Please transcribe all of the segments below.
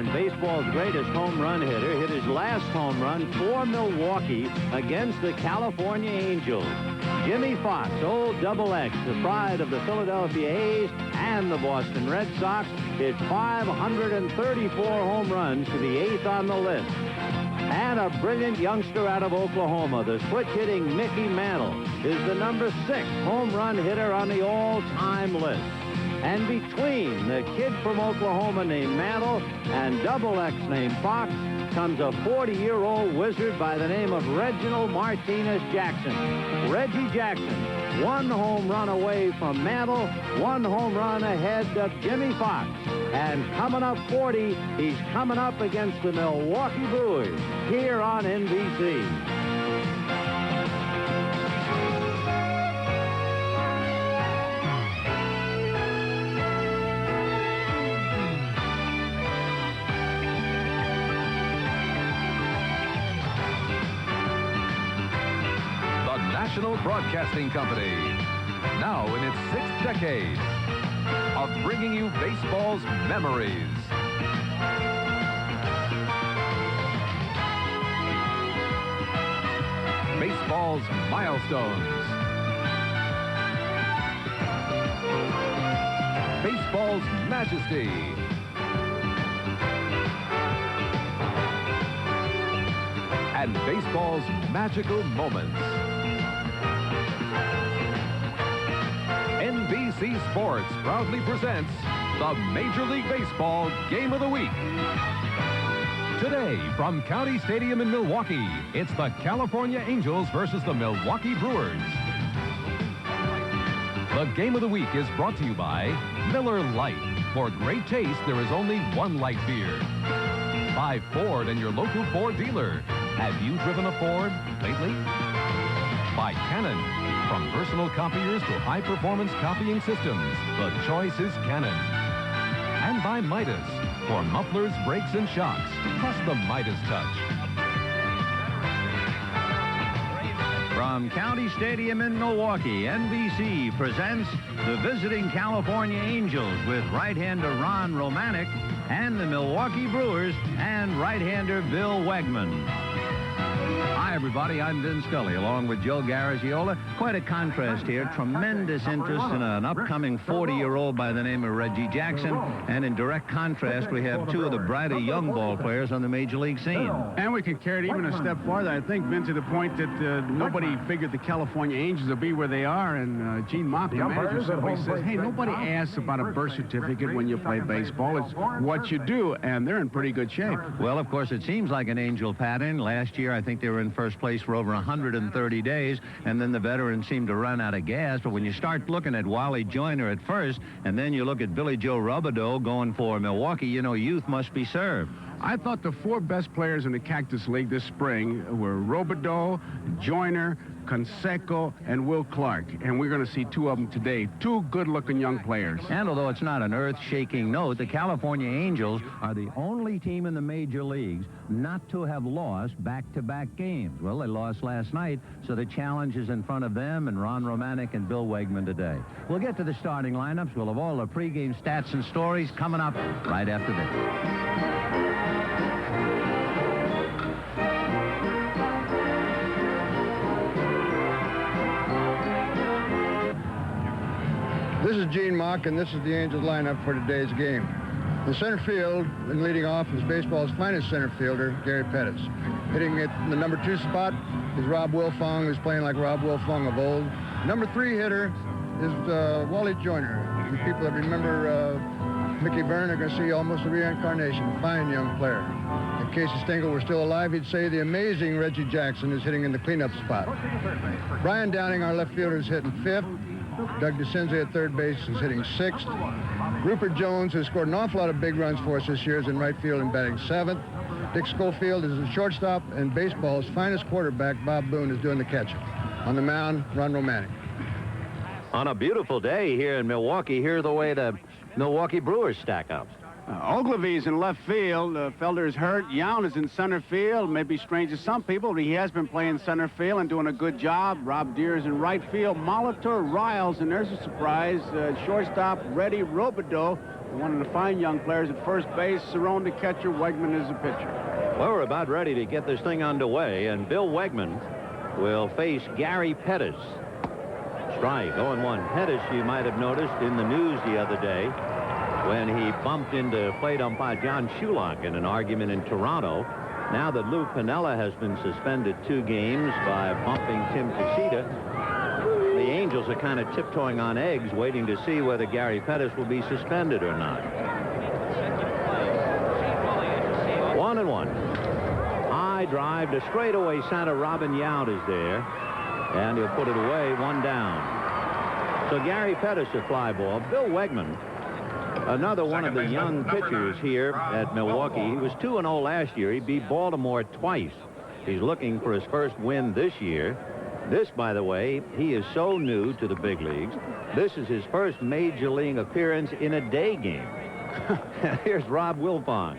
Barn, baseball's greatest home run hitter, hit his last home run for Milwaukee against the California Angels. Jimmy Fox, old Double X, the pride of the Philadelphia A's and the Boston Red Sox, hit 534 home runs to the 8th on the list. And a brilliant youngster out of Oklahoma, the switch-hitting Mickey Mantle, is the number 6 home run hitter on the all-time list. And between the kid from Oklahoma named Mantle and Double X named Fox comes a 40-year-old wizard by the name of Reginald Martinez Jackson. Reggie Jackson, 1 home run away from Mantle, 1 home run ahead of Jimmy Fox. And coming up 40, he's coming up against the Milwaukee Brewers here on NBC. National Broadcasting Company, now in its 6th decade of bringing you baseball's memories. Baseball's milestones. Baseball's majesty. And baseball's magical moments. NBC Sports proudly presents the Major League Baseball Game of the Week. Today, from County Stadium in Milwaukee, it's the California Angels versus the Milwaukee Brewers. The Game of the Week is brought to you by Miller Lite. For great taste, there is only one light beer. By Ford and your local Ford dealer. Have you driven a Ford lately? By Canon. From personal copiers to high-performance copying systems, the choice is Canon. And by Midas. For mufflers, brakes, and shocks. Trust the Midas touch. From County Stadium in Milwaukee, NBC presents the visiting California Angels with right-hander Ron Romanick and the Milwaukee Brewers and right-hander Bill Wegman. Hi, everybody. I'm Vin Scully, along with Joe Garagiola. Quite a contrast here. Tremendous interest in an upcoming 40-year-old by the name of Reggie Jackson. And in direct contrast, we have 2 of the brighter young ball players on the major league scene. And we can carry it even a step farther. I think, Vin, to the point that nobody figured the California Angels would be where they are. And Gene Mock, the manager, simply says, hey, nobody asks about a birth certificate when you play baseball. It's what you do. And they're in pretty good shape. Well, of course, it seems like an Angel pattern. Last year, I think they were in first place for over 130 days, and then the veterans seemed to run out of gas. But when you start looking at Wally Joyner at first, and then you look at Billy Joe Robideau going for Milwaukee, you know, youth must be served. I thought the 4 best players in the Cactus League this spring were Robideau, Joyner, Canseco, and Will Clark. And we're going to see 2 of them today. 2 good-looking young players. And although it's not an earth-shaking note, the California Angels are the only team in the major leagues not to have lost back-to-back games. Well, they lost last night, so the challenge is in front of them and Ron Romanick and Bill Wegman today. We'll get to the starting lineups. We'll have all the pregame stats and stories coming up right after this. This is Gene Mock, and this is the Angels lineup for today's game. In center field, and leading off is baseball's finest center fielder, Gary Pettis. Hitting at the number 2 spot is Rob Wilfong, who's playing like Rob Wilfong of old. Number 3 hitter is Wally Joyner. And people that remember Mickey Byrne are going to see almost a reincarnation. Fine young player. If Casey Stengel were still alive, he'd say the amazing Reggie Jackson is hitting in the cleanup spot. Brian Downing, our left fielder, is hitting 5th. Doug DeCinze at third base is hitting 6th. Rupert Jones, who scored an awful lot of big runs for us this year, is in right field and batting 7th. Dick Schofield is the shortstop, and baseball's finest quarterback, Bob Boone, is doing the catching. On the mound, Ron Romanick. On a beautiful day here in Milwaukee, here's the way the Milwaukee Brewers stack up. Ogilvy's in left field. Felder's hurt. Young is in center field. Maybe strange to some people, but he has been playing center field and doing a good job. Rob Deere is in right field. Molitor, Riles, and there's a surprise. Shortstop, Reddy Robideau One of the fine young players at first base. Cerrone the catcher. Wegman is the pitcher. Well, we're about ready to get this thing underway, and Bill Wegman will face Gary Pettis. Strike, 0-1. Pettis, you might have noticed in the news the other day when he bumped into plate umpire John Shulock in an argument in Toronto. Now that Lou Piniella has been suspended 2 games by bumping Tim Casita, the Angels are kind of tiptoeing on eggs, waiting to see whether Gary Pettis will be suspended or not. 1-1. High drive to straightaway center. Robin Yount is there, and he'll put it away. 1 down. So Gary Pettis a fly ball. Bill Wegman, another one of the young pitchers here at Milwaukee. He was 2-0 last year. He beat Baltimore twice. He's looking for his first win this year. This, by the way, he is so new to the big leagues. This is his first major league appearance in a day game. Here's Rob Wilfong.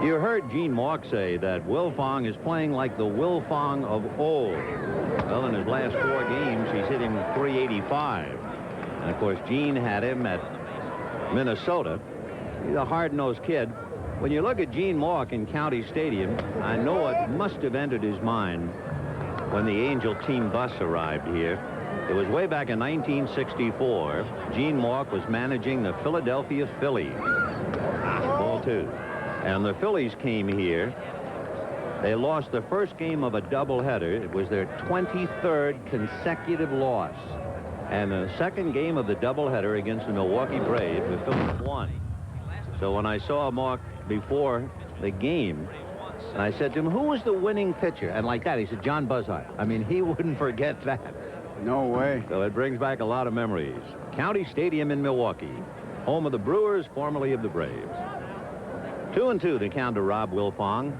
You heard Gene Mauch say that Wilfong is playing like the Wilfong of old. Well, in his last 4 games, he's hitting .385. And, of course, Gene had him at Minnesota. He's a hard-nosed kid. When you look at Gene Mauch in County Stadium, I know it must have entered his mind when the Angel team bus arrived here. It was way back in 1964. Gene Mauch was managing the Philadelphia Phillies. Ball 2. And the Phillies came here. They lost the first game of a doubleheader. It was their 23rd consecutive loss. And the second game of the doubleheader against the Milwaukee Braves, the Phillies won. So when I saw Mauch before the game, and I said to him, who was the winning pitcher? And like that, he said, John Buzhart. I mean, he wouldn't forget that. No way. So it brings back a lot of memories. County Stadium in Milwaukee, home of the Brewers, formerly of the Braves. 2-2, the count to Rob Wilfong.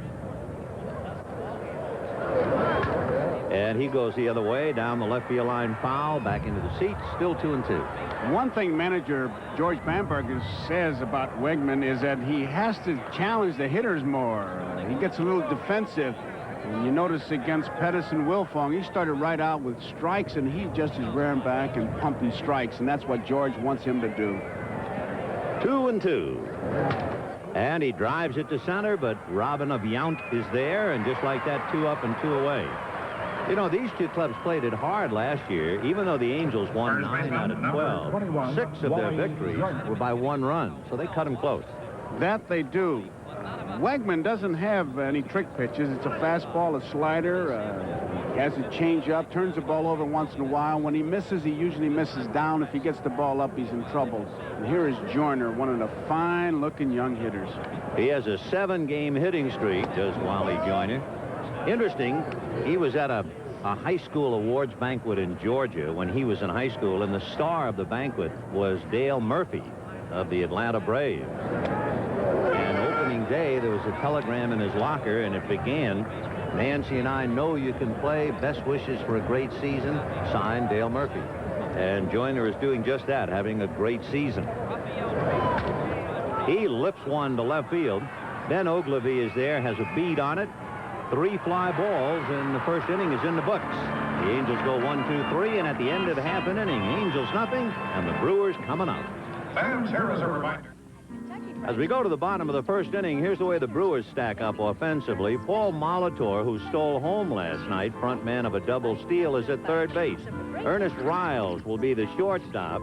And he goes the other way, down the left field line, foul, back into the seats, still 2-2. One thing manager George Bamberger says about Wegman is that he has to challenge the hitters more. He gets a little defensive. And you notice against Pettis and Wilfong, he started right out with strikes, and he just is rearing back and pumping strikes, and that's what George wants him to do. 2-2. And he drives it to center, but Robin of Yount is there, and just like that, 2 up and 2 away. You know, these 2 clubs played it hard last year, even though the Angels won 9 out of 12. 6 of their victories were by 1 run, so they cut them close. That they do. Wegman doesn't have any trick pitches. It's a fastball, a slider. He has a changeup, turns the ball over once in a while. When he misses, he usually misses down. If he gets the ball up, he's in trouble. And here is Joyner, one of the fine-looking young hitters. He has a 7-game hitting streak, does Wally Joyner. Interesting, he was at a high school awards banquet in Georgia when he was in high school, and the star of the banquet was Dale Murphy of the Atlanta Braves. And opening day, there was a telegram in his locker, and it began, Nancy and I know you can play. Best wishes for a great season. Signed, Dale Murphy. And Joyner is doing just that, having a great season. He lips one to left field. Ben Ogilvie is there, has a bead on it. 3 fly balls, and the first inning is in the books. The Angels go 1-2-3, and at the end of half an inning, Angels nothing, and the Brewers coming out. Fans, here is a reminder. As we go to the bottom of the first inning, here's the way the Brewers stack up offensively. Paul Molitor, who stole home last night, front man of a double steal, is at third base. Ernest Riles will be the shortstop.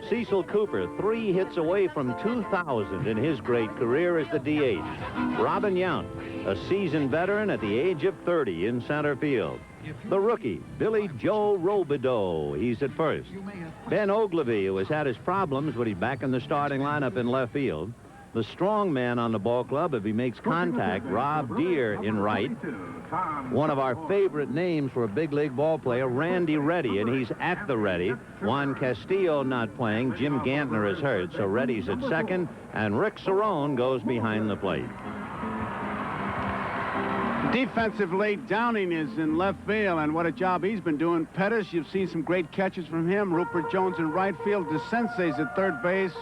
Cecil Cooper, 3 hits away from 2,000 in his great career as the DH. Robin Yount, a seasoned veteran at the age of 30 in center field. The rookie, Billy Joe Robideau, he's at first. Ben Ogilvie, who has had his problems, but he's back in the starting lineup in left field. The strong man on the ball club, if he makes contact, Rob Deere in right. One of our favorite names for a big league ball player, Randy Reddy, and he's at the ready. Juan Castillo not playing. Jim Gantner is hurt, so Reddy's at second, and Rick Cerrone goes behind the plate. Defensively, Downing is in left field, and what a job he's been doing. Pettis, you've seen some great catches from him. Rupert Jones in right field. DeSensei's at third base.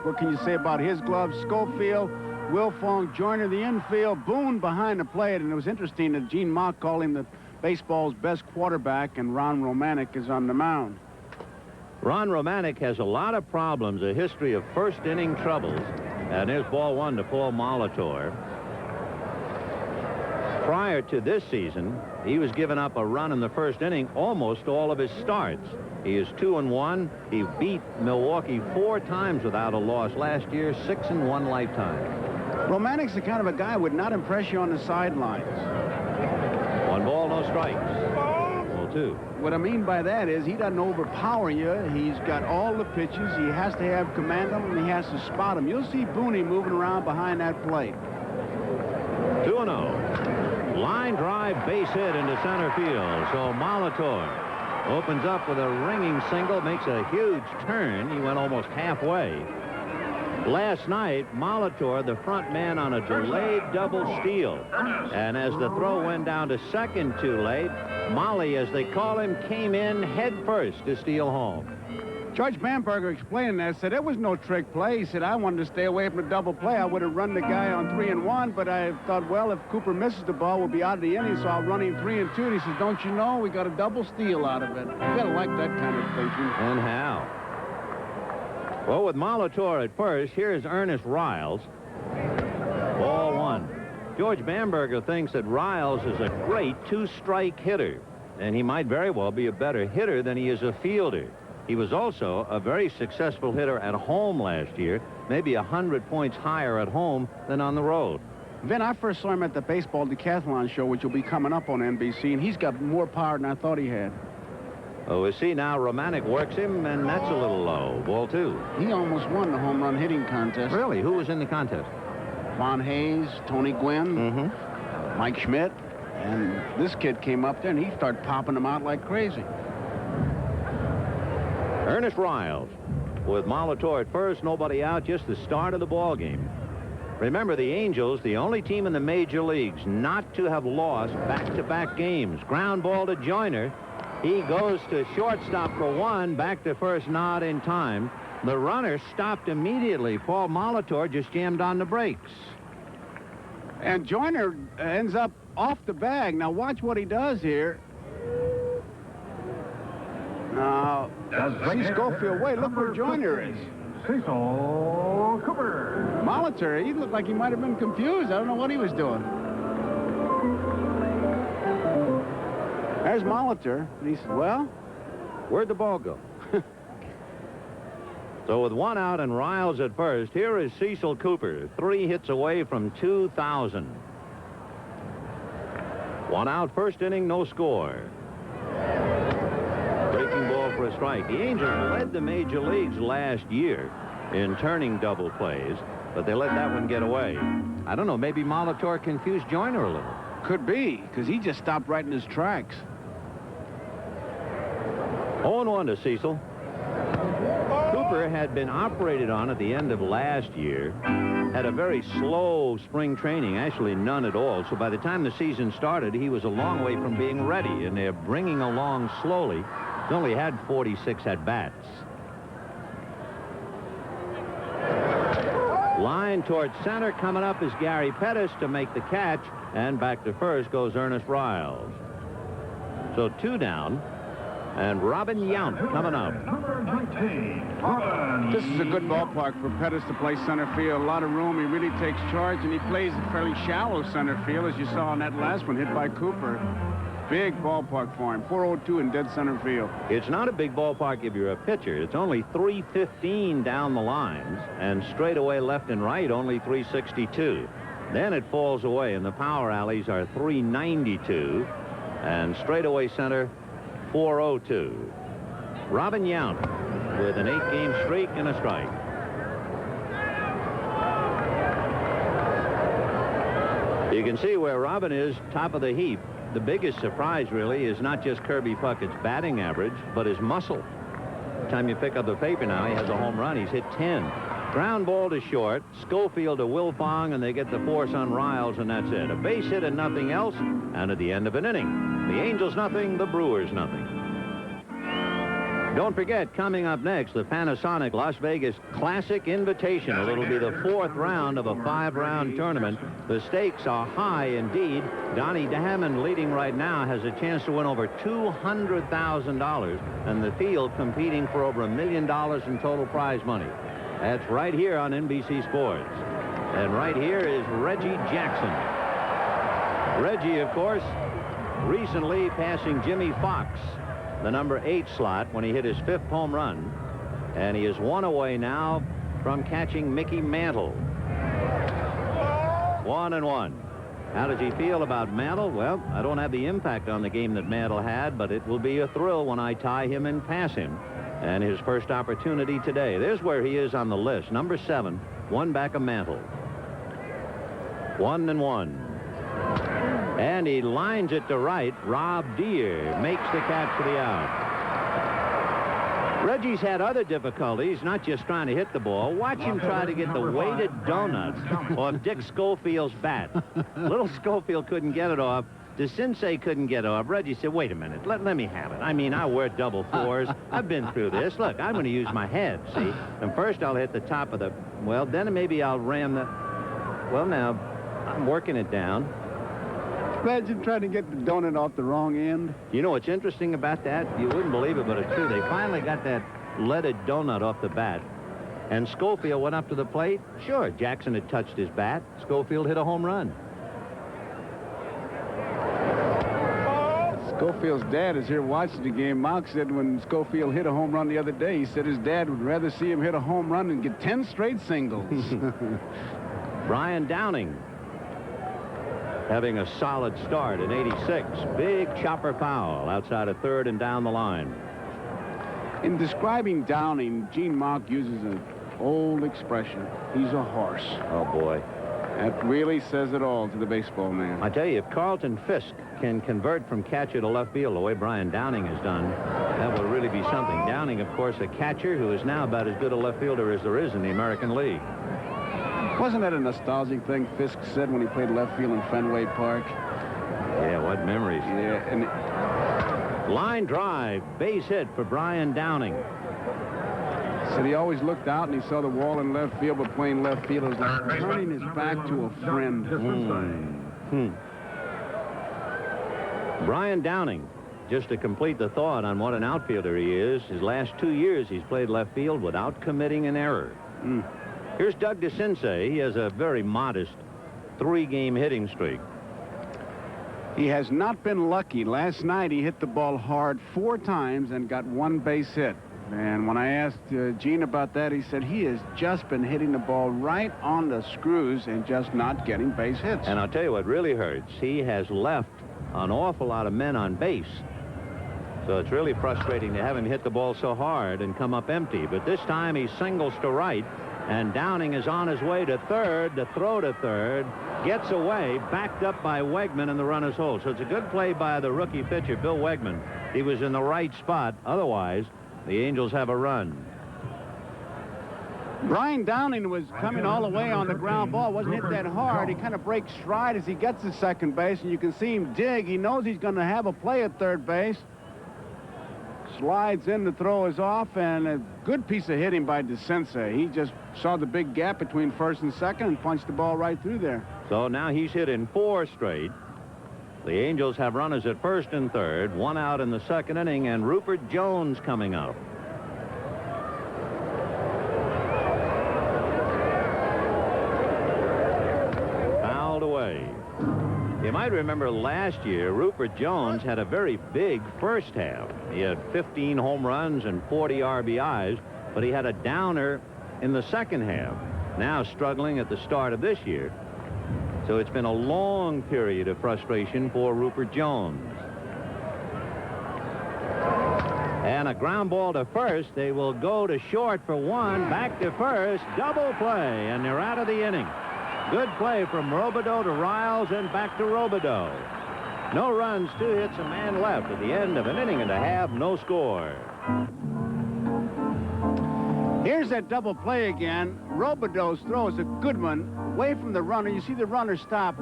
What can you say about his gloves? Schofield, Wilfong, Joyner, the infield, Boone behind the plate. And it was interesting that Gene Mauch called him the baseball's best quarterback, and Ron Romanek is on the mound. Ron Romanek has a lot of problems, a history of first-inning troubles. And there's ball one to Paul Molitor. Prior to this season, he was giving up a run in the first inning almost all of his starts. He is 2-1. He beat Milwaukee 4 times without a loss last year, 6 in one lifetime. Romanek's the kind of a guy who would not impress you on the sidelines. 1 ball, no strikes. Ball 2. What I mean by that is he doesn't overpower you. He's got all the pitches. He has to have command of them, and he has to spot them. You'll see Booney moving around behind that plate. 2-0. Line drive, base hit into center field. So Molitor opens up with a ringing single, makes a huge turn. He went almost halfway. Last night, Molitor, the front man on a delayed double steal. And as the throw went down to second too late, Molly, as they call him, came in head first to steal home. George Bamberger explaining that said it was no trick play. He said, I wanted to stay away from the double play. I would have run the guy on 3-1, but I thought, well, if Cooper misses the ball, we'll be out of the inning, so I'll run him 3-2. And he says, don't you know, we got a double steal out of it. You got to like that kind of thinking. And how? Well, with Molitor at first, here's Ernest Riles. Ball 1. George Bamberger thinks that Riles is a great 2-strike hitter, and he might very well be a better hitter than he is a fielder. He was also a very successful hitter at home last year, maybe 100 points higher at home than on the road. Vin, I first saw him at the Baseball Decathlon show, which will be coming up on NBC, and he's got more power than I thought he had. Oh, we see now Romanek works him, and that's a little low. Ball 2. He almost won the home run hitting contest. Really? Who was in the contest? Von Hayes, Tony Gwynn, Mike Schmidt, and this kid came up there, and he started popping them out like crazy. Ernest Riles with Molitor at first, nobody out, just the start of the ball game. Remember, the Angels, the only team in the major leagues not to have lost back-to-back games. Ground ball to Joyner. He goes to shortstop for 1, back to first, not in time. The runner stopped immediately. Paul Molitor just jammed on the brakes. And Joyner ends up off the bag. Now watch what he does here. Now, see Schofield. Wait, look where Joyner is. Cecil Cooper. Molitor, he looked like he might have been confused. I don't know what he was doing. There's Molitor. And he said, well, where'd the ball go? So with 1 out and Riles at first, here is Cecil Cooper, 3 hits away from 2,000. 1 out, first inning, no score. Breaking ball for a strike. The Angels led the major leagues last year in turning double plays, but they let that one get away. I don't know, maybe Molitor confused Joyner a little. Could be, because he just stopped right in his tracks. 0-1 to Cecil. Cooper had been operated on at the end of last year, had a very slow spring training, actually none at all. So by the time the season started, he was a long way from being ready, and they're bringing along slowly. He's only had 46 at-bats. Line towards center. Coming up is Gary Pettis to make the catch, and back to first goes Ernest Riles. So 2 down. And Robin Yount coming up. This is a good ballpark for Pettis to play center field. A lot of room. He really takes charge, and he plays a fairly shallow center field, as you saw on that last one hit by Cooper. Big ballpark for him. 402 in dead center field. It's not a big ballpark if you're a pitcher. It's only 315 down the lines, and straight away left and right only 362. Then it falls away, and the power alleys are 392, and straightaway center 402. Robin Yount with an 8-game streak and a strike. You can see where Robin is, top of the heap. The biggest surprise, really, is not just Kirby Puckett's batting average, but his muscle. Every time you pick up the paper now, he has a home run. He's hit 10. Ground ball to short, Schofield to Wilfong, and they get the force on Riles, and that's it. A base hit and nothing else, and at the end of an inning, the Angels nothing, the Brewers nothing. Don't forget, coming up next, the Panasonic Las Vegas Classic Invitational. It'll be the 4th round of a 5-round tournament. The stakes are high indeed. Donnie Hammond, leading right now, has a chance to win over $200,000, and the field competing for over $1 million in total prize money. That's right here on NBC Sports. And right here is Reggie Jackson. Reggie, of course, recently passing Jimmy Fox, the number 8 slot, when he hit his 5th home run. And he is 1 away now from catching Mickey Mantle. 1-1. How does he feel about Mantle? Well, I don't have the impact on the game that Mantle had, but it will be a thrill when I tie him and pass him. And his first opportunity today. There's where he is on the list. Number 7, 1 back of Mantle. 1-1. And he lines it to right. Rob Deere makes the catch for the out. Reggie's had other difficulties, not just trying to hit the ball. Watch him try to get the weighted donut off Dick Schofield's bat. Little Schofield couldn't get it off. DeCinces couldn't get it off. Reggie said, wait a minute, let me have it. I mean, I wear double 4s. I've been through this. Look, I'm going to use my head, see? And first I'll hit the top of the... Well, then maybe I'll ram the... Well, now, I'm working it down. Imagine trying to get the donut off the wrong end. You know what's interesting about that? You wouldn't believe it, but it's true. They finally got that leaded donut off the bat. And Schofield went up to the plate. Sure, Jackson had touched his bat. Schofield hit a home run. Schofield's dad is here watching the game. Mark said when Schofield hit a home run the other day, he said his dad would rather see him hit a home run than get 10 straight singles. Brian Downing having a solid start in '86. Big chopper foul outside of 3rd and down the line. In describing Downing, Gene Mark uses an old expression. He's a horse. Oh, boy. That really says it all to the baseball man. I tell you, if Carlton Fisk can convert from catcher to left field the way Brian Downing has done, that will really be something. Downing, of course, a catcher who is now about as good a left fielder as there is in the American League. Wasn't that a nostalgic thing Fisk said when he played left field in Fenway Park? Yeah, what memories. Yeah, and... Line drive, base hit for Brian Downing. Said he always looked out and he saw the wall in left field, but playing left field was like turning his back to a friend. Brian Downing, just to complete the thought on what an outfielder he is, his last 2 years he's played left field without committing an error. Here's Doug DeCinces. He has a very modest 3-game hitting streak. He has not been lucky. Last night he hit the ball hard 4 times and got 1 base hit. And when I asked Gene about that, he said he has just been hitting the ball right on the screws and just not getting base hits. And I'll tell you what really hurts. He has left an awful lot of men on base. So it's really frustrating to have him hit the ball so hard and come up empty. But this time he singles to right, and Downing is on his way to third, to throw to third, gets away, backed up by Wegman in the runner's hole. So it's a good play by the rookie pitcher, Bill Wegman. He was in the right spot. Otherwise, the Angels have a run. Brian Downing was coming all the way on the ground ball. Wasn't hit that hard. He kind of breaks stride as he gets to second base, and you can see him dig. He knows he's going to have a play at third base. Slides in, the throw is off, and a good piece of hitting by DeCinces. He just saw the big gap between first and second and punched the ball right through there. So now he's hit in 4 straight. The Angels have runners at first and third, 1 out in the second inning, and Rupert Jones coming up. Fouled away. You might remember last year, Rupert Jones had a very big first half. He had 15 home runs and 40 RBIs, but he had a downer in the second half. Now struggling at the start of this year. So it's been a long period of frustration for Rupert Jones. And a ground ball to first. They will go to short for 1, back to first, double play, and they're out of the inning. Good play from Robideau to Riles and back to Robideau. No runs, 2 hits, a man left at the end of an inning and a half, no score. Here's that double play again. Robideau's throw is a good one, away from the runner. You see the runner stop.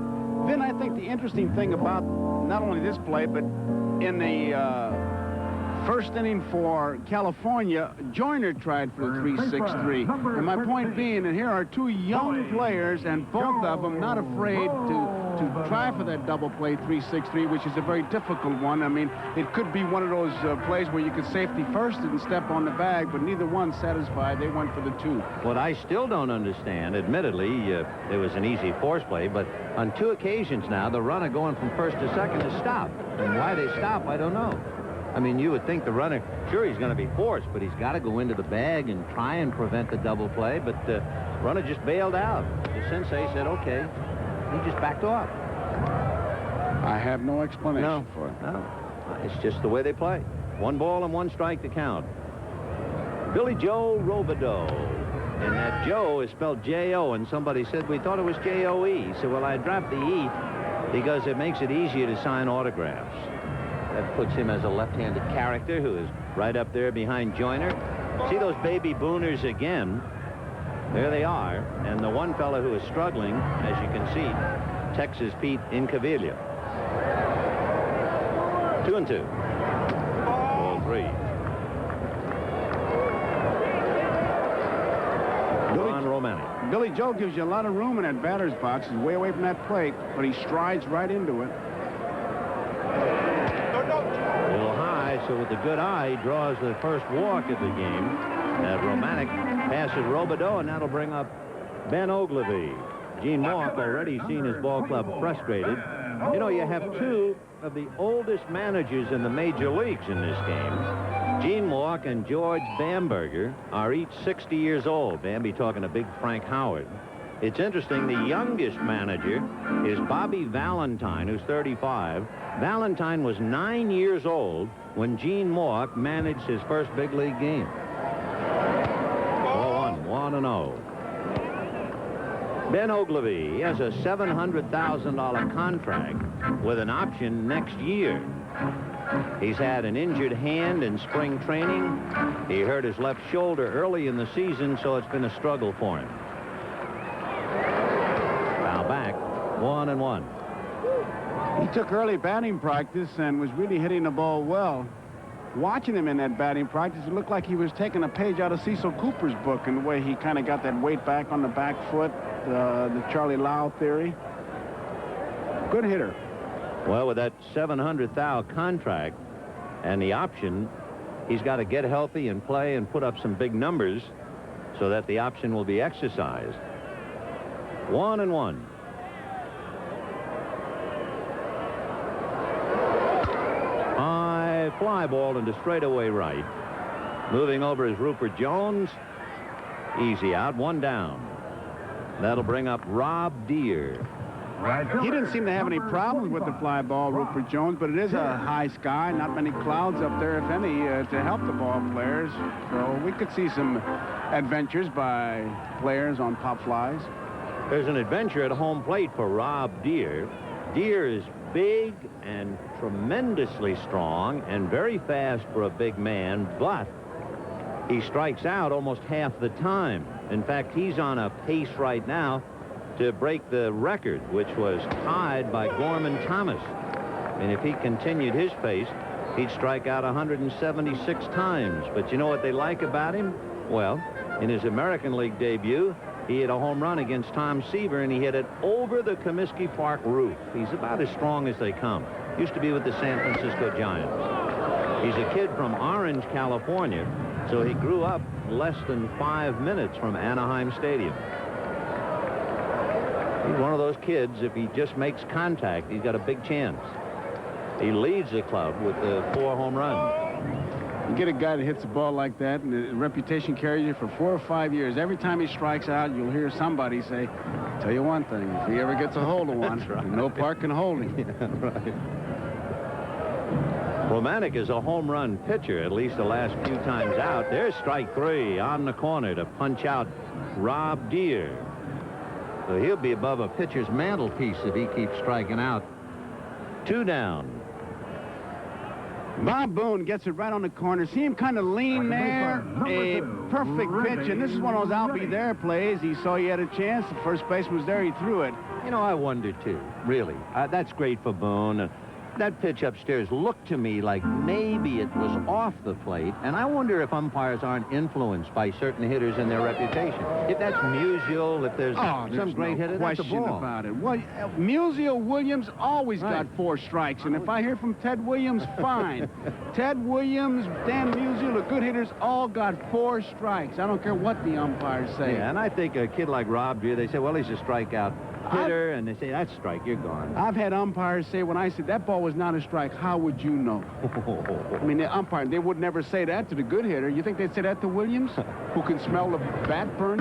Then I think the interesting thing about not only this play, but in the First inning for California, Joyner tried for the 3-6-3. And my point being that here are two young players, and both of them not afraid to try for that double play 3-6-3, which is a very difficult one. I mean, it could be one of those plays where you could safety first and step on the bag, but neither one satisfied. They went for the 2. What I still don't understand, admittedly, it was an easy force play, but on 2 occasions now, the runner going from first to second has stopped. And why they stop, I don't know. I mean, you would think the runner, sure, he's going to be forced, but he's got to go into the bag and try and prevent the double play. But the runner just bailed out. The sensei said, okay. He just backed off. I have no explanation for it. No. It's just the way they play. 1 ball and 1 strike to count. Billy Joe Robideau. And that Joe is spelled J-O, and somebody said, we thought it was J-O-E. He said, well, I dropped the E because it makes it easier to sign autographs. That puts him as a left-handed character who is right up there behind Joyner. See those baby booners again. There they are. And the one fellow who is struggling, as you can see, Texas Pete Incaviglia. 2-2. Ball 3. Ron Romanek. Billy Joe gives you a lot of room in that batter's box. He's way away from that plate, but he strides right into it. A little high, so with the good eye, he draws the first walk of the game. Romanek passes Robideau, and that'll bring up Ben Ogilvie. Gene Mauch already seen his ball club frustrated. You know, you have 2 of the oldest managers in the major leagues in this game. Gene Mauch and George Bamberger are each 60 years old. Bambi talking to Big Frank Howard. It's interesting, the youngest manager is Bobby Valentine, who's 35. Valentine was 9 years old when Gene Mauch managed his first big league game. 1-0. Ben Ogilvie, he has a $700,000 contract with an option next year. He's had an injured hand in spring training. He hurt his left shoulder early in the season, so it's been a struggle for him. Now back, 1-1. He took early batting practice and was really hitting the ball well. Watching him in that batting practice, it looked like he was taking a page out of Cecil Cooper's book in the way he kind of got that weight back on the back foot, the Charlie Lau theory. Good hitter. Well, with that $700,000 contract and the option, he's got to get healthy and play and put up some big numbers so that the option will be exercised. 1-1. High fly ball into straightaway right. Moving over is Rupert Jones. Easy out, 1 down. That'll bring up Rob Deere. He didn't seem to have any problems with the fly ball, Rupert Jones, but it is a high sky, not many clouds up there, if any, to help the ball players. So we could see some adventures by players on pop flies. There's an adventure at home plate for Rob Deere. Deere is big and tremendously strong and very fast for a big man, but he strikes out almost half the time. In fact, he's on a pace right now to break the record, which was tied by Gorman Thomas. And if he continued his pace, he'd strike out 176 times. But you know what they like about him? Well, in his American League debut, he hit a home run against Tom Seaver, and he hit it over the Comiskey Park roof. He's about as strong as they come. Used to be with the San Francisco Giants. He's a kid from Orange, California, so he grew up less than 5 minutes from Anaheim Stadium. He's one of those kids, if he just makes contact, he's got a big chance. He leads the club with the 4 home runs. You get a guy that hits the ball like that, and the reputation carries you for 4 or 5 years. Every time he strikes out, you'll hear somebody say, tell you one thing, if he ever gets a hold of one, right. No park can hold him. Yeah, right. Romanek is a home run pitcher, at least the last few times out. There's strike 3 on the corner to punch out Rob Deere. So he'll be above a pitcher's mantelpiece if he keeps striking out. 2 down. Bob Boone gets it right on the corner. See him kind of lean there. A perfect pitch, and this is one of those I'll be there plays. He saw he had a chance. The first baseman was there. He threw it. You know, I wonder, too, really. That's great for Boone. That pitch upstairs looked to me like maybe it was off the plate, and I wonder if umpires aren't influenced by certain hitters and their reputation. If that's Musial, if there's some great hitter, that's a ball. About it. Well, Musial Williams always got 4 strikes, and if I hear from Ted Williams, fine. Ted Williams, Dan Musial, the good hitters all got 4 strikes. I don't care what the umpires say. Yeah, and I think a kid like Rob Drew, they say, well, he's a strikeout hitter, and they say, that's strike, you're gone. I've had umpires say, when I said that ball was not a strike, how would you know? I mean, the umpire, they would never say that to the good hitter. You think they'd say that to Williams, who can smell the bat burn?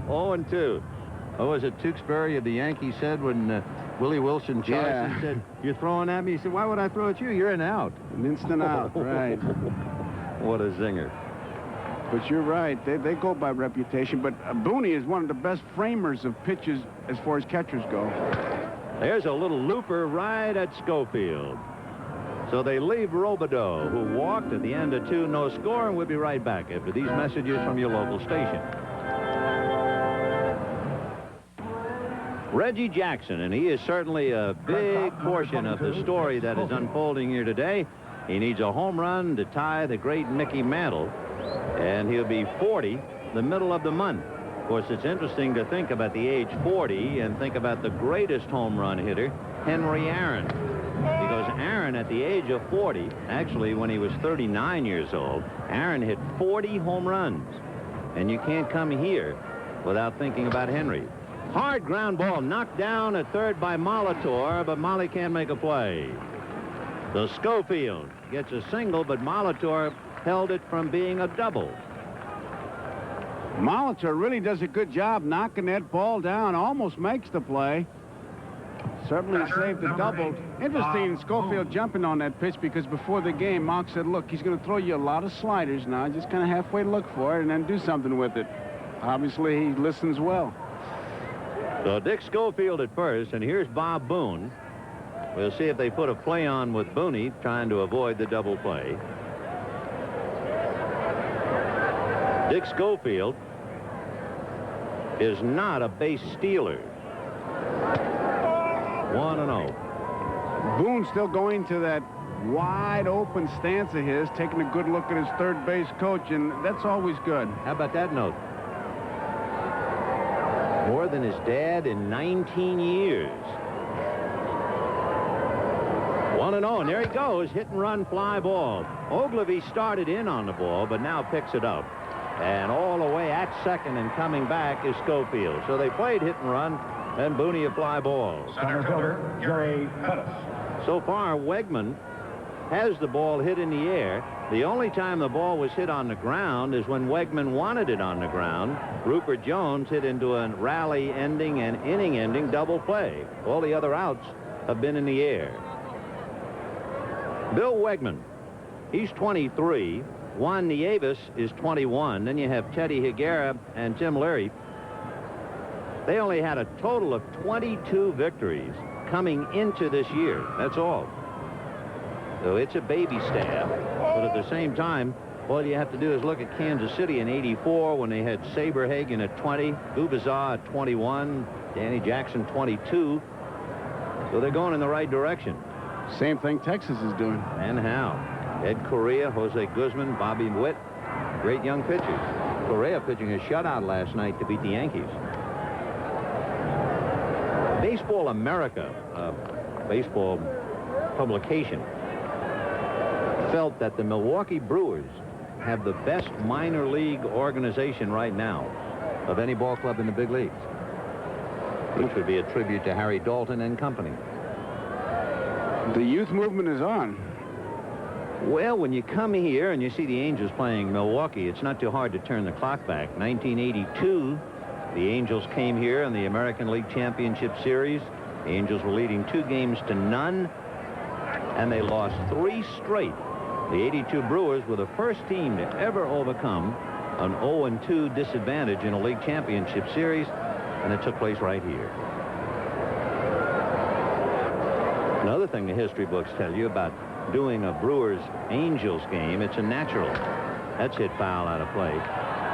0-2. Oh, was it Tewksbury of the Yankees said when Willie Wilson charged and said, you're throwing at me? He said, why would I throw at you? You're an out. An instant out, right. What a zinger. But you're right. They go by reputation. But Booney is one of the best framers of pitches as far as catchers go. There's a little looper right at Schofield. So they leave Robideau, who walked at the end of 2, no score, and we'll be right back after these messages from your local station. Reggie Jackson, and he is certainly a big portion of the story that is unfolding here today. He needs a home run to tie the great Mickey Mantle, and he'll be 40 the middle of the month. Of course, it's interesting to think about the age 40 and think about the greatest home run hitter, Henry Aaron. Because Aaron, at the age of 40, actually when he was 39 years old, Aaron hit 40 home runs. And you can't come here without thinking about Henry. Hard ground ball knocked down at third by Molitor, but Molly can't make a play. So Schofield gets a single, but Molitor held it from being a double. Molitor really does a good job knocking that ball down, almost makes the play. Certainly saved the double. Interesting, Schofield jumping on that pitch, because before the game, Mark said, look, he's going to throw you a lot of sliders now. Just kind of halfway look for it and then do something with it. Obviously, he listens well. So Dick Schofield at first, and here's Bob Boone. We'll see if they put a play on with Booney, trying to avoid the double play. Dick Schofield is not a base stealer. 1-0. Boone still going to that wide open stance of his, taking a good look at his third base coach, and that's always good. How about that note? More than his dad in 19 years. 1-0, and there he goes. Hit and run fly ball. Ogilvie started in on the ball, but now picks it up. And all the way at second and coming back is Schofield. So they played hit and run, and Booney a fly ball. Center fielder, Jerry Pettis. So far, Wegman has the ball hit in the air. The only time the ball was hit on the ground is when Wegman wanted it on the ground. Rupert Jones hit into a rally-ending and inning-ending double play. All the other outs have been in the air. Bill Wegman, he's 23. Juan Nieves is 21. Then you have Teddy Higuera and Tim Leary. They only had a total of 22 victories coming into this year. That's all. So it's a baby staff. But at the same time, all you have to do is look at Kansas City in '84 when they had Saberhagen at 20, Gubazar at 21, Danny Jackson 22. So they're going in the right direction. Same thing Texas is doing. And how? Ed Correa, Jose Guzman, Bobby Witt, great young pitchers. Correa pitching a shutout last night to beat the Yankees. Baseball America, baseball publication, felt that the Milwaukee Brewers have the best minor league organization right now of any ball club in the big leagues, which would be a tribute to Harry Dalton and company. The youth movement is on. Well, when you come here and you see the Angels playing Milwaukee, it's not too hard to turn the clock back. 1982, the Angels came here in the American League Championship Series. The Angels were leading 2-0, and they lost 3 straight. The '82 Brewers were the first team to ever overcome an 0-2 disadvantage in a league championship series, and it took place right here. Another thing the history books tell you about doing a Brewers-Angels game, it's a natural. That's hit foul out of play.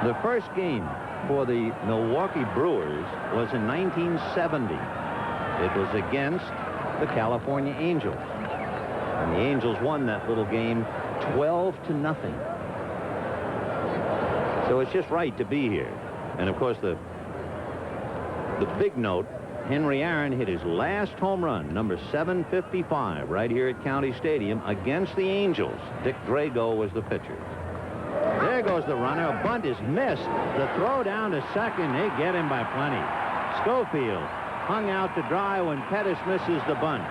The first game for the Milwaukee Brewers was in 1970. It was against the California Angels. And the Angels won that little game 12-0. So it's just right to be here. And of course the big note, Henry Aaron hit his last home run, number 755, right here at County Stadium against the Angels. Dick Drago was the pitcher. There goes the runner. A bunt is missed. The throw down to second. They get him by plenty. Schofield hung out to dry when Pettis misses the bunt.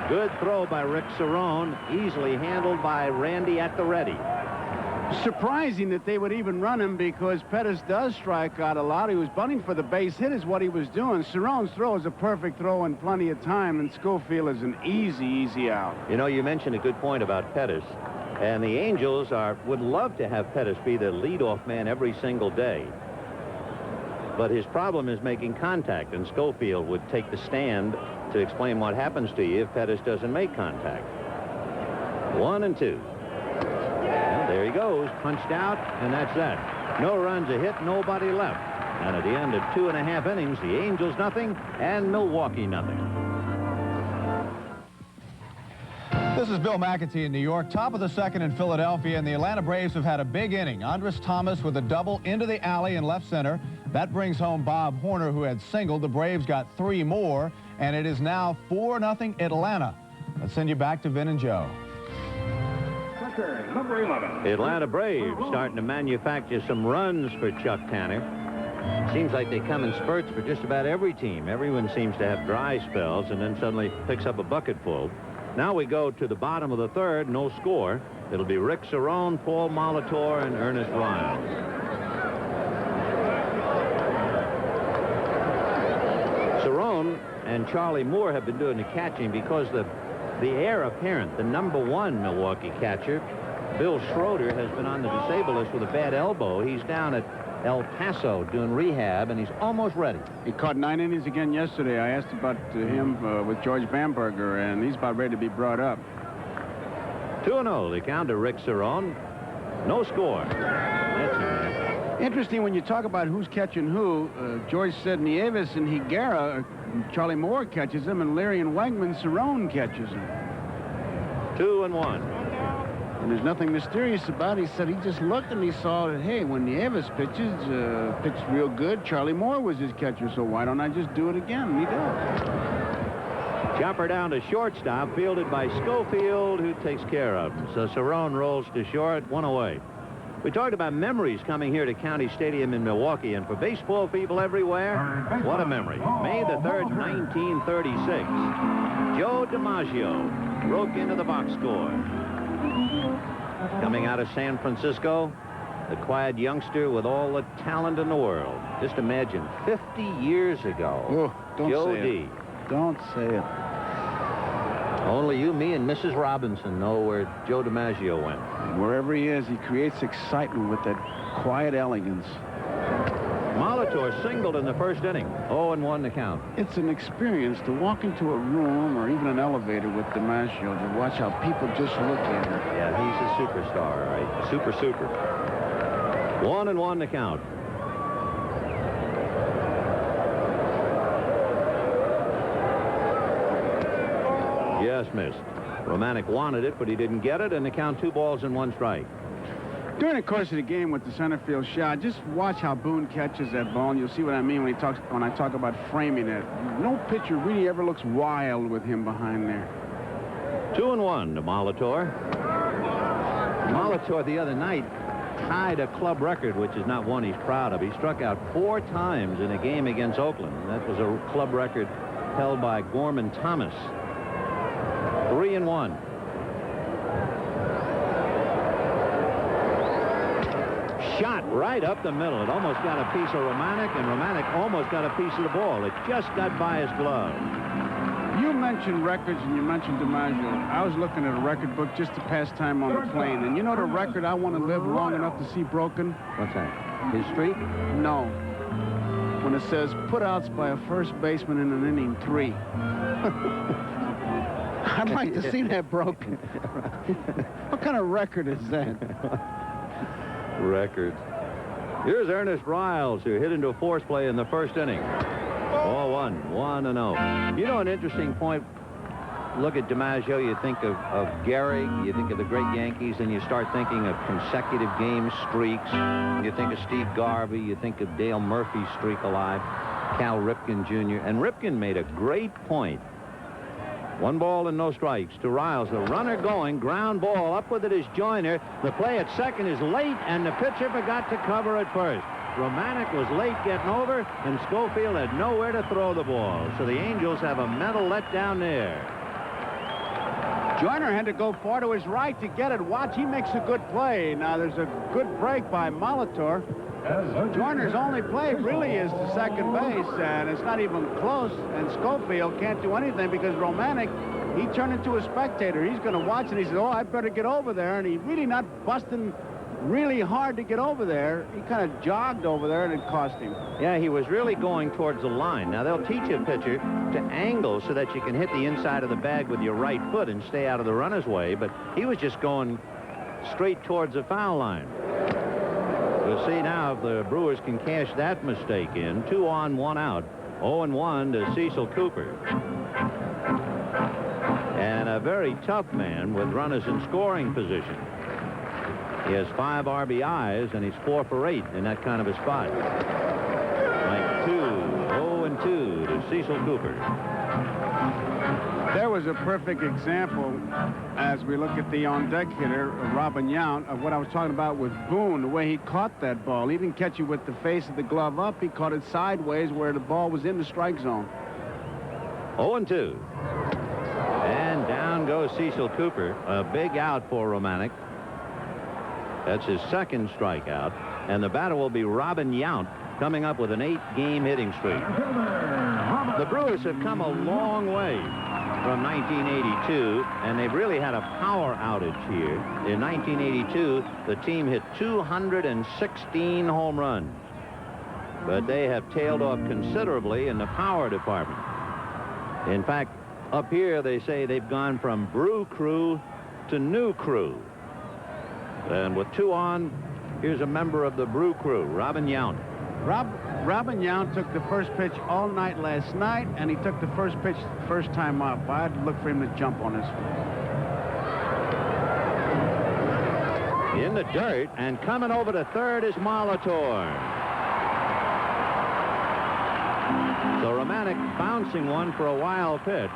Good throw by Rick Cerrone, easily handled by Randy at the ready. Surprising that they would even run him because Pettis does strike out a lot. He was bunting for the base hit is what he was doing. Cerrone's throw is a perfect throw in plenty of time, and Schofield is an easy out. You know, you mentioned a good point about Pettis, and the Angels would love to have Pettis be the leadoff man every single day. But his problem is making contact, and Schofield would take the stand to explain what happens to you if Pettis doesn't make contact. 1-2. Well, there he goes, punched out, and that's that. No runs, a hit, nobody left. And at the end of 2.5 innings, the Angels nothing and Milwaukee nothing. This is Bill McAtee in New York. Top of the second in Philadelphia, and the Atlanta Braves have had a big inning. Andres Thomas with a double into the alley in left center. That brings home Bob Horner, who had singled. The Braves got 3 more, and it is now 4-0 Atlanta. Let's send you back to Vin and Joe. Number 11. The Atlanta Braves starting to manufacture some runs for Chuck Tanner. Seems like they come in spurts for just about every team. Everyone seems to have dry spells and then suddenly picks up a bucketful. Now we go to the bottom of the third, no score. It'll be Rick Cerrone, Paul Molitor, and Ernest Riles. Cerrone and Charlie Moore have been doing the catching because the heir apparent, the #1 Milwaukee catcher, Bill Schroeder, has been on the disabled list with a bad elbow. He's down at El Paso doing rehab, and he's almost ready. He caught 9 innings again yesterday. I asked about him with George Bamberger, and he's about ready to be brought up. 2-0, the count to Rick Cerrone. No score. That's it. Interesting when you talk about who's catching who. George said Nieves and Higuera, Charlie Moore catches him, and Larry and Wegman, Cerrone catches him. 2-1. And there's nothing mysterious about it. He said he just looked and he saw that, hey, when Nieves pitches, pitched real good, Charlie Moore was his catcher, so why don't I just do it again? And he does. Chopper down to shortstop, fielded by Schofield, who takes care of him. So Cerrone rolls to short, 1 away. We talked about memories coming here to County Stadium in Milwaukee, and for baseball people everywhere, what a memory. May the 3rd, 1936. Joe DiMaggio broke into the box score. Coming out of San Francisco, the quiet youngster with all the talent in the world. Just imagine, 50 years ago, don't Joe say D. it. Don't say it. Only you, me, and Mrs. Robinson know where Joe DiMaggio went. Wherever he is, he creates excitement with that quiet elegance. Molitor singled in the first inning. 0-1 to count. It's an experience to walk into a room or even an elevator with DiMaggio to watch how people just look at him. Yeah, he's a superstar, right? Super. 1-1 to count. Yes, missed. Romanek wanted it, but he didn't get it, and the count 2 balls and 1 strike. During the course of the game with the center field shot, just watch how Boone catches that ball, and you'll see what I mean when I talk about framing it. No pitcher really ever looks wild with him behind there. 2-1 to Molitor. Molitor the other night tied a club record, which is not one he's proud of. He struck out 4 times in a game against Oakland. That was a club record held by Gorman Thomas. 3-1. Shot right up the middle. It almost got a piece of Romanek, and Romanek almost got a piece of the ball. It just got by his glove. You mentioned records and you mentioned DiMaggio. I was looking at a record book just to pass time on the plane. And you know the record I want to live long enough to see broken? What's that? His streak? No. When it says putouts by a first baseman in an inning 3. I'd like to see that broken. What kind of record is that? Record. Here's Ernest Riles, who hit into a force play in the first inning. 4-1, 1-0. You know, an interesting point. look at DiMaggio, you think of Gehrig, you think of the great Yankees, and you start thinking of consecutive game streaks. You think of Steve Garvey, you think of Dale Murphy's streak alive, Cal Ripken Jr. And Ripken made a great point. 1 ball and no strikes to Riles. The runner going, ground ball. Up with it is Joyner. The play at second is late, and the pitcher forgot to cover at first. Romanek was late getting over, and Schofield had nowhere to throw the ball. So the Angels have a mental letdown there. Joyner had to go far to his right to get it. Watch, he makes a good play. Now, there's a good break by Molitor. Joyner's only play really is to second base, and it's not even close, and Schofield can't do anything because Romanek, he turned into a spectator. He's going to watch, and he says, oh, I better get over there, and he's really not busting really hard to get over there. He kind of jogged over there, and it cost him. Yeah, he was really going towards the line. Now, they'll teach a pitcher to angle so that you can hit the inside of the bag with your right foot and stay out of the runner's way, but he was just going straight towards the foul line. We'll see now if the Brewers can cash that mistake in. 2 on, 1 out. 0-1 to Cecil Cooper. And a very tough man with runners in scoring position. He has 5 RBIs, and he's 4 for 8 in that kind of a spot. Like 0-2 to Cecil Cooper. There was a perfect example, as we look at the on-deck hitter, Robin Yount, of what I was talking about with Boone, the way he caught that ball. He didn't catch it with the face of the glove up. He caught it sideways where the ball was in the strike zone. 0-2. And down goes Cecil Cooper. A big out for Romanek. That's his second strikeout. And the batter will be Robin Yount, coming up with an 8-game hitting streak. The Brewers have come a long way from 1982, and they've really had a power outage here. In 1982, the team hit 216 home runs. But they have tailed off considerably in the power department. In fact, up here they say they've gone from Brew Crew to New Crew. And with 2 on, here's a member of the Brew Crew, Robin Yount. Robin Yount took the first pitch all night last night, and he took the first pitch first time up. I had to look for him to jump on this one. In the dirt, and coming over to third is Molitor. So Romanek bouncing one for a wild pitch.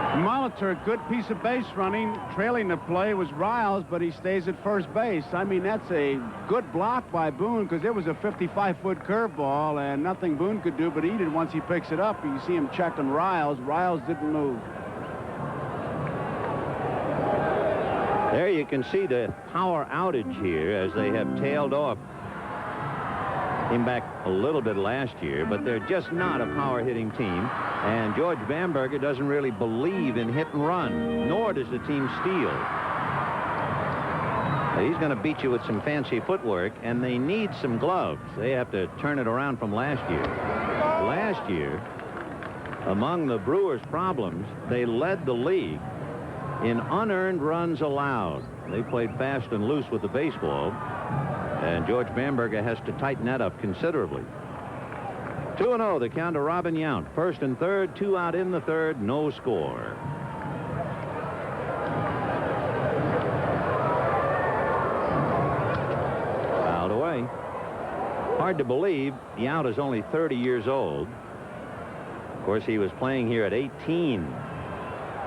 Molitor, good piece of base running. Trailing the play was Riles, but he stays at first base. I mean, that's a good block by Boone, because it was a 55-foot curveball, and nothing Boone could do but eat it once he picks it up. You see him checking Riles. Riles didn't move. There you can see the power outage here as they have tailed off. Came back a little bit last year, but they're just not a power-hitting team. And George Bamberger doesn't really believe in hit and run, nor does the team steal. He's going to beat you with some fancy footwork, and they need some gloves. They have to turn it around from last year. Last year, among the Brewers' problems, they led the league in unearned runs allowed. They played fast and loose with the baseball, and George Bamberger has to tighten that up considerably. 2-0, the count to Robin Yount. First and third, 2 out in the third, no score. Fouled away. Hard to believe Yount is only 30 years old. Of course, he was playing here at 18.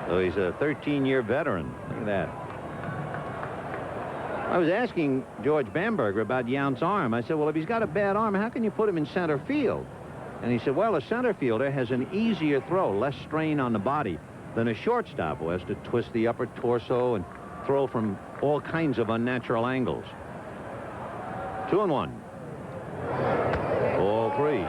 So he's a 13-year veteran. Look at that. I was asking George Bamberger about Yount's arm. I said, well, if he's got a bad arm, how can you put him in center field? And he said, well, a center fielder has an easier throw, less strain on the body than a shortstop who has to twist the upper torso and throw from all kinds of unnatural angles. 2-1. Ball 3.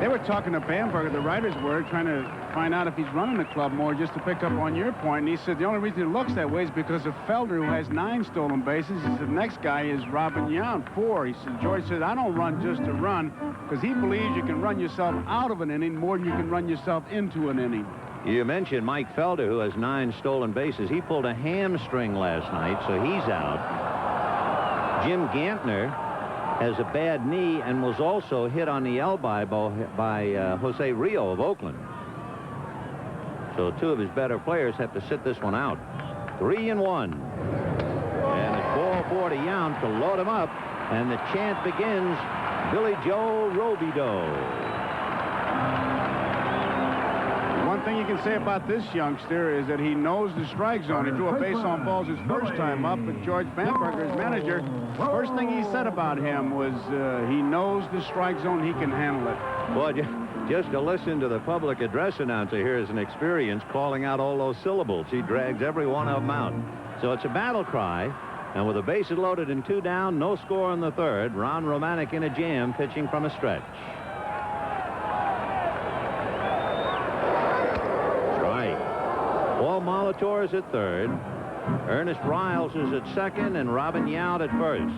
They were talking to Bamberger, the writers were, trying to find out if he's running the club more, just to pick up on your point. And he said the only reason it looks that way is because of Felder, who has 9 stolen bases. He said the next guy is Robin Yount, 4. He said, George said, I don't run just to run, because he believes you can run yourself out of an inning more than you can run yourself into an inning. You mentioned Mike Felder, who has 9 stolen bases. He pulled a hamstring last night, so he's out. Jim Gantner has a bad knee and was also hit on the elbow by Jose Rio of Oakland. So two of his better players have to sit this one out. 3-1. And it's ball 4 to Yount to load him up. And the chant begins, Billy Joe Robidoux. One thing you can say about this youngster is that he knows the strike zone. He threw a base on balls his first time up, but George Bamberger, his manager, first thing he said about him was he knows the strike zone, he can handle it. Well, just to listen to the public address announcer here is an experience calling out all those syllables. He drags every one of them out. So it's a battle cry, and with the bases loaded and 2 down, no score in the third, Ron Romanek in a jam, pitching from a stretch. Paul Molitor is at third. Ernest Riles is at second, and Robin Yount at first.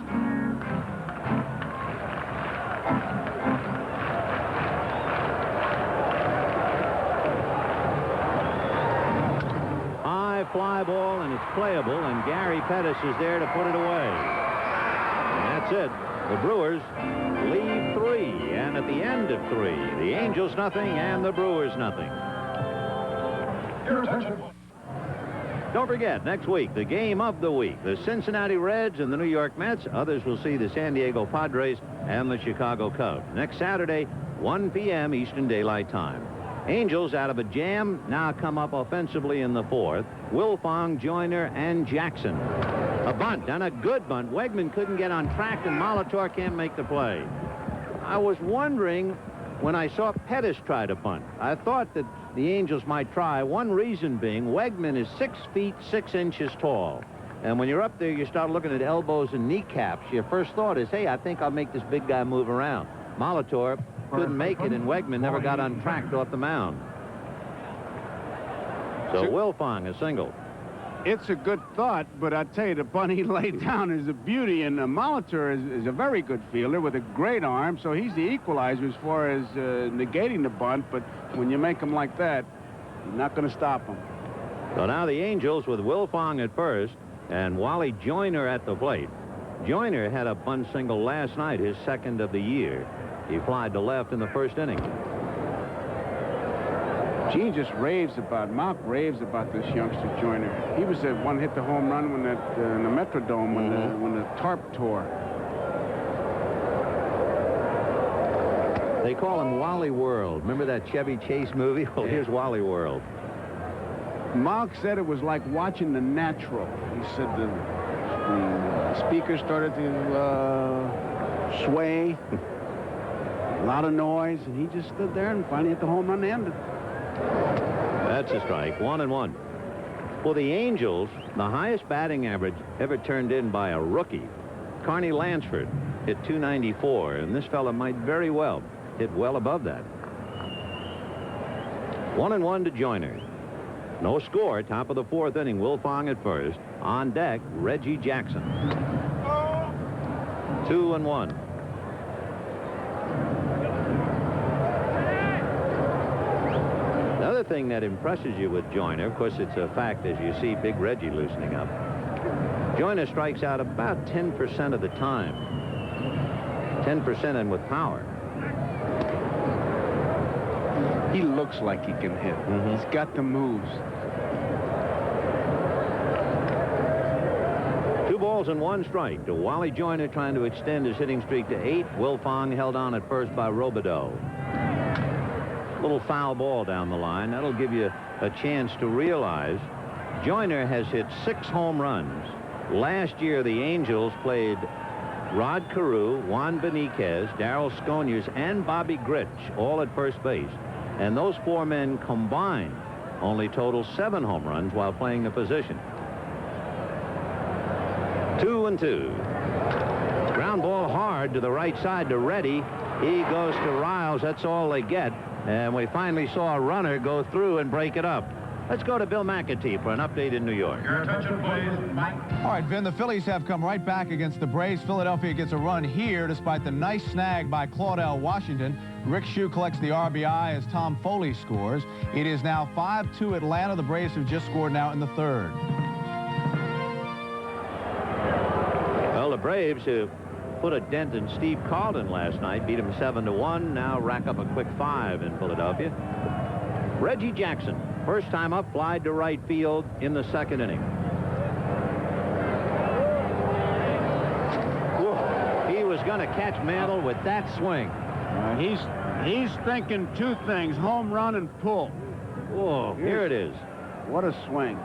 High fly ball, and it's playable, and Gary Pettis is there to put it away. And that's it. The Brewers lead 3, and at the end of 3, the Angels nothing and the Brewers nothing. Don't forget, next week, the game of the week, the Cincinnati Reds and the New York Mets. Others will see the San Diego Padres and the Chicago Cubs. Next Saturday, 1 p.m. Eastern Daylight Time. Angels out of a jam now come up offensively in the 4th. Wilfong, Joyner, and Jackson. A bunt, and a good bunt. Wegman couldn't get on track, and Molitor can't make the play. I was wondering when I saw Pettis try to bunt. I thought that the Angels might try. One reason being, Wegman is 6 feet 6 inches tall. And when you're up there, you start looking at elbows and kneecaps. Your first thought is, hey, I think I'll make this big guy move around. Molitor couldn't make it, and Wegman never got untracked off the mound. So Wilfong, a single. It's a good thought, but I tell you, the bunt he laid down is a beauty, and Molitor is a very good fielder with a great arm, so he's the equalizer as far as negating the bunt, but when you make him like that, you're not going to stop him. So now the Angels with Wilfong at first and Wally Joyner at the plate. Joyner had a bunt single last night, his second of the year. He flied to left in the first inning. Gene just raves about, Malk raves about this youngster Joyner. He was the one hit the home run when that in the Metrodome when the tarp tore. They call him Wally World. Remember that Chevy Chase movie? Well, here's Wally World. Malk said it was like watching The Natural. He said the speaker started to sway, a lot of noise, and he just stood there and finally hit the home run to end it. That's a strike. 1-1. For the Angels, the highest batting average ever turned in by a rookie, Carney Lansford, hit .294, and this fella might very well hit well above that. 1-1 to Joyner. No score. Top of the 4th inning. Wilfong at first. On deck, Reggie Jackson. 2-1. Another thing that impresses you with Joyner, of course, it's a fact as you see Big Reggie loosening up. Joyner strikes out about 10% of the time. 10% and with power. He looks like he can hit. He's got the moves. 2 balls and 1 strike to Wally Joyner, trying to extend his hitting streak to 8. Wilfong held on at first by Robidoux. Little foul ball down the line. That'll give you a chance to realize Joyner has hit 6 home runs. Last year, the Angels played Rod Carew, Juan Benitez, Darrell Sconiers, and Bobby Grich, all at first base. And those 4 men combined only total 7 home runs while playing the position. 2-2. Ground ball hard to the right side to Reddy. He goes to Riles. That's all they get. And we finally saw a runner go through and break it up. Let's go to Bill McAtee for an update in New York. Your attention, please, Mike. All right, Vin, the Phillies have come right back against the Braves. Philadelphia gets a run here despite the nice snag by Claudell Washington. Rick Shue collects the RBI as Tom Foley scores. It is now 5-2 Atlanta. The Braves have just scored now in the 3rd. Well, the Braves have put a dent in Steve Carlton last night, beat him 7-1. Now rack up a quick 5 in Philadelphia. Reggie Jackson, first time up, flied to right field in the second inning. Whoa. He was going to catch Mantle with that swing. He's thinking two things, home run and pull. Whoa, here it is. What a swing.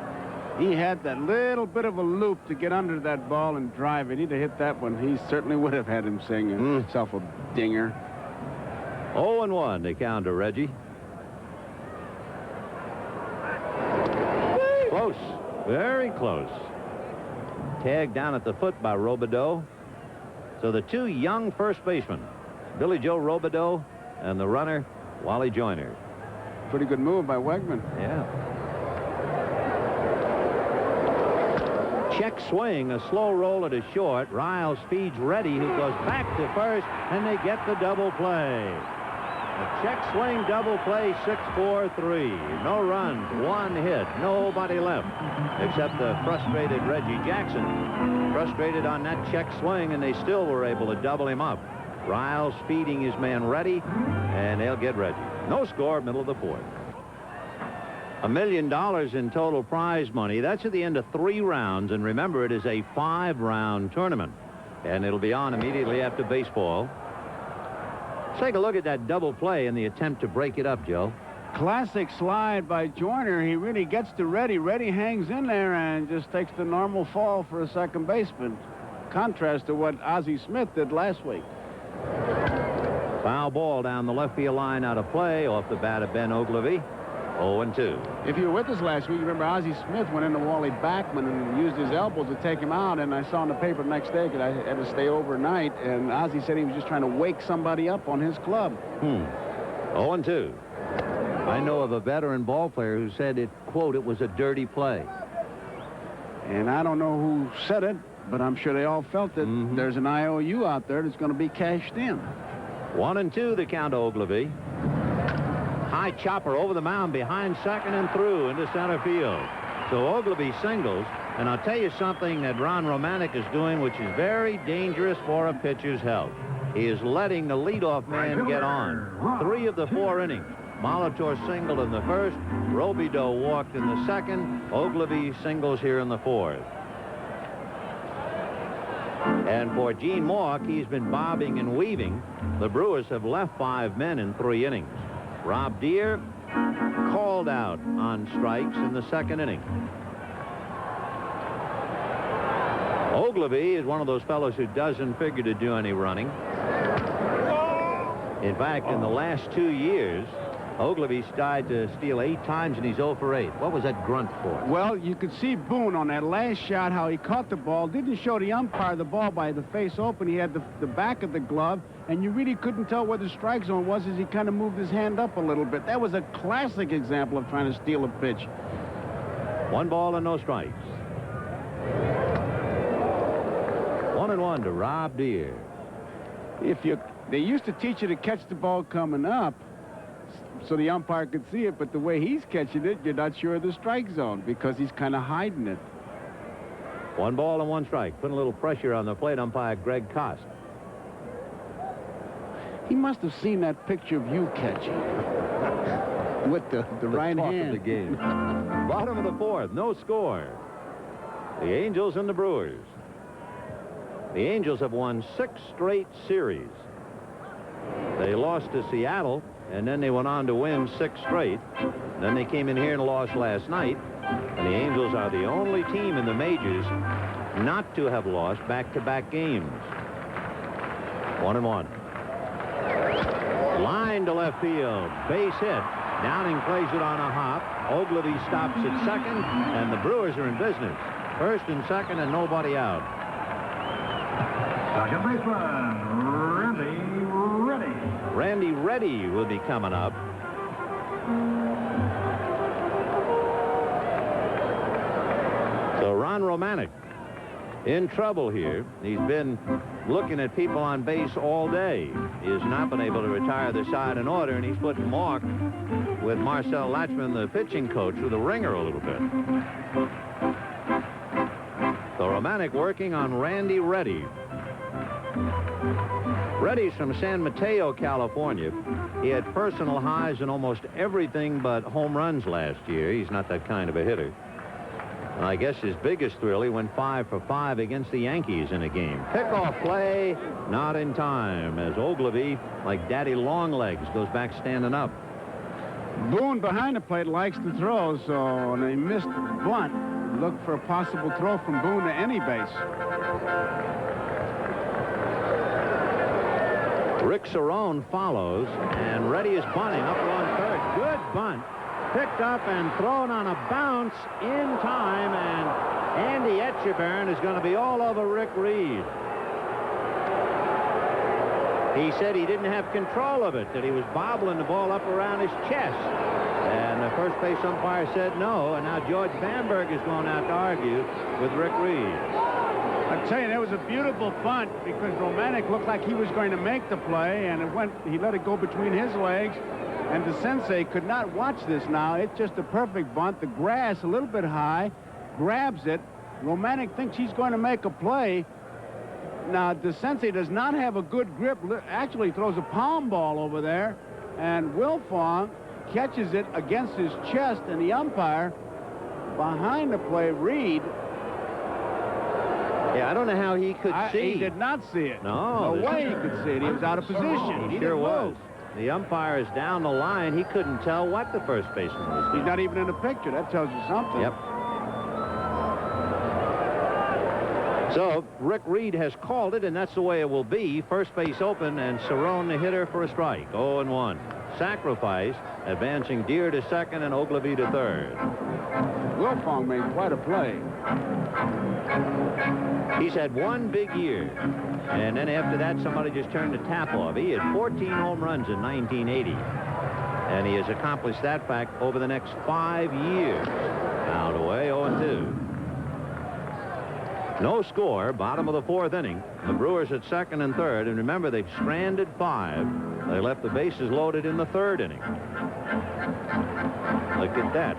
He had that little bit of a loop to get under that ball and drive it. He'd have hit that one. He certainly would have had him sing himself a dinger. 0-1 to count to Reggie. Close. Very close. Tagged down at the foot by Robideau. So the two young first basemen, Billy Joe Robideau and the runner, Wally Joyner. Pretty good move by Wegman. Yeah. Check swing, a slow roll at a short. Riles feeds Reddy, who goes back to first, and they get the double play. A check swing double play, 6-4-3. No runs, one hit, nobody left, except the frustrated Reggie Jackson. Frustrated on that check swing, and they still were able to double him up. Riles feeding his man Reddy, and they'll get Reggie. No score, middle of the fourth. $1 million in total prize money. That's at the end of 3 rounds, and remember, it is a 5-round tournament, and it'll be on immediately after baseball. Let's take a look at that double play and the attempt to break it up, Joe. Classic slide by Joyner. He really gets to Reddy. Reddy hangs in there and just takes the normal fall for a second baseman. Contrast to what Ozzie Smith did last week. Foul ball down the left field line, out of play, off the bat of Ben Ogilvie. 0-2. If you were with us last week, you remember Ozzie Smith went into Wally Backman and used his elbows to take him out, and I saw in the paper the next day because I had to stay overnight, and Ozzie said he was just trying to wake somebody up on his club. 0-2. I know of a veteran ball player who said it, quote, it was a dirty play. And I don't know who said it, but I'm sure they all felt it. There's an IOU out there that's going to be cashed in. 1-2 the count to Ogilvie. High chopper over the mound behind second and through into center field. So Ogilvie singles, and I'll tell you something that Ron Romanek is doing, which is very dangerous for a pitcher's health. He is letting the leadoff man get on. 3 of the 4 innings. Molitor singled in the first. Robideau walked in the second. Ogilvie singles here in the fourth. And for Gene Mauch, he's been bobbing and weaving. The Brewers have left 5 men in 3 innings. Rob Deere called out on strikes in the second inning. Ogilvie is one of those fellows who doesn't figure to do any running. In fact, in the last 2 years, Ogilvie tried to steal 8 times, and he's 0 for 8. What was that grunt for? Well, you could see Boone on that last shot, how he caught the ball. Didn't show the umpire the ball by the face open. He had the back of the glove, and you really couldn't tell where the strike zone was as he kind of moved his hand up a little bit. That was a classic example of trying to steal a pitch. 1 ball and no strikes. 1-1 to Rob Deere. They used to teach you to catch the ball coming up, so the umpire could see it, but the way he's catching it, you're not sure of the strike zone because he's kind of hiding it. 1 ball and 1 strike. Putting a little pressure on the plate umpire, Greg Kost. He must have seen that picture of you catching with the right talk hand. of the game. Bottom of the fourth, no score. The Angels and the Brewers. The Angels have won 6 straight series. They lost to Seattle, and then they went on to win 6 straight. Then they came in here and lost last night. And the Angels are the only team in the majors not to have lost back-to-back games. 1-1. Line to left field. Base hit. Downing plays it on a hop. Ogilvie stops at second, and the Brewers are in business. First and second, and nobody out. Second baseman, Randy Reddy. Randy Reddy will be coming up. So Ron Romanek in trouble here. He's been looking at people on base all day. He has not been able to retire the side in order, and he's put Mauch with Marcel Latchman, the pitching coach, with the ringer a little bit. So Romanek working on Randy Reddy. Reggie's from San Mateo, California. He had personal highs in almost everything but home runs last year. He's not that kind of a hitter. I guess his biggest thrill, he went 5 for 5 against the Yankees in a game. Pickoff play, not in time, as Ogilvy, like Daddy Longlegs, goes back standing up. Boone behind the plate likes to throw, so when they missed bunt, look for a possible throw from Boone to any base. Rick Cerrone follows, and Reggie is bunting up on third. Good bunt. Picked up and thrown on a bounce in time, and Andy Etchebarren is going to be all over Rick Reed. He said he didn't have control of it, that he was bobbling the ball up around his chest. And the first base umpire said no, and now George Bamberg is going out to argue with Rick Reed. I tell you, that was a beautiful bunt because Romanek looked like he was going to make the play, and he let it go between his legs. And the sensei could not watch this now. It's just a perfect bunt. The grass a little bit high, grabs it. Romanek thinks he's going to make a play. Now, the sensei does not have a good grip. Actually throws a palm ball over there. And Wilfong catches it against his chest, and the umpire behind the play, Reed. Yeah, I don't know how he could see. He did not see it. No. No way he could see it. He was out of position. He sure was. The umpire is down the line. He couldn't tell what the first baseman was doing. He's not even in the picture. That tells you something. Yep. So Rick Reed has called it, and that's the way it will be. First base open, and Cerrone the hitter for a strike. 0-1. Sacrifice, advancing Deere to second and Ogilvy to third. Wilfong made quite a play. He's had one big year, and then after that, somebody just turned the tap off. He had 14 home runs in 1980, and he has accomplished that fact over the next 5 years. Out away, 0-2. No score, bottom of the fourth inning. The Brewers at second and third, and remember, they've stranded 5. They left the bases loaded in the third inning. Look at that.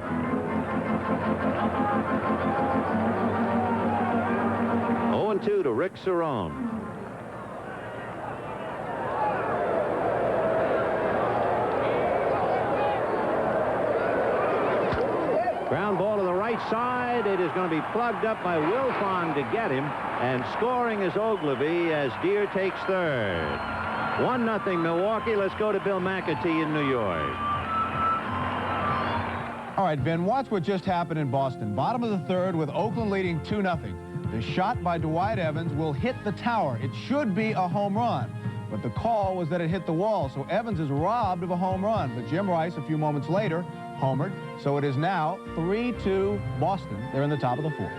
To Rick Cerrone. Ground ball to the right side. It is going to be plugged up by Wilfong to get him, and scoring is Ogilvy as Deere takes third. 1-0 Milwaukee. Let's go to Bill McAtee in New York. All right, Ben, watch what just happened in Boston. Bottom of the third with Oakland leading 2-0. The shot by Dwight Evans will hit the tower. It should be a home run, but the call was that it hit the wall, so Evans is robbed of a home run. But Jim Rice, a few moments later, homered, so it is now 3-2 Boston. They're in the top of the fourth.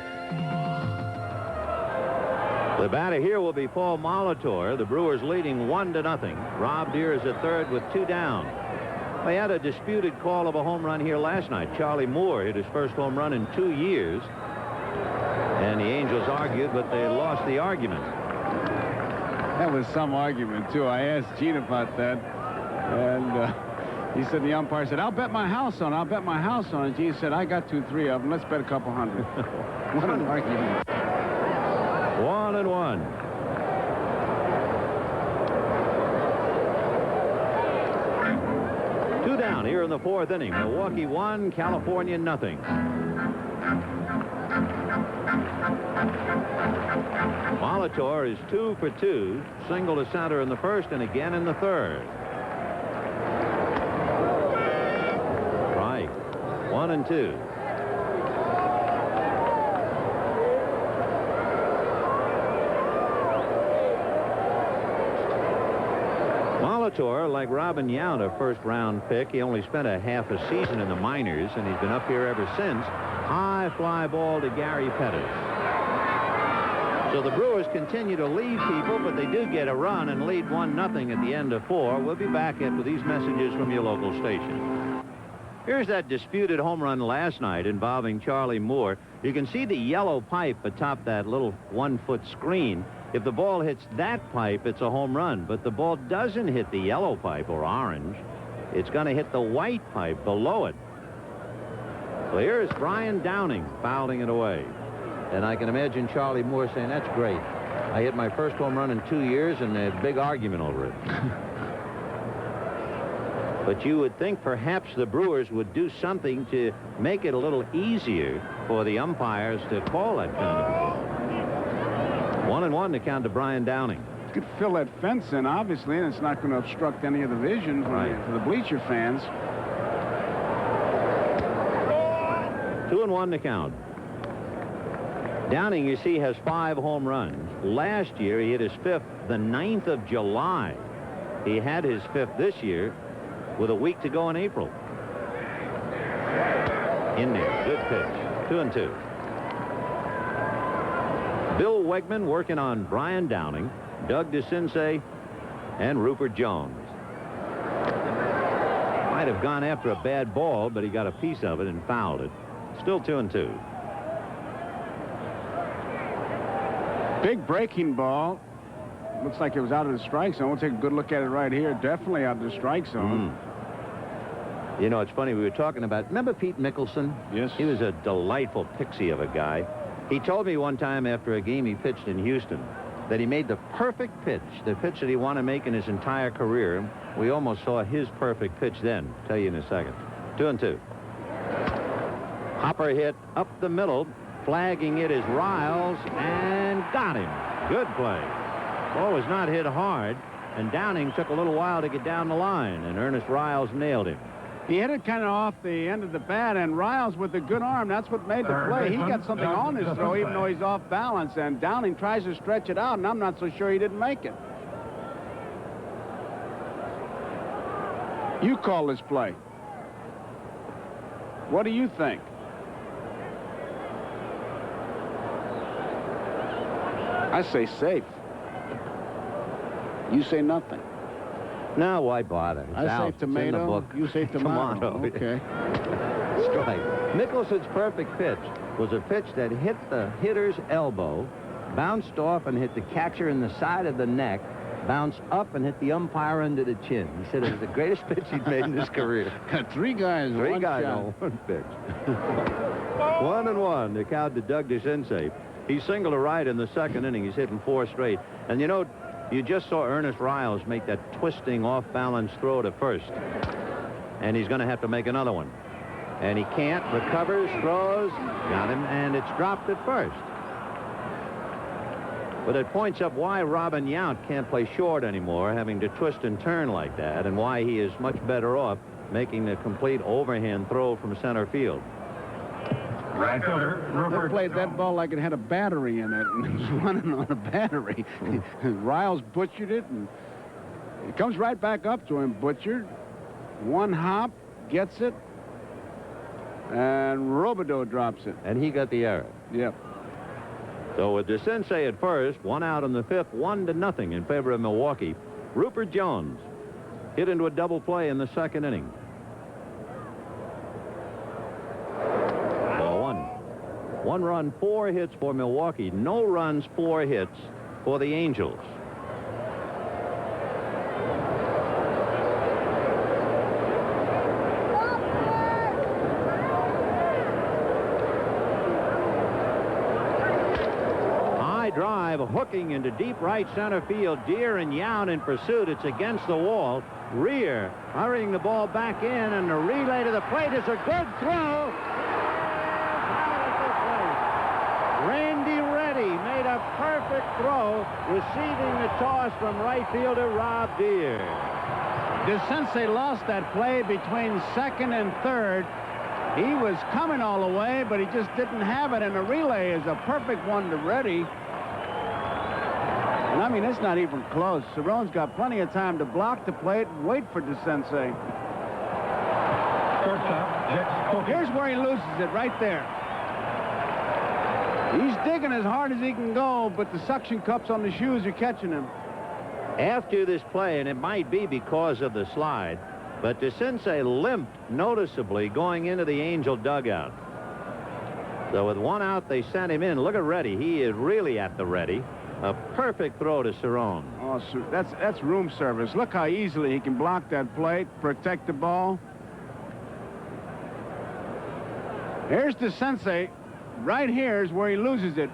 The batter here will be Paul Molitor. The Brewers leading 1-0. Rob Deere is at third with 2 down. They had a disputed call of a home run here last night. Charlie Moore hit his first home run in 2 years. And the Angels argued, but they lost the argument. That was some argument, too. I asked Gene about that. And he said, the umpire said, I'll bet my house on it. I'll bet my house on it. Gene said, I got 2, 3 of them. Let's bet a couple hundred. What an argument. 1-1. Two down here in the fourth inning. Milwaukee 1, California 0. Molitor is 2 for 2. Single to center in the first and again in the third. Strike. 1-2. Molitor, like Robin Yount, a first-round pick, he only spent a half a season in the minors, and he's been up here ever since. High fly ball to Gary Pettis. So the Brewers continue to lead people, but they do get a run and lead 1-0 at the end of 4. We'll be back after these messages from your local station. Here's that disputed home run last night involving Charlie Moore. You can see the yellow pipe atop that little 1-foot screen. If the ball hits that pipe, it's a home run. But the ball doesn't hit the yellow pipe or orange. It's going to hit the white pipe below it. So here's Brian Downing fouling it away. And I can imagine Charlie Moore saying, that's great. I hit my first home run in 2 years, and a big argument over it. But you would think perhaps the Brewers would do something to make it a little easier for the umpires to call that kind of ball. 1-1 to count to Brian Downing. Could fill that fence in, obviously, and it's not going to obstruct any of the vision for the bleacher fans. 2-1 to count. Downing, you see, has 5 home runs. Last year, he hit his 5th the 9th of July. He had his 5th this year with a week to go in April. In there. Good pitch. 2-2. Bill Wegman working on Brian Downing, Doug DeCinces, and Rupert Jones. Might have gone after a bad ball, but he got a piece of it and fouled it. Still 2-2. Big breaking ball. Looks like it was out of the strike zone. We'll take a good look at it right here. Definitely out of the strike zone. You know, it's funny. We were talking about, remember Pete Mickelson? Yes. He was a delightful pixie of a guy. He told me one time after a game he pitched in Houston that he made the perfect pitch, the pitch that he wanted to make in his entire career. We almost saw his perfect pitch then. Tell you in a second. 2-2. Hopper hit up the middle. Flagging it is Riles, and got him. Good play. Ball was not hit hard, and Downing took a little while to get down the line, and Ernest Riles nailed him. He hit it kind of off the end of the bat, and Riles with a good arm, that's what made the play. He got something on his throw, even though he's off balance, and Downing tries to stretch it out, and I'm not so sure he didn't make it. You call this play. What do you think? I say safe. You say nothing. No, why bother? It's I out. say tomato. It's in the book. You say tomato. Tomato. Okay. Strike. Mickelson's perfect pitch was a pitch that hit the hitter's elbow, bounced off and hit the catcher in the side of the neck, bounced up and hit the umpire under the chin. He said it was the greatest pitch he'd made in his career. Got 3 guys. Three guys shot. on one pitch. 1-1 to count to Doug DeCinces. He singled a right in the second inning. He's hitting 4 straight. And you know, you just saw Ernest Riles make that twisting off-balance throw to first. And he's going to have to make another one. And he can't. Recovers, throws, got him, and it's dropped at first. But it points up why Robin Yount can't play short anymore, having to twist and turn like that, and why he is much better off making the complete overhand throw from center field. Right fielder, They played that ball like it had a battery in it, and it was running on a battery. Riles butchered it, and it comes right back up to him, butchered. One hop, gets it, and Robideau drops it. And he got the error. Yep. So with DeCinces at first, 1 out in the 5th, 1-0 in favor of Milwaukee. Rupert Jones hit into a double play in the second inning. 1 run, 4 hits for Milwaukee. No runs, 4 hits for the Angels. High drive, hooking into deep right center field. Deere and Yount in pursuit. It's against the wall. Rear hurrying the ball back in, and the relay to the plate is a good throw. Randy Reddy made a perfect throw, receiving the toss from right fielder Rob Deere. DeCinces lost that play between second and third. He was coming all the way, but he just didn't have it, and the relay is a perfect one to Reddy. And I mean, it's not even close. Cerrone's got plenty of time to block the plate and wait for DeCinces. Here's where he loses it, right there. He's digging as hard as he can go, but the suction cups on the shoes are catching him. After this play, and it might be because of the slide, but DeCinces limped noticeably going into the Angel dugout. So with 1 out, they sent him in. Look at Reddy. He is really at the ready. A perfect throw to Cerrone. Oh, that's room service. Look how easily he can block that plate, protect the ball. Here's DeCinces. Right here is where he loses it.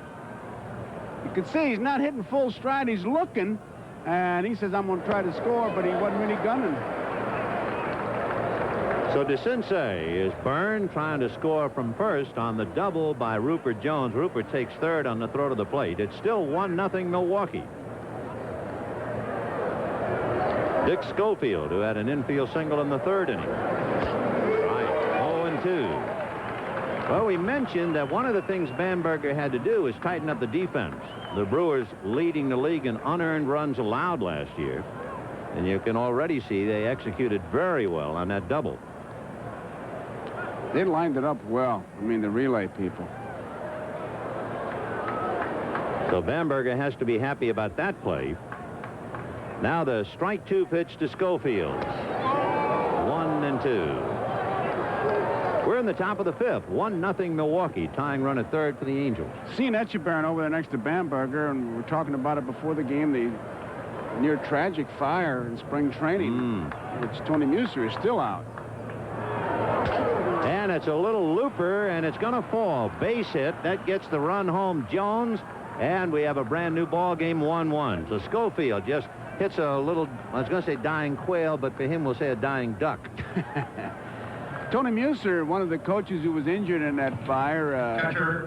You can see he's not hitting full stride. He's looking, and he says, I'm going to try to score, but he wasn't really gunning. So DeCinces is burned, trying to score from first on the double by Rupert Jones. Rupert takes third on the throw to the plate. It's still 1-0 Milwaukee. Dick Schofield, who had an infield single in the third inning. Right, 0-2. Well, we mentioned that one of the things Bamberger had to do is tighten up the defense. The Brewers leading the league in unearned runs allowed last year. And you can already see they executed very well on that double. They lined it up well. I mean, the relay people. So Bamberger has to be happy about that play. Now the strike 2 pitch to Schofield. 1-2. We're in the top of the fifth. 1-0 Milwaukee. Tying run at third for the Angels. Seeing Etchebarren over there next to Bamberger, and we were talking about it before the game, the near tragic fire in spring training, which Tony Muser is still out. And it's a little looper, and it's going to fall. Base hit. That gets the run home, Jones. And we have a brand new ball game, 1-1. So Schofield just hits a little, I was going to say dying quail, but for him we'll say a dying duck. Tony Muser, one of the coaches who was injured in that fire,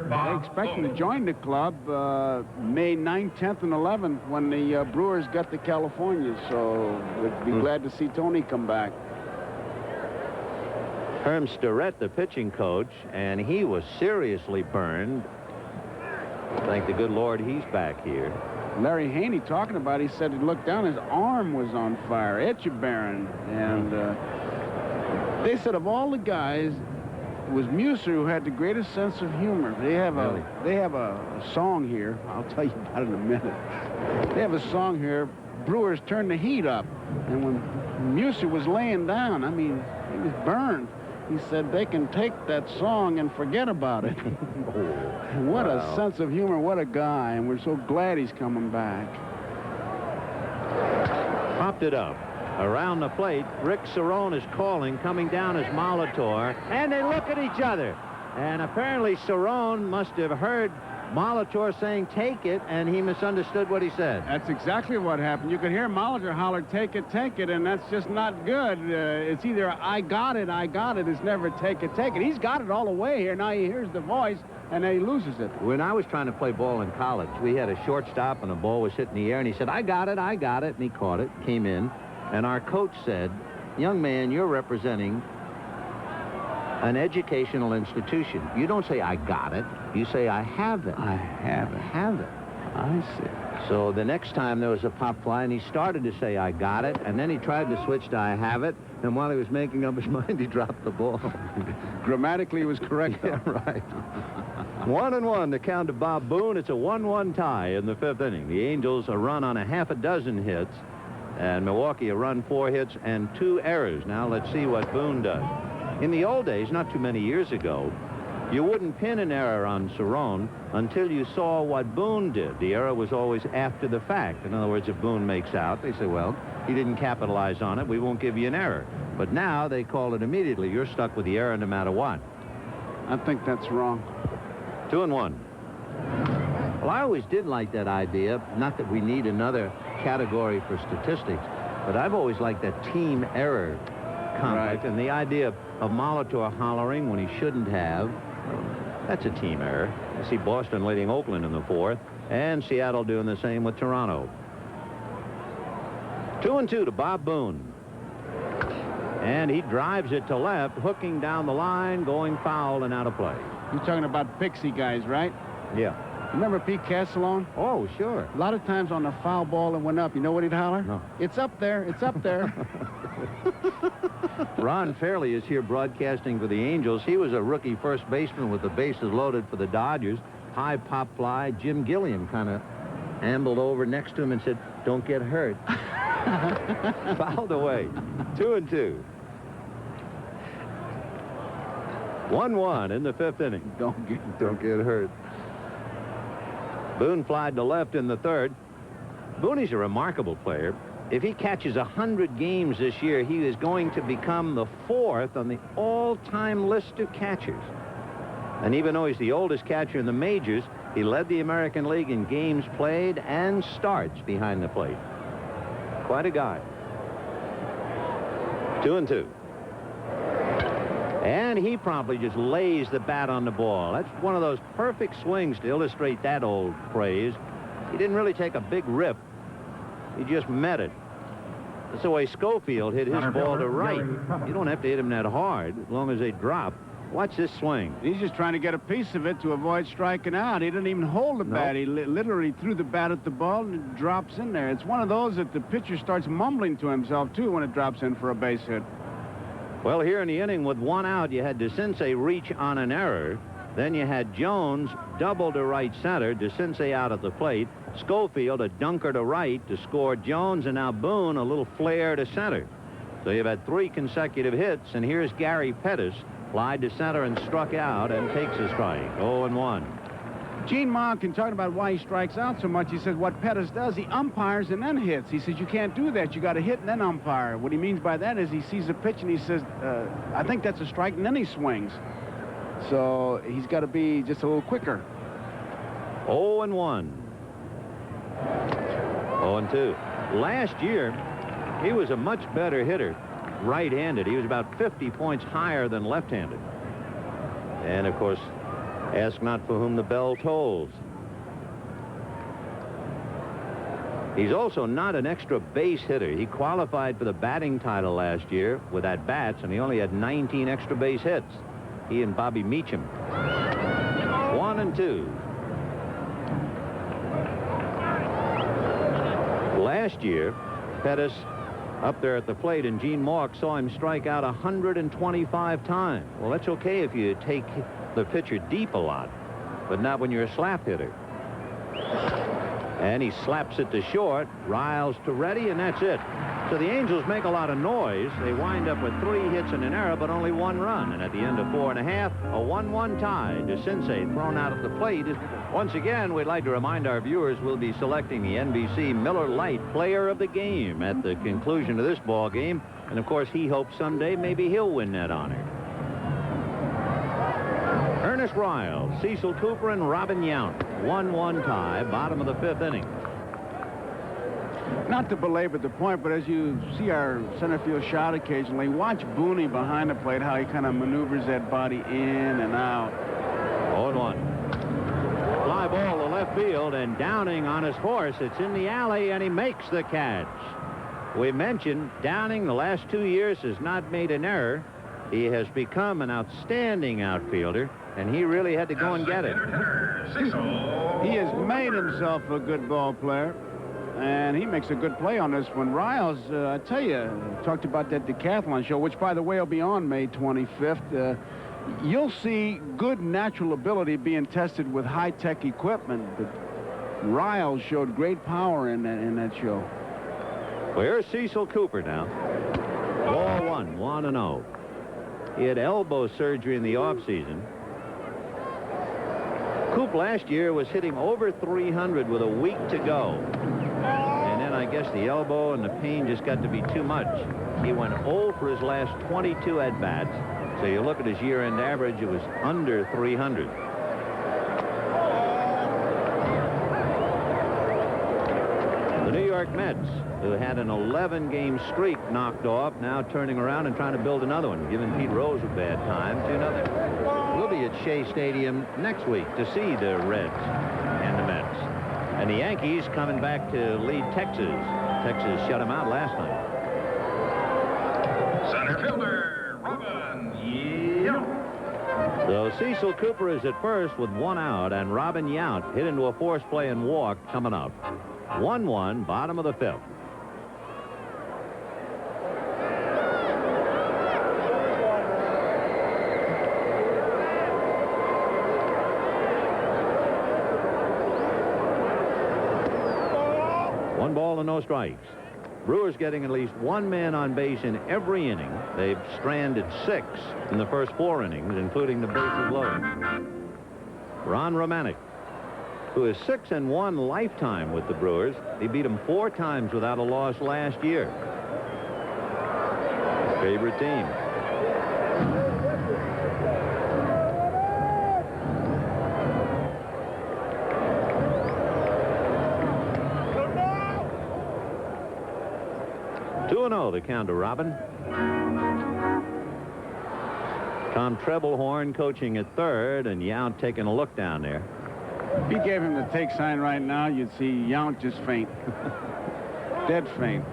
they expect him to join the club May 9th, 10th, and 11th when the Brewers got to California. So we'd be glad to see Tony come back. Herm Starrett, the pitching coach, and he was seriously burned. Thank the good Lord he's back here. Larry Haney talking about it, he said he looked down, his arm was on fire. Etchebarren. And they said of all the guys, it was Muser who had the greatest sense of humor. They have a song here. I'll tell you about it in a minute. They have a song here, Brewers Turn the Heat Up. And when Muser was laying down, I mean, he was burned. He said they can take that song and forget about it. What a sense of humor. What a guy. And we're so glad he's coming back. Popped it up. Around the plate, Rick Cerrone is calling. Coming down is Molitor. And they look at each other. And apparently Cerrone must have heard Molitor saying, take it, and he misunderstood what he said. That's exactly what happened. You could hear Molitor holler, take it, and that's just not good. It's either I got it. It's never take it. He's got it all the way here. Now he hears the voice, and then he loses it. When I was trying to play ball in college, we had a shortstop, and the ball was hit in the air, and he said, I got it, and he caught it, came in, and our coach said, young man, you're representing an educational institution. You don't say, I got it. You say, I have it. I have it. Have it. I see. So the next time there was a pop fly, and he started to say, I got it, and then he tried to switch to I have it, and while he was making up his mind, he dropped the ball. Grammatically, he was correct. Yeah, right. 1-1 to count to Bob Boone. It's a 1-1 tie in the fifth inning. The Angels a run on a half a dozen hits, and Milwaukee a run, 4 hits, and 2 errors. Now let's see what Boone does. In the old days, not too many years ago, you wouldn't pin an error on Cerrone until you saw what Boone did. The error was always after the fact. In other words, if Boone makes out, they say, well, he didn't capitalize on it. We won't give you an error. But now they call it immediately. You're stuck with the error no matter what. I think that's wrong. 2-1. Well, I always did like that idea. Not that we need another category for statistics, but I've always liked that team error conflict. Right. And the idea of Molitor hollering when he shouldn't have, that's a team error. You see Boston leading Oakland in the 4th, and Seattle doing the same with Toronto. 2-2 to Bob Boone. And he drives it to left, hooking down the line, going foul and out of play. You're talking about Pixie guys, right? Yeah. Remember Pete Castellone? Oh, sure. A lot of times on the foul ball that went up, you know what he'd holler? No. It's up there. It's up there. Ron Fairley is here broadcasting for the Angels. He was a rookie first baseman with the bases loaded for the Dodgers. High pop fly. Jim Gilliam kind of ambled over next to him and said, don't get hurt. Fouled away. 2-2. 1-1 in the 5th inning. Don't get hurt. Boone flied to left in the 3rd. Boone's a remarkable player. If he catches 100 games this year, he is going to become the 4th on the all-time list of catchers. And even though he's the oldest catcher in the majors, He led the American League in games played and starts behind the plate. Quite a guy. 2-2. And he promptly just lays the bat on the ball. That's one of those perfect swings to illustrate that old phrase. He didn't really take a big rip. He just met it. That's the way Schofield hit his ball to right. You don't have to hit him that hard as long as they drop. Watch this swing. He's just trying to get a piece of it to avoid striking out. He didn't even hold the bat. He literally threw the bat at the ball and it drops in there. It's one of those that the pitcher starts mumbling to himself, too, when it drops in for a base hit. Well, here in the inning with 1 out, you had DeCinces reach on an error. Then you had Jones double to right center, DeCinces out at the plate. Schofield a dunker to right to score Jones, and now Boone a little flare to center. So you've had 3 consecutive hits, and here's Gary Pettis. Flied to center and struck out and takes a strike. 0-1. Gene Monken, talking about why he strikes out so much, he says what Pettis does, he umpires and then hits. He says you can't do that. You got to hit and then umpire. What he means by that is he sees a pitch and he says, I think that's a strike, and then he swings. So he's got to be just a little quicker. 0-1. 0-2. Last year, he was a much better hitter. Right-handed. He was about 50 points higher than left-handed. And, of course, ask not for whom the bell tolls. He's also not an extra base hitter. He qualified for the batting title last year with at-bats, and he only had 19 extra base hits. He and Bobby Meacham. 1-2. Last year, Pettis up there at the plate, and Gene Mauch saw him strike out 125 times. Well, that's okay if you take the pitcher deep a lot, but not when you're a slap hitter. And he slaps it to short, Riles to Reggie, and that's it. So the Angels make a lot of noise. They wind up with 3 hits and an error, but only 1 run. And at the end of 4 1/2, a 1-1 tie. DeCinces thrown out at the plate. Once again, we'd like to remind our viewers we'll be selecting the NBC Miller Lite Player of the Game at the conclusion of this ball game. And, of course, he hopes someday maybe he'll win that honor. Ernest Riles, Cecil Cooper, and Robin Yount. 1-1 tie, bottom of the 5th inning. Not to belabor the point, but as you see our center field shot occasionally, watch Booney behind the plate, how he kind of maneuvers that body in and out. 0-1. Fly ball to left field, and Downing on his horse. It's in the alley, and he makes the catch. We mentioned Downing the last 2 years has not made an error. He has become an outstanding outfielder, and he really had to go and get it. He has made himself a good ball player, and he makes a good play on this one. Riles, I tell you, talked about that decathlon show, which, by the way, will be on May 25th. You'll see good natural ability being tested with high-tech equipment, but Riles showed great power in that show. Well, here's Cecil Cooper now. Ball 1, 1-0. He had elbow surgery in the offseason. Coop last year was hitting over 300 with a week to go. And then I guess the elbow and the pain just got to be too much. He went 0 for his last 22 at-bats. So you look at his year-end average, it was under 300. The New York Mets, who had an 11-game streak knocked off, now turning around and trying to build another one, giving Pete Rose a bad time, 2-0. We'll be at Shea Stadium next week to see the Reds and the Mets. And the Yankees coming back to lead Texas. Texas shut them out last night. Center fielder, Robin Yount. So Cecil Cooper is at first with 1 out, and Robin Yount hit into a force play and walk coming up. 1-1, bottom of the 5th. One ball and no strikes. Brewers getting at least 1 man on base in every inning. They've stranded 6 in the first 4 innings, including the bases loaded. Ron Romanek, who is 6-1 lifetime with the Brewers. He beat them 4 times without a loss last year. His favorite team. 2-0, the count to Robin. Tom Treblehorn coaching at third, and Yount taking a look down there. If you gave him the take sign right now, you'd see Yount just faint. Dead faint.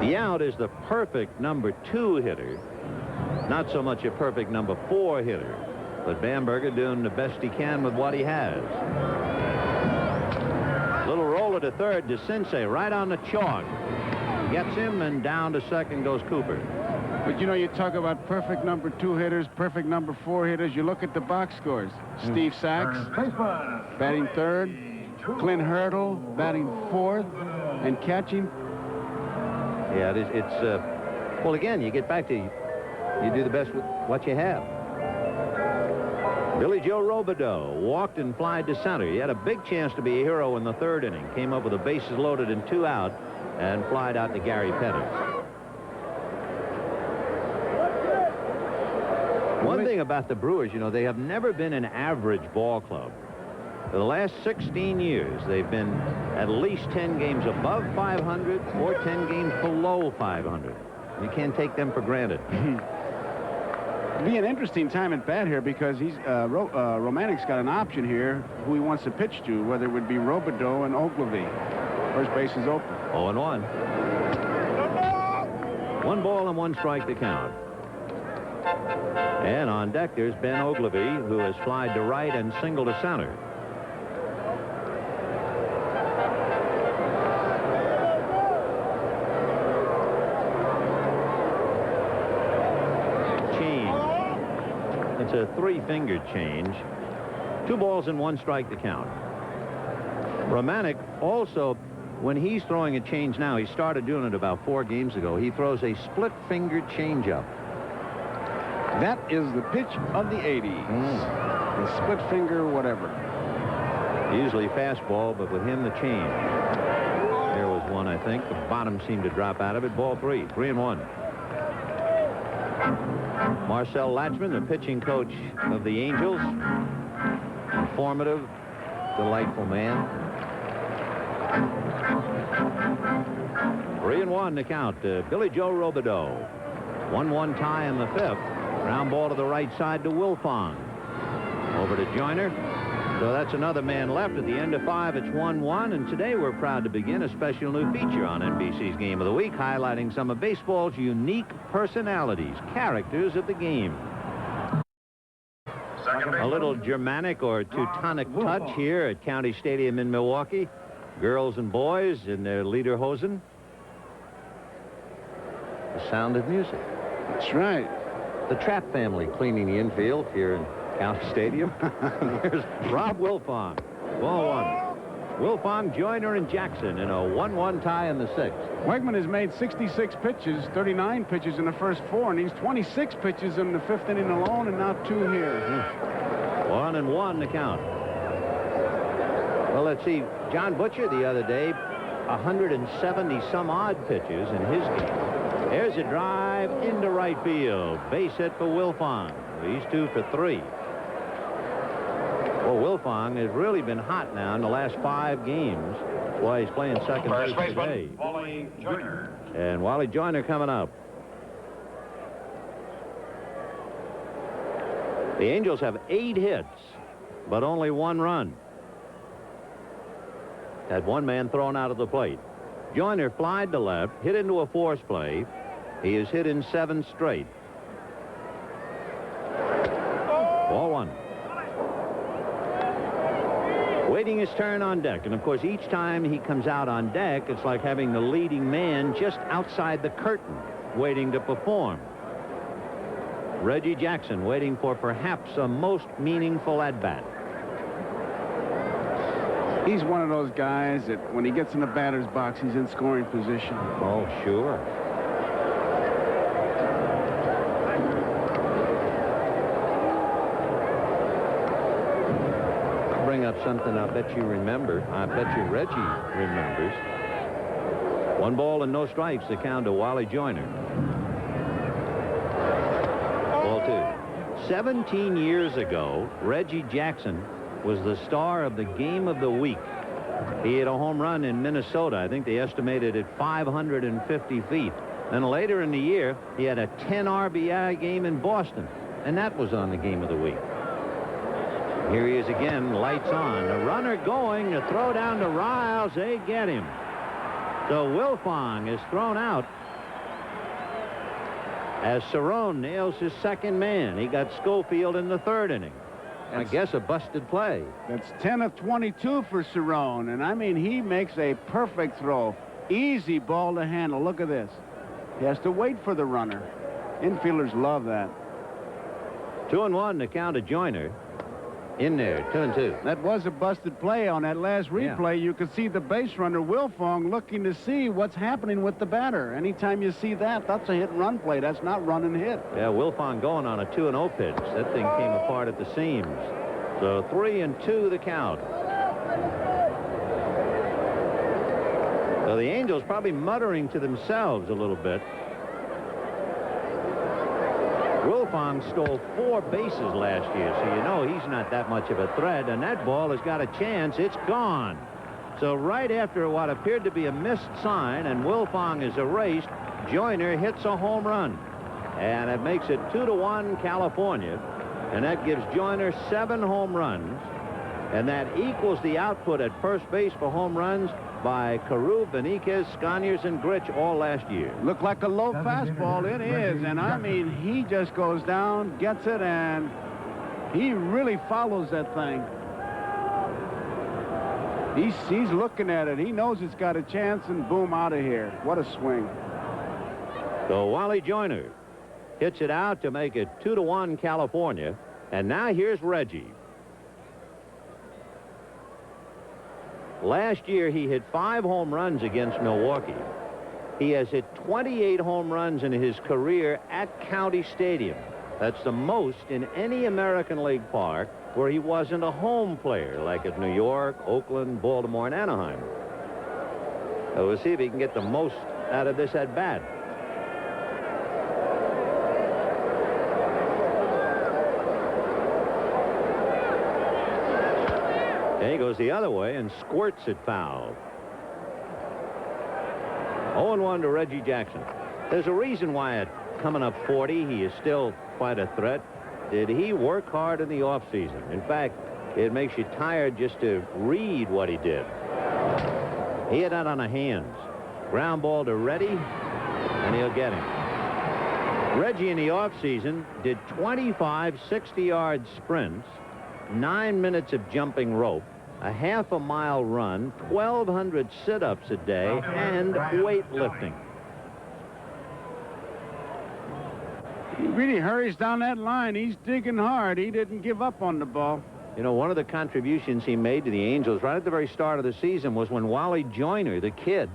Yount is the perfect number 2 hitter. Not so much a perfect number 4 hitter. But Bamberger doing the best he can with what he has. Little roller to third to Sensei, right on the chalk. Gets him, and down to second goes Cooper. But, you know, you talk about perfect number 2 hitters, perfect number 4 hitters. You look at the box scores. Steve Sachs, batting third. Clint Hurdle, batting fourth. And catching. Yeah, well, again, you get back to you do the best with what you have. Billy Joe Robideau walked and flied to center. He had a big chance to be a hero in the third inning. Came up with the bases loaded and 2 out and flied out to Gary Pettis. One thing about the Brewers, you know, they have never been an average ball club. For the last 16 years, they've been at least 10 games above 500 or 10 games below 500. You can't take them for granted. It'll be an interesting time at bat here because he's Romanic's got an option here who he wants to pitch to, whether it would be Robideau and Ogilvy. First base is open. 0-1. 1 ball and 1 strike to count. And on deck, there's Ben Ogilvy, who has flied to right and singled to center. It's a 3-fingered change. 2 balls and 1 strike to count. Romanek also, when he's throwing a change now, he started doing it about 4 games ago. He throws a split-fingered changeup. That is the pitch of the 80s. The split finger, whatever. Usually fastball, but with him the change. There was one, I think. The bottom seemed to drop out of it. Ball 3, 3-1. Marcel Latchman, the pitching coach of the Angels. Informative, delightful man. 3-1 to count. Billy Joe Robideau. 1-1 tie in the 5th. Ground ball to the right side to Wilfong. Over to Joyner. So that's another man left. At the end of 5, it's 1-1. And today we're proud to begin a special new feature on NBC's Game of the Week, highlighting some of baseball's unique personalities, characters of the game. A little Germanic or Teutonic touch here at County Stadium in Milwaukee. Girls and boys in their lederhosen. The sound of music. That's right. The Trapp family cleaning the infield here in County Stadium. There's Rob Wilfong. Ball 1. Wilfong, Joyner, and Jackson in a 1-1 tie in the 6th. Wegman has made 66 pitches, 39 pitches in the first 4, and he's 26 pitches in the 5th inning alone, and now 2 here. 1-1 to count. Well, let's see. John Butcher the other day, 170-some-odd pitches in his game. There's a drive into right field. Base hit for Wilfong. He's 2 for 3. Well, Wilfong has really been hot now in the last 5 games. Why he's playing second base today. Wally Joyner. And Wally Joyner coming up. The Angels have 8 hits, but only 1 run. Had 1 man thrown out of the plate. Joyner flied to left, hit into a force play. He has hit in 7 straight. Ball 1. Waiting his turn on deck. And, of course, each time he comes out on deck, it's like having the leading man just outside the curtain, waiting to perform. Reggie Jackson waiting for perhaps a most meaningful at-bat. He's one of those guys that when he gets in the batter's box, he's in scoring position. Oh, sure. Bring up something I bet you remember. I bet you Reggie remembers. 1 ball and no strikes, the count to Wally Joyner. Ball 2. 17 years ago, Reggie Jackson was the star of the Game of the Week He hit a home run in Minnesota. I think they estimated it 550 feet. Then later in the year, he had a 10 RBI game in Boston, and that was on the Game of the Week. Here he is again, lights on. The runner going, the throw down to Riles. They get him. So Wilfong is thrown out as Cerrone nails his second man. He got Schofield in the third inning. I guess a busted play. That's 10 of 22 for Cerrone, and I mean, he makes a perfect throw. Easy ball to handle. Look at this. He has to wait for the runner. Infielders love that. 2-1 to count to Joyner. In there, 2-2. That was a busted play on that last replay. Yeah. You could see the base runner, Wilfong, looking to see what's happening with the batter. Anytime you see that, that's a hit-and-run play. That's not run and hit. Yeah, Wilfong going on a 2-0 pitch. That thing came apart at the seams. So 3-2 the count. So the Angels probably muttering to themselves a little bit. Wilfong stole 4 bases last year, so you know he's not that much of a threat, and that ball has got a chance. It's gone. So right after what appeared to be a missed sign and Wilfong is erased, Joyner hits a home run, and it makes it 2-1 California, and that gives Joyner 7 home runs, and that equals the output at first base for home runs by Carew, Beniquez, Sconiers, and Grich all last year. Looked like a low fastball. It is, and I mean, he just goes down, gets it, and he really follows that thing. He's looking at it. He knows it's got a chance, and boom, out of here. What a swing. So Wally Joyner hits it out to make it 2-1 California, and now here's Reggie. Last year, he hit 5 home runs against Milwaukee. He has hit 28 home runs in his career at County Stadium. That's the most in any American League park where he wasn't a home player, like at New York, Oakland, Baltimore, and Anaheim. So we'll see if he can get the most out of this at-bat. And he goes the other way and squirts it foul. 0-1 to Reggie Jackson. There's a reason why at coming up 40, he is still quite a threat. Did he work hard in the offseason? In fact, it makes you tired just to read what he did. He hit out on the hands. Ground ball to Reggie, and he'll get him. Reggie in the offseason did 25 60-yard sprints, 9 minutes of jumping rope, a half-a-mile run, 1,200 sit-ups a day, and weightlifting. He really hurries down that line. He's digging hard. He didn't give up on the ball. You know, one of the contributions he made to the Angels right at the very start of the season was when Wally Joyner, the kid,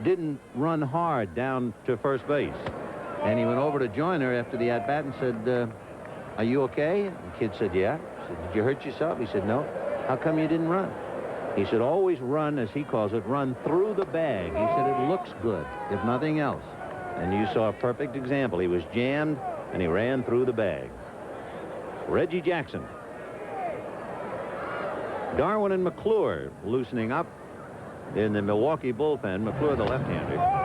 didn't run hard down to first base. And he went over to Joyner after the at-bat and said, are you okay? And the kid said, yeah. He said, did you hurt yourself? He said, no. How come you didn't run? He said, always run, as he calls it, run through the bag. He said, it looks good, if nothing else. And you saw a perfect example. He was jammed, and he ran through the bag. Reggie Jackson. Darwin and McClure loosening up in the Milwaukee bullpen. McClure, the left-hander.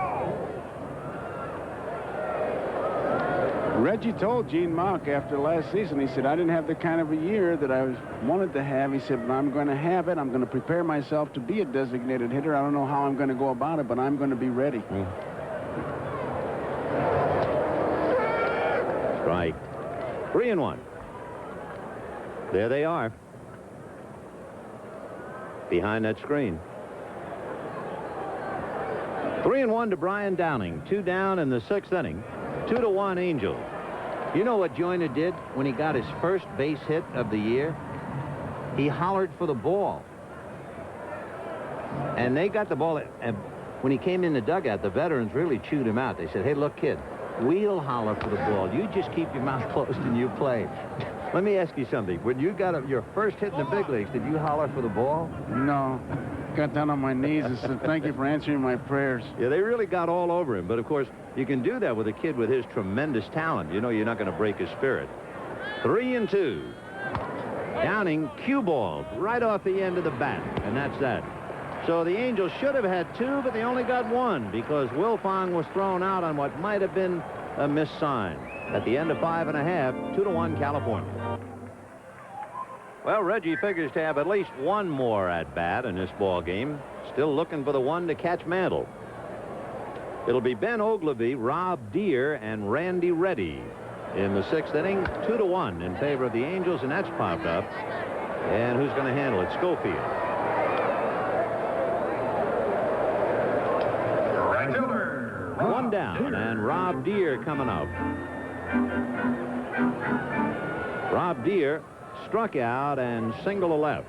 Reggie told Gene Mauch after last season, he said, I didn't have the kind of a year that I wanted to have. He said, but I'm going to have it. I'm going to prepare myself to be a designated hitter. I don't know how I'm going to go about it, but I'm going to be ready. Strike. 3-1. There they are. Behind that screen. 3-1 to Brian Downing. 2 down in the 6th inning. 2-1 Angels. You know what Joyner did when he got his first base hit of the year? He hollered for the ball. And they got the ball. And when he came in the dugout, the veterans really chewed him out. They said, hey, look, kid, we'll holler for the ball. You just keep your mouth closed and you play. Let me ask you something. When you got your first hit in the big leagues, did you holler for the ball? No. Got down on my knees and said, thank you for answering my prayers. Yeah, they really got all over him. But, of course, you can do that with a kid with his tremendous talent. You know you're not going to break his spirit. 3-2. Downing cue balled right off the end of the bat. And that's that. So the Angels should have had 2, but they only got 1 because Wilfong was thrown out on what might have been a missed sign. At the end of 5 1/2, 2-1 California. Well, Reggie figures to have at least 1 more at bat in this ball game. Still looking for the one to catch Mantle. It'll be Ben Ogilvy, Rob Deere, and Randy Reddy in the 6th inning. 2-1 in favor of the Angels, and that's popped up. And who's going to handle it? Schofield. Right fielder. 1 down, and Rob Deere coming up. Rob Deere struck out and single to left.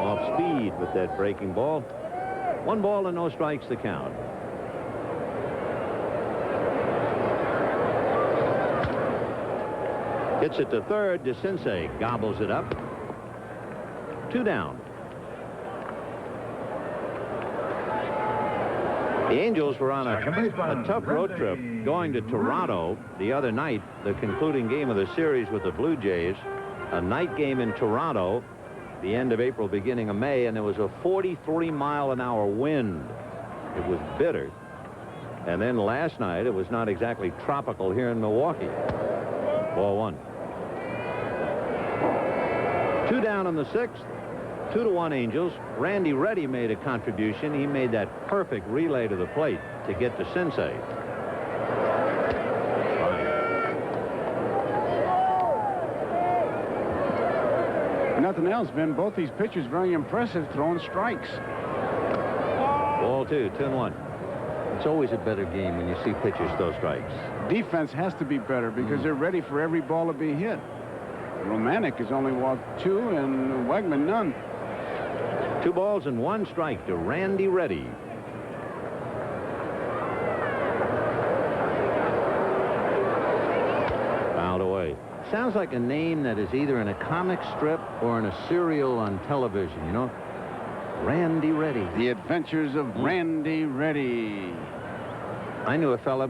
Off speed with that breaking ball. 1 ball and no strikes to count. Hits it to third. DeCinces gobbles it up. 2 down. The Angels were on a tough road trip going to Toronto the other night, the concluding game of the series with the Blue Jays. A night game in Toronto, the end of April, beginning of May, and there was a 43-mile-an-hour wind. It was bitter. And then last night, it was not exactly tropical here in Milwaukee. Ball 1. 2 down in the 6th. 2-1 Angels. Randy Reddy made a contribution. He made that perfect relay to the plate to get to DeCinces. Nothing else, Ben. Both these pitchers very impressive throwing strikes. Ball 2, 2-1. It's always a better game when you see pitchers throw strikes. Defense has to be better because they're ready for every ball to be hit. Romanek has only walked 2 and Wegman none. 2 balls and 1 strike to Randy Reddy. Fouled away. Sounds like a name that is either in a comic strip or in a serial on television, you know? Randy Reddy. The Adventures of Randy Reddy. I knew a fella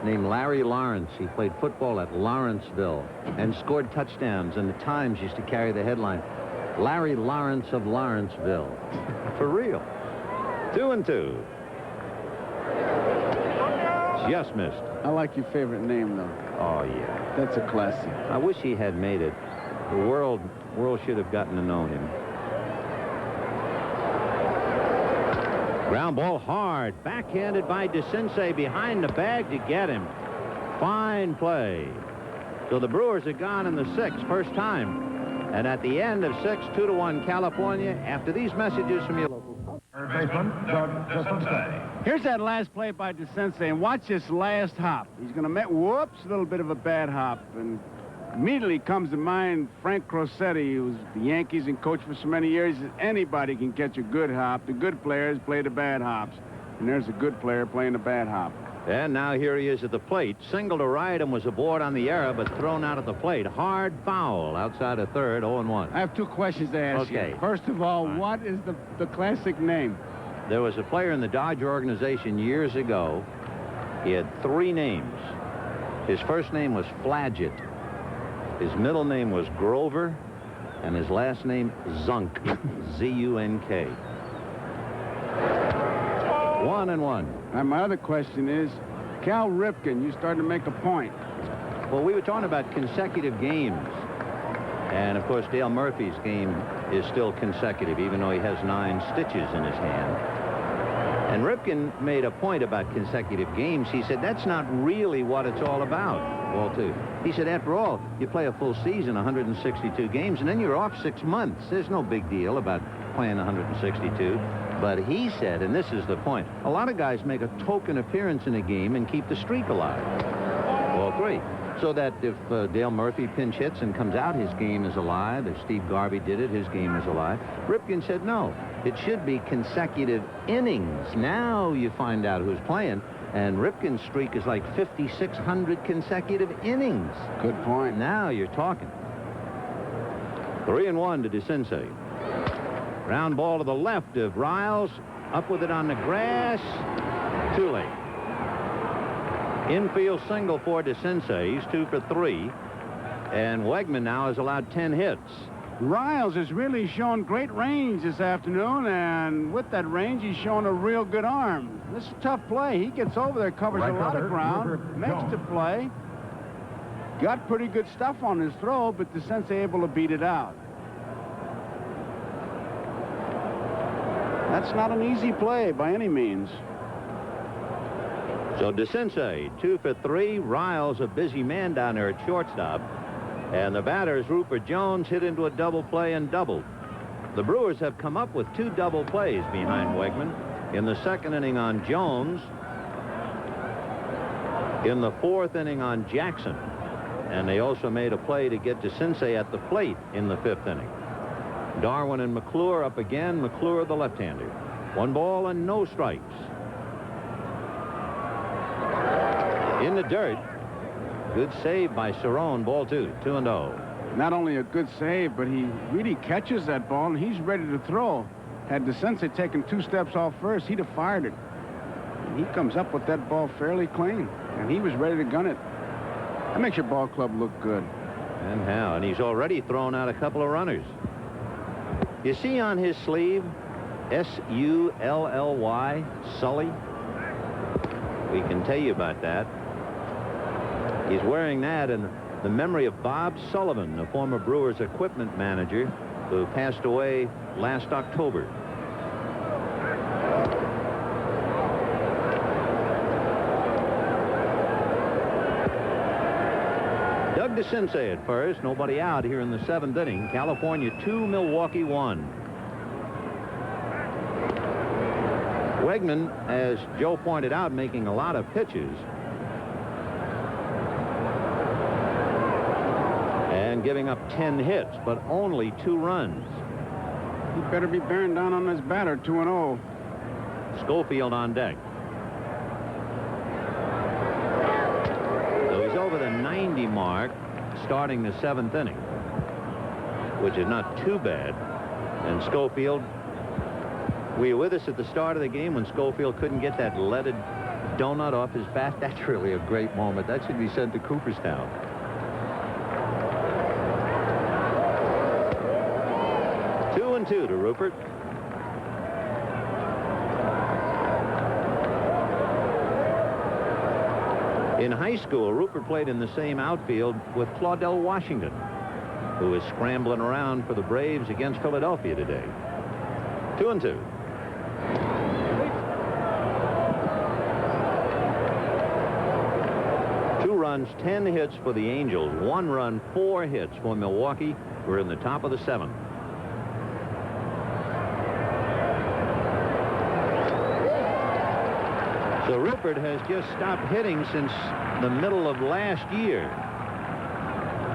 named Larry Lawrence. He played football at Lawrenceville and scored touchdowns, and the Times used to carry the headline, Larry Lawrence of Lawrenceville. For real. 2-2. Just missed. I like your favorite name, though. Oh, yeah. That's a classic. I wish he had made it. The world should have gotten to know him. Ground ball hard. Backhanded by DeCinces behind the bag to get him. Fine play. So the Brewers are gone in the 6th, first time. And at the end of 6, 2-1 California, after these messages from your local. Third baseman, Doug DeCinces. Here's that last play by DeCinces, and watch this last hop. He's going to make, whoops, a little bit of a bad hop. And immediately comes to mind Frank Crosetti, who was the Yankees and coached for so many years. Anybody can catch a good hop. The good players play the bad hops. And there's a good player playing the bad hop. And now here he is at the plate. Single to right and was aboard on the error, but thrown out at the plate. Hard foul outside of third, 0-1. I have 2 questions to ask you. First of all, what is the classic name? There was a player in the Dodger organization years ago. He had 3 names. His first name was Flaggett. His middle name was Grover, and his last name Zunk, Z-U-N-K. 1-1. And my other question is, Cal Ripken, you started to make a point. Well, we were talking about consecutive games. And, of course, Dale Murphy's game is still consecutive, even though he has 9 stitches in his hand. And Ripken made a point about consecutive games. He said, that's not really what it's all about, Ball 2. He said, after all, you play a full season, 162 games, and then you're off 6 months. There's no big deal about playing 162. But he said, and this is the point, a lot of guys make a token appearance in a game and keep the streak alive. Ball 3. So that if Dale Murphy pinch hits and comes out, his game is alive. If Steve Garvey did it, his game is alive. Ripken said, no, it should be consecutive innings. Now you find out who's playing. And Ripken's streak is like 5,600 consecutive innings. Good point. Now you're talking. 3-1 to DeCinces. Ground ball to the left of Riles. Up with it on the grass. Too late. Infield single for DeCinces. He's 2 for 3. And Wegman now has allowed 10 hits. Riles has really shown great range this afternoon, and with that range, he's shown a real good arm. This is a tough play. He gets over there, covers a lot of ground, makes the play. Got pretty good stuff on his throw, but DeCinces able to beat it out. That's not an easy play by any means. So DeCinces, 2 for 3. Riles, a busy man down there at shortstop. And the batters, Rupert Jones, hit into a double play and doubled. The Brewers have come up with 2 double plays behind Wegman. In the 2nd inning on Jones. In the 4th inning on Jackson. And they also made a play to get DeCinces at the plate in the 5th inning. Darwin and McClure up again. McClure, the left-hander. 1 ball and no strikes. In the dirt. Good save by Cerrone. Ball 2. 2-0. Not only a good save, but he really catches that ball, and he's ready to throw. Had DeCinces taken 2 steps off first, he'd have fired it. And he comes up with that ball fairly clean, and he was ready to gun it. That makes your ball club look good. And how? And he's already thrown out a couple of runners. You see on his sleeve, S-U-L-L-Y, Sully? We can tell you about that. He's wearing that in the memory of Bob Sullivan, the former Brewers equipment manager who passed away last October. Doug DeCinces at first. Nobody out here in the 7th inning. California 2, Milwaukee 1. Wegman, as Joe pointed out, making a lot of pitches. And giving up 10 hits, but only 2 runs. He better be bearing down on this batter, 2-0. Schofield on deck. So he's over the 90 mark, starting the 7th inning, which is not too bad. And Schofield, were you with us at the start of the game when Schofield couldn't get that leaded donut off his bat? That's really a great moment. That should be sent to Cooperstown. Two to Rupert. In high school, Rupert played in the same outfield with Claudell Washington, who is scrambling around for the Braves against Philadelphia today. 2-2. Two runs, 10 hits for the Angels. 1 run, 4 hits for Milwaukee. We're in the top of the 7th. So Rupert has just stopped hitting since the middle of last year.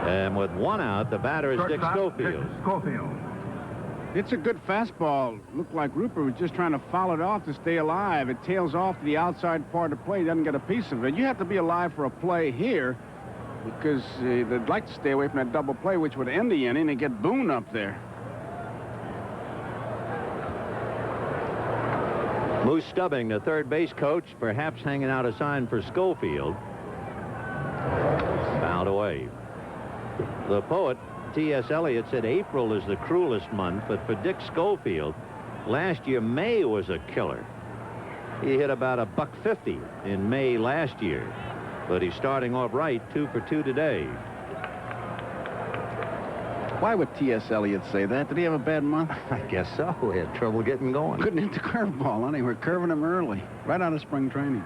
And with 1 out, the batter is Dick Schofield. It's a good fastball. Looked like Rupert was just trying to foul it off to stay alive. It tails off to the outside part of the play. He doesn't get a piece of it. You have to be alive for a play here because they'd like to stay away from that double play, which would end the inning and get Boone up there. Moose Stubbing, the third base coach, perhaps hanging out a sign for Schofield. Fouled away. The poet, T.S. Eliot, said April is the cruelest month, but for Dick Schofield, last year May was a killer. He hit about $150 in May last year, but he's starting off right, 2 for 2 today. Why would T.S. Eliot say that? Did he have a bad month? I guess so. He had trouble getting going. Couldn't hit the curveball, huh? They were curving him early, right out of spring training.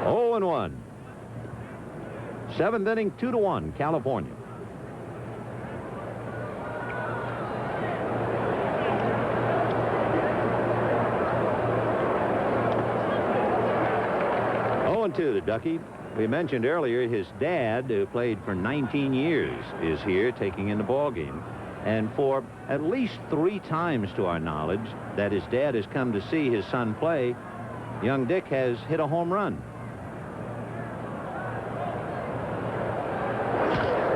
0-1. 7th inning, 2-1, California. To Ducky. We mentioned earlier his dad, who played for 19 years, is here taking in the ball game. And for at least 3 times, to our knowledge, that his dad has come to see his son play, young Dick has hit a home run.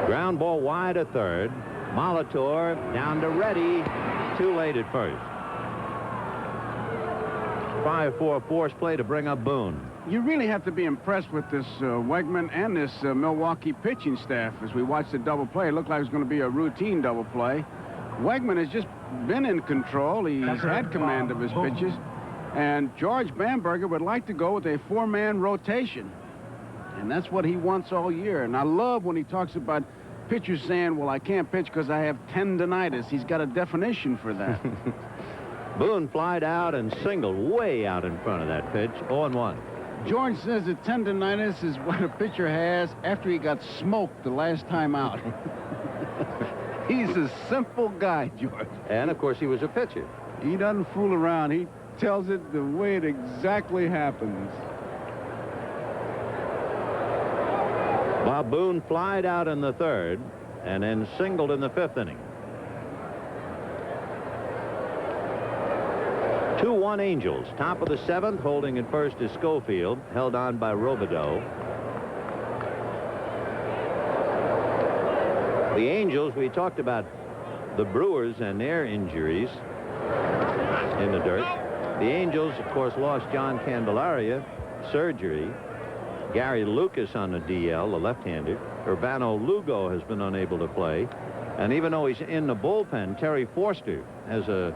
Ground ball wide at third. Molitor down to Reggie. Too late at first. 5-4 force play to bring up Boone. You really have to be impressed with this Wegman and this Milwaukee pitching staff. As we watch the double play, it looked like it was going to be a routine double play. Wegman has just been in control. He's had command of his pitches. And George Bamberger would like to go with a 4-man rotation. And that's what he wants all year. And I love when he talks about pitchers saying, well, I can't pitch because I have tendinitis. He's got a definition for that. Boone flied out and singled way out in front of that pitch. 0-1. George says that tendinitis is what a pitcher has after he got smoked the last time out. He's a simple guy, George. And, of course, he was a pitcher. He doesn't fool around. He tells it the way it exactly happens. Bob Boone flied out in the third and then singled in the 5th inning. 2-1 Angels. Top of the 7th, holding at first is Schofield, held on by Robideau. The Angels, we talked about the Brewers and their injuries in the dirt. The Angels, of course, lost John Candelaria, surgery. Gary Lucas on the DL, the left-hander. Urbano Lugo has been unable to play. And even though he's in the bullpen, Terry Forster has a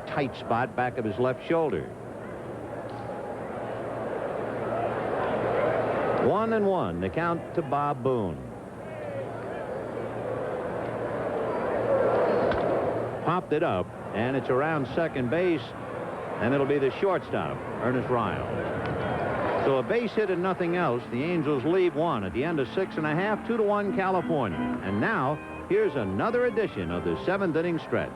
tight spot back of his left shoulder. 1-1, the count to Bob Boone. Popped it up, and it's around second base, and it'll be the shortstop, Ernest Ryle. So a base hit and nothing else. The Angels lead 1 at the end of 6.5, 2-1 California. And now, here's another edition of the 7th inning stretch.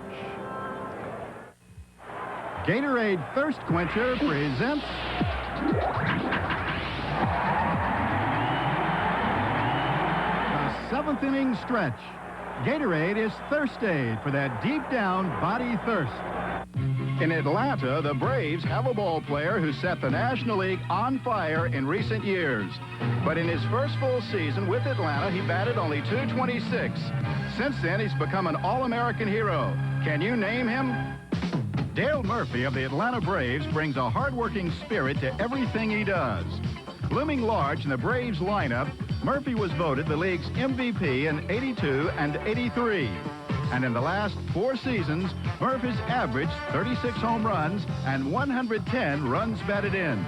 Gatorade Thirst Quencher presents the 7th inning stretch. Gatorade is thirst aid for that deep down body thirst. In Atlanta, the Braves have a ball player who set the National League on fire in recent years. But in his first full season with Atlanta, he batted only .226. Since then, he's become an All-American hero. Can you name him? Dale Murphy of the Atlanta Braves brings a hard-working spirit to everything he does. Looming large in the Braves lineup, Murphy was voted the league's MVP in '82 and '83. And in the last 4 seasons, Murph has averaged 36 home runs and 110 runs batted in.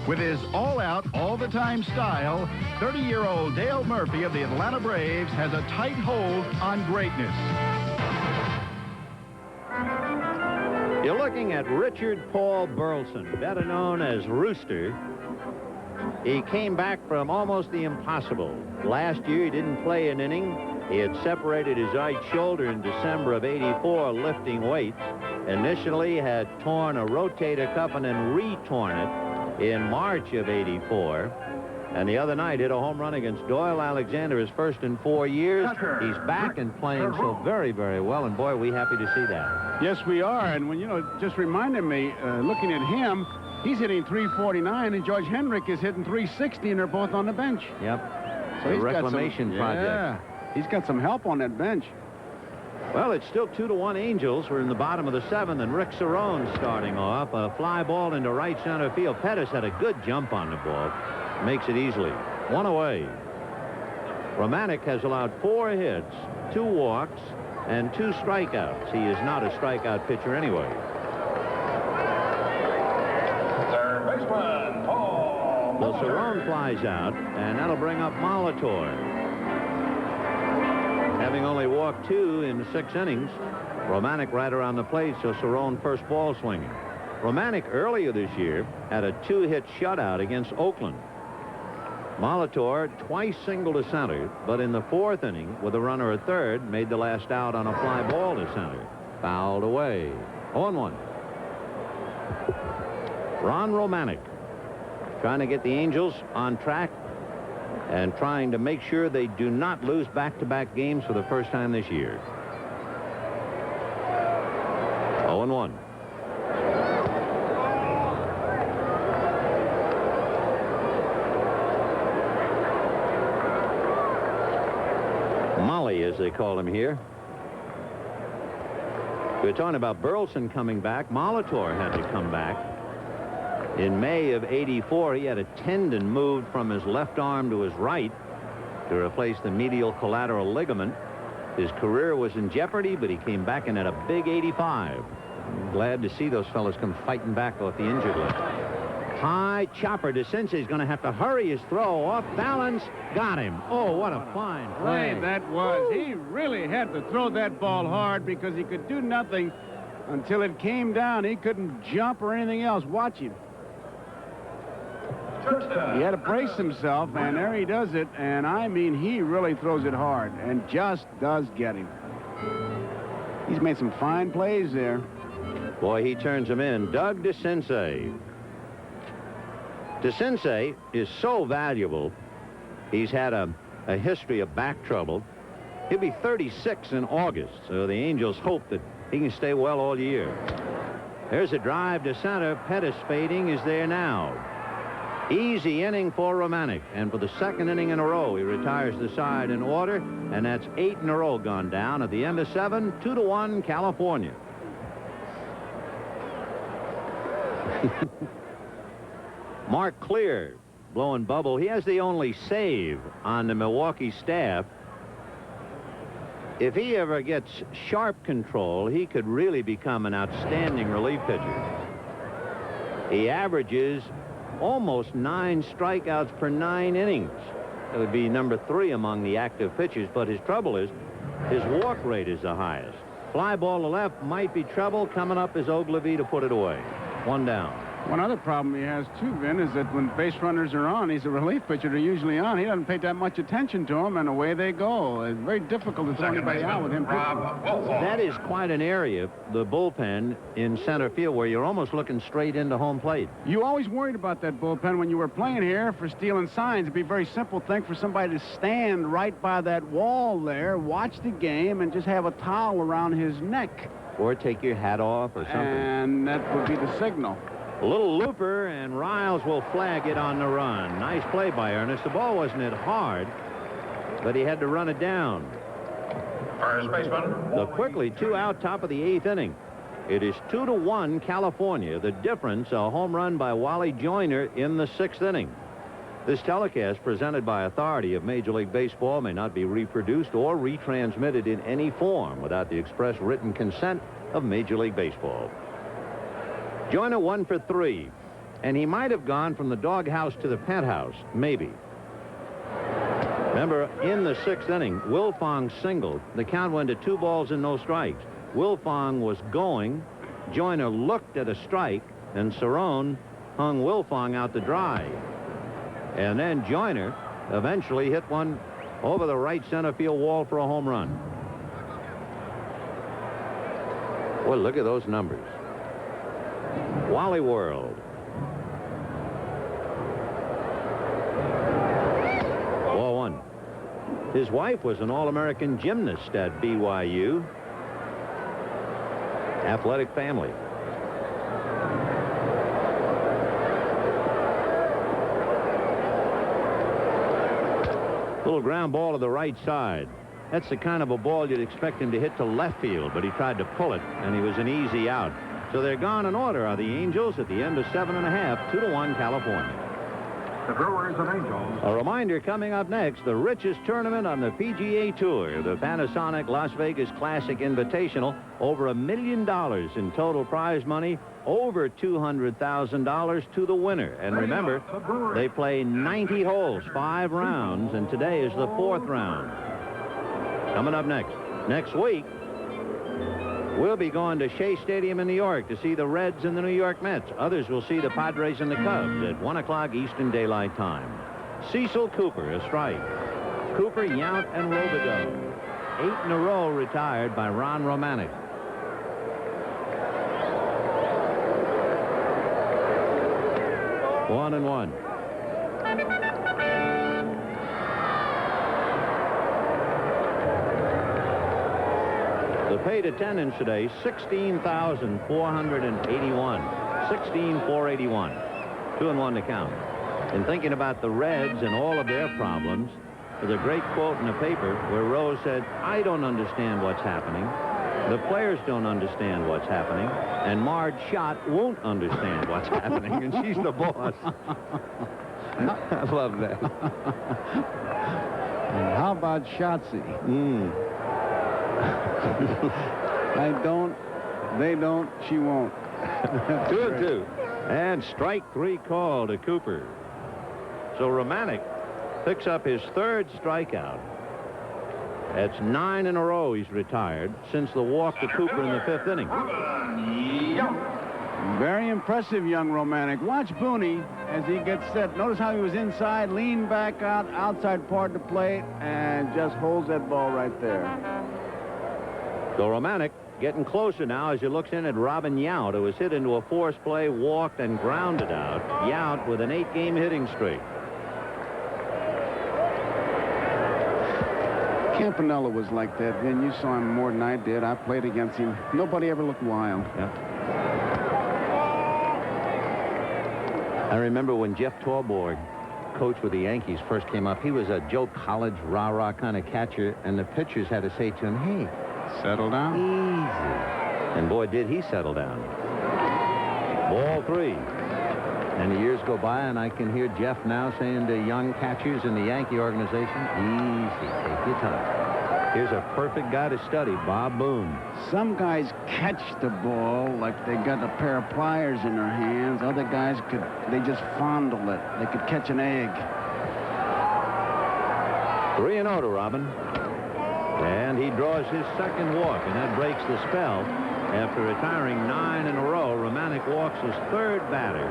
With his all-out, all-the-time style, 30-year-old Dale Murphy of the Atlanta Braves has a tight hold on greatness. You're looking at Richard Paul Burleson, better known as Rooster. He came back from almost the impossible. Last year, he didn't play an inning. He had separated his right shoulder in December of '84 lifting weights. Initially had torn a rotator cuff and then re-torn it in March of '84. And the other night hit a home run against Doyle Alexander, his first in 4 years. He's back and playing so very, very well. And boy, we're happy to see that. Yes, we are. And when, just reminded me, looking at him, he's hitting .349, and George Hendrick is hitting .360, and they're both on the bench. Yep. So the reclamation project. Yeah. He's got some help on that bench. Well, it's still 2-1 Angels. We're in the bottom of the 7th, and Rick Cerrone starting off. A fly ball into right center field. Pettis had a good jump on the ball. Makes it easily. 1 away. Romanek has allowed 4 hits, 2 walks, and 2 strikeouts. He is not a strikeout pitcher anyway. Third baseman, Paul. Well, Cerrone flies out, and that'll bring up Molitor. Having only walked 2 in 6 innings, Romanek right around the plate, so Cerrone first ball swinging. Romanek earlier this year had a 2-hit shutout against Oakland. Molitor twice singled to center, but in the 4th inning, with a runner at third, made the last out on a fly ball to center. Fouled away. 0-1. Ron Romanek trying to get the Angels on track and trying to make sure they do not lose back-to-back games for the first time this year. 0-1. as they call him here. We were talking about Burleson coming back. Molitor had to come back. In May of '84, he had a tendon moved from his left arm to his right to replace the medial collateral ligament. His career was in jeopardy, but he came back and had a big '85. I'm glad to see those fellas come fighting back off the injured list. High chopper. DeCince's going to have to hurry his throw. Off balance. Got him. Oh, what a fine play. That was. He really had to throw that ball hard because he could do nothing until it came down. He couldn't jump or anything else. Watch him. He had to brace himself, and there he does it. And I mean, he really throws it hard and just does get him. He's made some fine plays there. Boy, he turns him in. Doug DeCince. DeCince is so valuable. He's had a history of back trouble. He'll be 36 in August, so the Angels hope that he can stay well all year. There's a drive to center. Pettis fading is there now. Easy inning for Romanek, and for the second inning in a row, he retires the side in order, and that's 8 in a row gone down. At the end of 7, 2-1, California. Mark Clear blowing bubble. He has the only save on the Milwaukee staff. If he ever gets sharp control, he could really become an outstanding relief pitcher. He averages almost 9 strikeouts per 9 innings. That would be number 3 among the active pitchers, but his trouble is his walk rate is the highest. Fly ball to left might be trouble. Coming up is Ogilvie to put it away. 1 down. One other problem he has, too, Vin, is that when base runners are on, he's a relief pitcher. They're usually on. He doesn't pay that much attention to them, and away they go. It's very difficult to throw anybody out with him pitching. That is quite an area, the bullpen in center field, where you're almost looking straight into home plate. You always worried about that bullpen when you were playing here for stealing signs. It'd be a very simple thing for somebody to stand right by that wall there, watch the game, and just have a towel around his neck. Or take your hat off or something. And that would be the signal. A little looper, and Riles will flag it on the run. Nice play by Ernest. The ball wasn't hit hard, but he had to run it down. First baseman. So quickly, 2 out, top of the 8th inning. It is 2-1 California. The difference, a home run by Wally Joyner in the 6th inning. This telecast, presented by authority of Major League Baseball, may not be reproduced or retransmitted in any form without the express written consent of Major League Baseball. Joyner 1 for 3, and he might have gone from the doghouse to the penthouse, maybe. Remember, in the 6th inning, Wilfong singled. The count went to 2 balls and no strikes. Wilfong was going. Joyner looked at a strike, and Cerrone hung Wilfong out to dry. And then Joyner eventually hit one over the right center field wall for a home run. Well, look at those numbers. Wally World. Ball 1. His wife was an All-American gymnast at BYU. Athletic family. Little ground ball to the right side. That's the kind of a ball you'd expect him to hit to left field, but he tried to pull it, and he was an easy out. So they're gone in order are the Angels at the end of 7 1/2, 2-1 California. The Brewers and Angels. A reminder coming up next, the richest tournament on the PGA Tour, the Panasonic Las Vegas Classic Invitational. Over $1 million in total prize money, over $200,000 to the winner. And remember, they play 90 holes, 5 rounds, and today is the 4th round. Coming up next week, we'll be going to Shea Stadium in New York to see the Reds and the New York Mets. Others will see the Padres and the Cubs at 1 o'clock Eastern Daylight Time. Cecil Cooper, a strike. Cooper, Yount, and Robideau. 8 in a row retired by Ron Romanek. One and one. The paid attendance today, 16,481. 16,481. 2 and 1 to count. In thinking about the Reds and all of their problems, with a great quote in the paper where Rose said, "I don't understand what's happening. The players don't understand what's happening. And Marge Schott won't understand what's happening, and she's the boss." I love that. How about Shotzi? I don't, they don't, she won't. 2-2. And strike 3 call to Cooper. So Romanek picks up his 3rd strikeout. That's 9 in a row he's retired since the walk to Cooper in the 5th inning. Very impressive, young Romanek. Watch Booney as he gets set. Notice how he was inside, leaned back out, outside part of the plate, and just holds that ball right there. So Romanek getting closer now as he looks in at Robin Yount, who was hit into a force play, walked, and grounded out. Yount with an 8-game hitting streak. Campanella was like that, Vin. You saw him more than I did. I played against him. Nobody ever looked wild. Yeah. I remember when Jeff Torborg, coach with the Yankees, first came up. He was a Joe College rah-rah kind of catcher, and the pitchers had to say to him, "Hey, settle down. Easy." And boy, did he settle down. Ball 3. And the years go by, and I can hear Jeff now saying to young catchers in the Yankee organization, "Easy, take your time." Here's a perfect guy to study, Bob Boone. Some guys catch the ball like they got a pair of pliers in their hands. Other guys they just fondle it. They could catch an egg. 3-0 to Robin. And he draws his 2nd walk, and that breaks the spell. After retiring 9 in a row, Romanek walks his 3rd batter.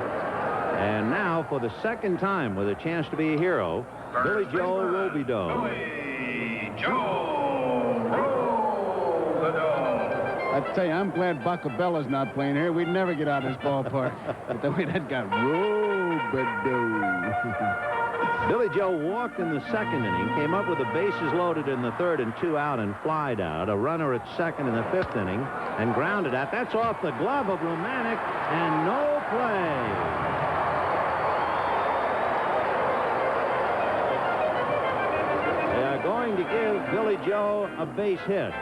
And now, for the 2nd time with a chance to be a hero, Billy Joe Robidoux. Billy Joe Robidoux. I tell you, I'm glad Bacabella's not playing here. We'd never get out of this ballpark. But the way that got Robidoux. Billy Joe walked in the 2nd inning, came up with the bases loaded in the 3rd and 2 out and flied out. A runner at 2nd in the 5th inning and grounded out. That's off the glove of Romanek and no play. They are going to give Billy Joe a base hit.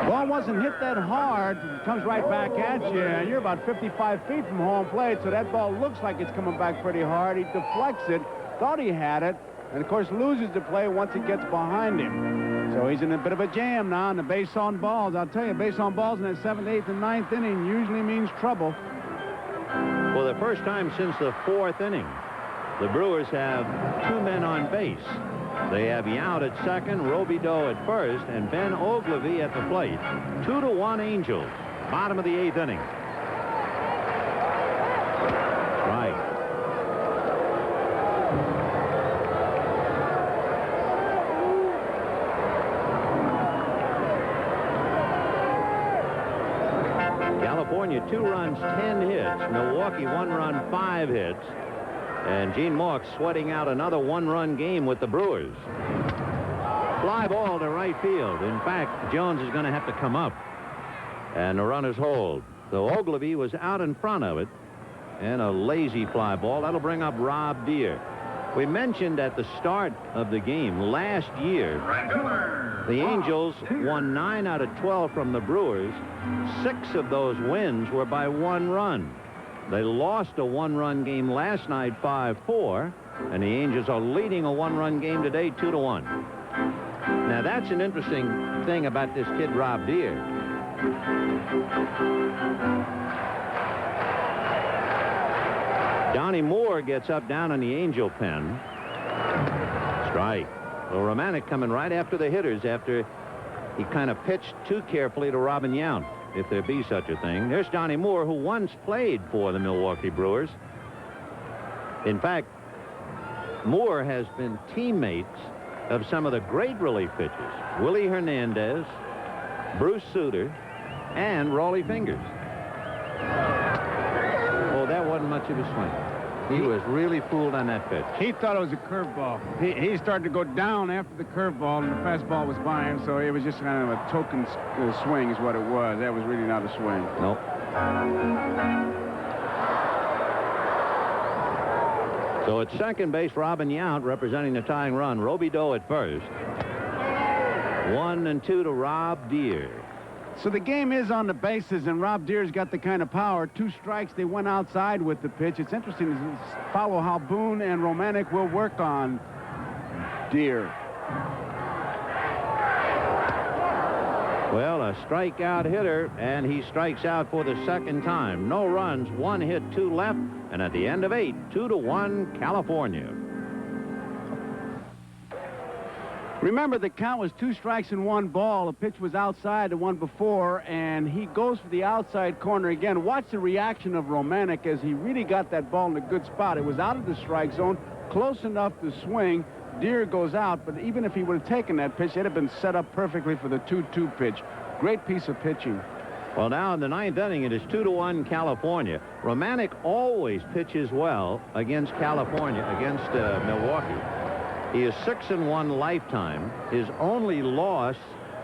Ball wasn't hit that hard. It comes right back at you, and you're about 55 feet from home plate, so that ball looks like it's coming back pretty hard. He deflects it, thought he had it, and, of course, loses the play once it gets behind him. So he's in a bit of a jam now, and the base on balls. I'll tell you, base on balls in that 7th, 8th, and 9th inning usually means trouble. For the first time since the 4th inning, the Brewers have 2 men on base. They have Yount at 2nd, Robidoux at 1st, and Ben Ogilvie at the plate. 2-1 Angels. Bottom of the 8th inning. Strike. California 2 runs, 10 hits. Milwaukee 1 run, 5 hits. And Gene Mauch sweating out another 1-run game with the Brewers. Fly ball to right field. In fact, Jones is going to have to come up. And the runners hold. So Ogilvie was out in front of it. And a lazy fly ball. That'll bring up Rob Deere. We mentioned at the start of the game last year, the Angels won 9 out of 12 from the Brewers. 6 of those wins were by 1 run. They lost a 1-run game last night, 5-4, and the Angels are leading a 1-run game today, 2-1. Now, that's an interesting thing about this kid, Rob Deere. Donnie Moore gets up down in the Angel pen. Strike. Well, Romanek coming right after the hitters after he kind of pitched too carefully to Robin Yount, if there be such a thing. There's Donnie Moore, who once played for the Milwaukee Brewers. In fact, Moore has been teammates of some of the great relief pitchers, Willie Hernandez, Bruce Sutter, and Rollie Fingers. Oh, that wasn't much of a swing. He was really fooled on that pitch. He thought it was a curveball. He started to go down after the curveball, and the fastball was by him, so it was just kind of a token swing is what it was. That was really not a swing. Nope. So at second base, Robin Yount representing the tying run. Roby Doe at first. 1-2 to Rob Deere. So the game is on the bases, and Rob Deere's got the kind of power. 2 strikes, they went outside with the pitch. It's interesting to follow how Boone and Romanek will work on Deere. Well, a strikeout hitter, and he strikes out for the second time. No runs, 1 hit, 2 left, and at the end of 8, 2-1 California. Remember, the count was 2 strikes and 1 ball. The pitch was outside the one before, and he goes for the outside corner again. Watch the reaction of Romanek as he really got that ball in a good spot. It was out of the strike zone, close enough to swing. Deere goes out, but even if he would have taken that pitch, it'd have been set up perfectly for the 2-2 pitch. Great piece of pitching. Well, now in the 9th inning, it is 2-1 California. Romanek always pitches well against California, against Milwaukee. He is 6-1 lifetime. His only loss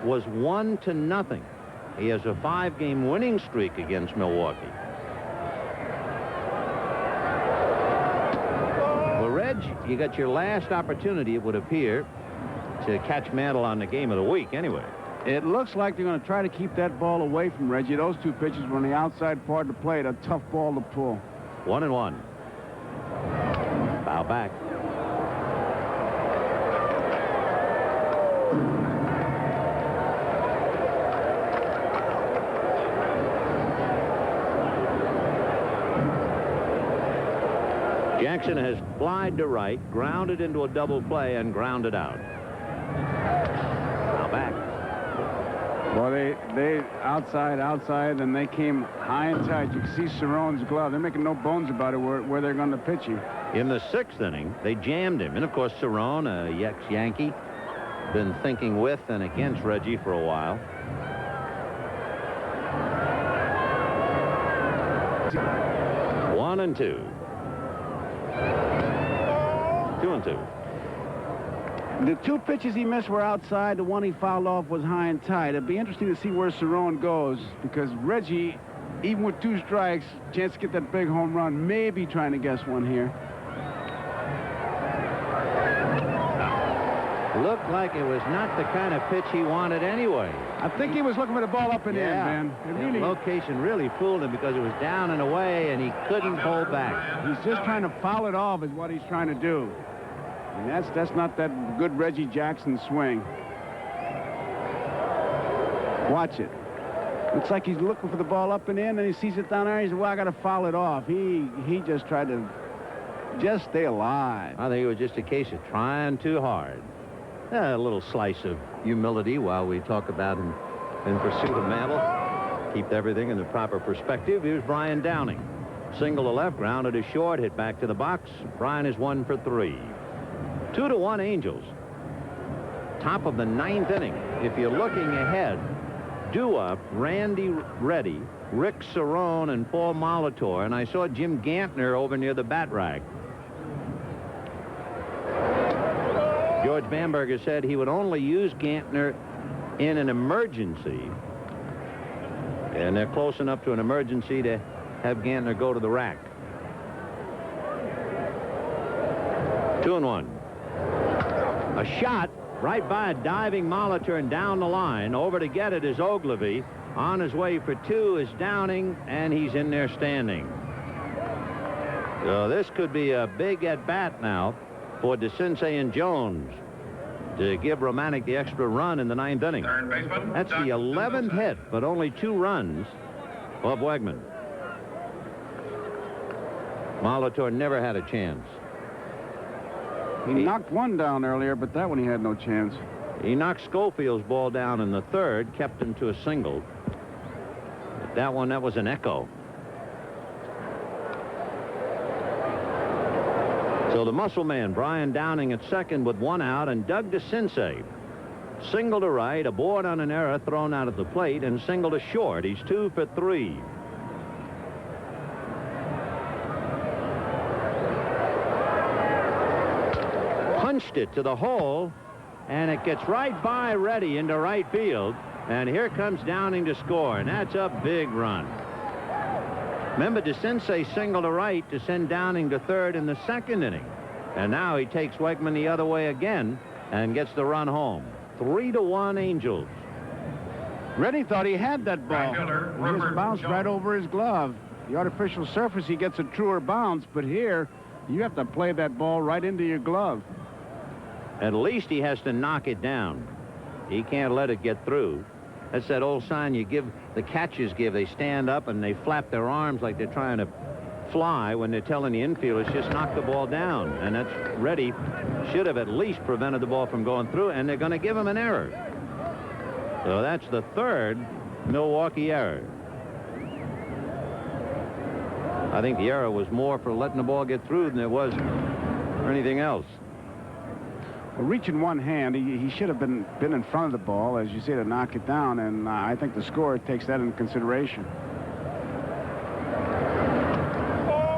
was 1-0. He has a 5-game winning streak against Milwaukee. Well, Reg, you got your last opportunity, it would appear, to catch Mantle on the game of the week anyway. It looks like they're going to try to keep that ball away from Reggie. Those 2 pitches were on the outside part of the plate. A tough ball to pull. 1-1. Foul back. Jackson has flied to right, grounded into a double play, and grounded out. Now back. Well, they outside, and they came high and tight. You can see Cerrone's glove. They're making no bones about it where they're going to pitch him. In the 6th inning, they jammed him. And, of course, Cerrone, a ex-Yankee, been thinking with and against Reggie for a while. 1-2. 2-2. The 2 pitches he missed were outside. The one he fouled off was high and tight. It'd be interesting to see where Cerrone goes, because Reggie, even with 2 strikes, chance to get that big home run, maybe trying to guess one here. Looked like it was not the kind of pitch he wanted anyway. I think he was looking for the ball up and in, man. The location really fooled him because it was down and away, and he couldn't pull back. He's just trying to foul it off is what he's trying to do. And that's not that good Reggie Jackson swing. Watch it. Looks like he's looking for the ball up and in, and he sees it down there. He said, well, I got to foul it off. He just tried to just stay alive. I think it was just a case of trying too hard. A little slice of humility while we talk about in pursuit of Mantle. Keep everything in the proper perspective. Here's Brian Downing. Single to left, grounded to short, hit back to the box. Brian is 1 for 3. 2-1 Angels. Top of the 9th inning. If you're looking ahead, Dua, Randy Reddy, Rick Cerrone, and Paul Molitor. And I saw Jim Gantner over near the bat rack. George Bamberger said he would only use Gantner in an emergency. And they're close enough to an emergency to have Gantner go to the rack. 2-1. A shot right by a diving Molitor and down the line. Over to get it is Ogilvy. On his way for 2 is Downing, and he's in there standing. So this could be a big at-bat now for DeCinces and Jones to give Romanek the extra run in the 9th inning. That's the 11th hit, but only 2 runs of Wegman. Molitor never had a chance. He knocked one down earlier, but that one he had no chance. He knocked Schofield's ball down in the 3rd, kept him to a single. But that one, that was an echo. So the muscle man, Brian Downing at second with 1 out, and Doug DeCinces. Single to right, a board on an error thrown out at the plate, and single to short. He's 2 for 3. Punched it to the hole, and it gets right by Reddy into right field. And here comes Downing to score, and that's a big run. Remember, DeCinces singled to right to send Downing to third in the second inning. And now he takes Wegman the other way again and gets the run home. 3-1 Angels. Reddy thought he had that ball. He just bounced right over his glove. The artificial surface, he gets a truer bounce, but here, you have to play that ball right into your glove. At least he has to knock it down. He can't let it get through. That's that old sign you give, the catchers give. They stand up and they flap their arms like they're trying to fly when they're telling the infielders just knock the ball down. And that's Reddy should have at least prevented the ball from going through, and they're going to give him an error. So that's the third Milwaukee error. I think the error was more for letting the ball get through than it was for anything else. Well, reaching one hand, he should have been in front of the ball, as you say, to knock it down, and I think the scorer takes that into consideration.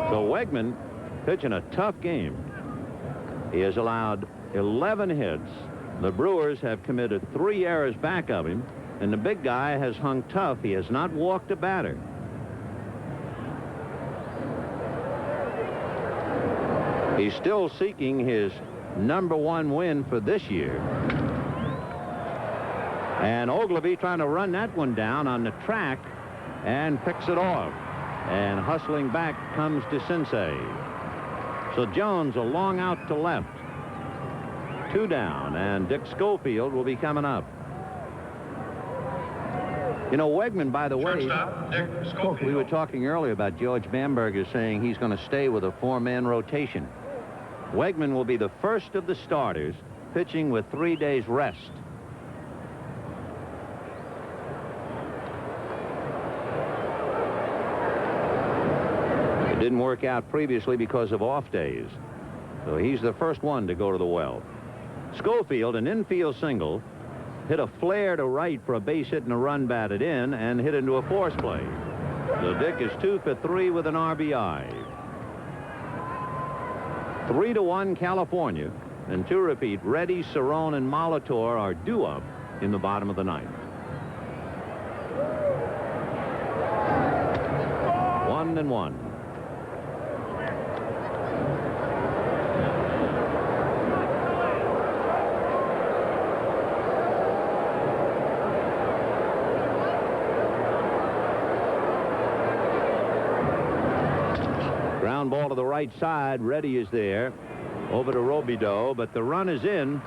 So Wegman pitching a tough game. He has allowed 11 hits. The Brewers have committed 3 errors back of him, and the big guy has hung tough. He has not walked a batter. He's still seeking his #1 win for this year. And Ogilvy trying to run that one down on the track and picks it off. And hustling back comes DeCinces. So Jones a long out to left. 2 down, and Dick Schofield will be coming up. You know, Wegman, by the way, we were talking earlier about George Bamberger saying he's going to stay with a 4-man rotation. Wegman will be the first of the starters pitching with 3 days rest. It didn't work out previously because of off days. So he's the first one to go to the well. Schofield, an infield single, hit a flare to right for a base hit and a run batted in, and hit into a force play. So Dick is 2 for 3 with an RBI. 3-1 California. And to repeat, Reddy, Cerrone, and Molitor are due up in the bottom of the 9th. 1-1. Ground ball to the right side. Reddy is there. Over to Robideau, but the run is in.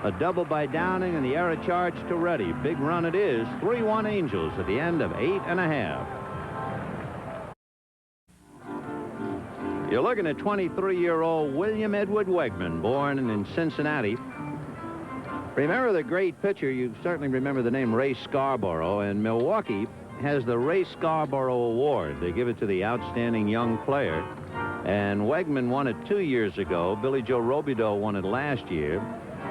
A double by Downing and the error charge to Reddy. Big run it is. 3-1 Angels at the end of 8 1/2. You're looking at 23-year-old William Edward Wegman, born in Cincinnati. Remember the great pitcher, you certainly remember the name Ray Scarborough, and Milwaukee has the Ray Scarborough Award. They give it to the outstanding young player. And Wegman won it 2 years ago. Billy Joe Robideau won it last year.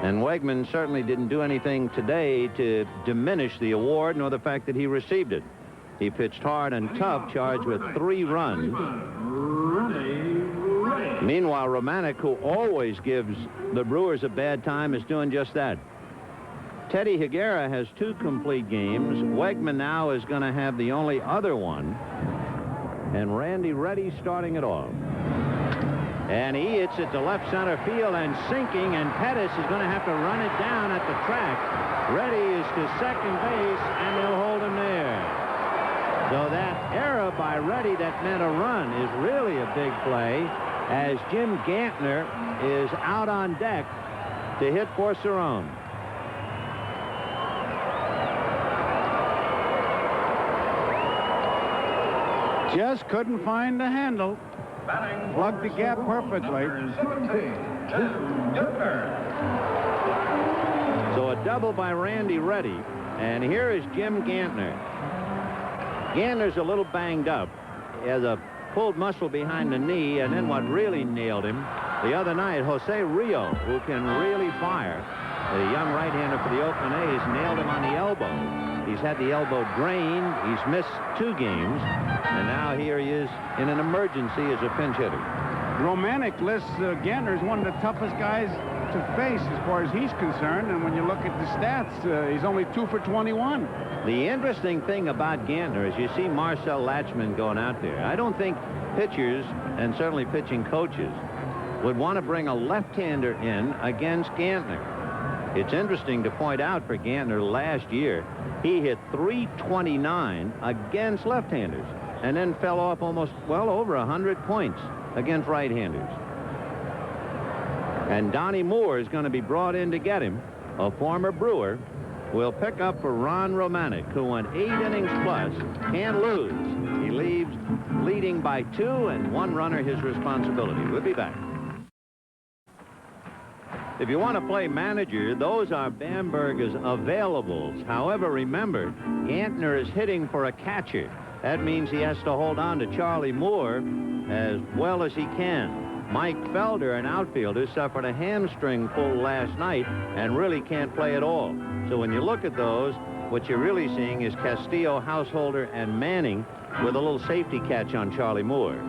And Wegman certainly didn't do anything today to diminish the award, nor the fact that he received it. He pitched hard and tough, charged with 3 runs. Meanwhile, Romanek, who always gives the Brewers a bad time, is doing just that. Teddy Higuera has 2 complete games. Wegman now is going to have the only other one. And Randy Reddy starting it off. And he hits it to left center field and sinking, and Pettis is going to have to run it down at the track. Reddy is to second base, and they'll hold him there. So that error by Reddy that meant a run is really a big play, as Jim Gantner is out on deck to hit for Cerrone. Just couldn't find the handle. Plugged the gap perfectly. So a double by Randy Reddy. And here is Jim Gantner. Gantner's a little banged up. He has a pulled muscle behind the knee, and then what really nailed him the other night, Jose Rio, who can really fire, the young right-hander for the Oakland A's, nailed him on the elbow. He's had the elbow drained. He's missed 2 games. And now here he is in an emergency as a pinch hitter. Romanek lists Gantner as one of the toughest guys to face as far as he's concerned. And when you look at the stats, he's only 2 for 21. The interesting thing about Gantner is you see Marcel Latchman going out there. I don't think pitchers, and certainly pitching coaches, would want to bring a left-hander in against Gantner. It's interesting to point out for Gantner last year, he hit .329 against left-handers and then fell off almost, well, over 100 points against right-handers. And Donnie Moore is going to be brought in to get him. A former Brewer will pick up for Ron Romanek, who went 8 innings plus, can't lose. He leaves leading by 2 and 1 runner his responsibility. We'll be back. If you want to play manager, those are Bamberger's availables. However, remember, Gantner is hitting for a catcher. That means he has to hold on to Charlie Moore as well as he can. Mike Felder, an outfielder, suffered a hamstring pull last night and really can't play at all. So when you look at those, what you're really seeing is Castillo, Householder, and Manning with a little safety catch on Charlie Moore.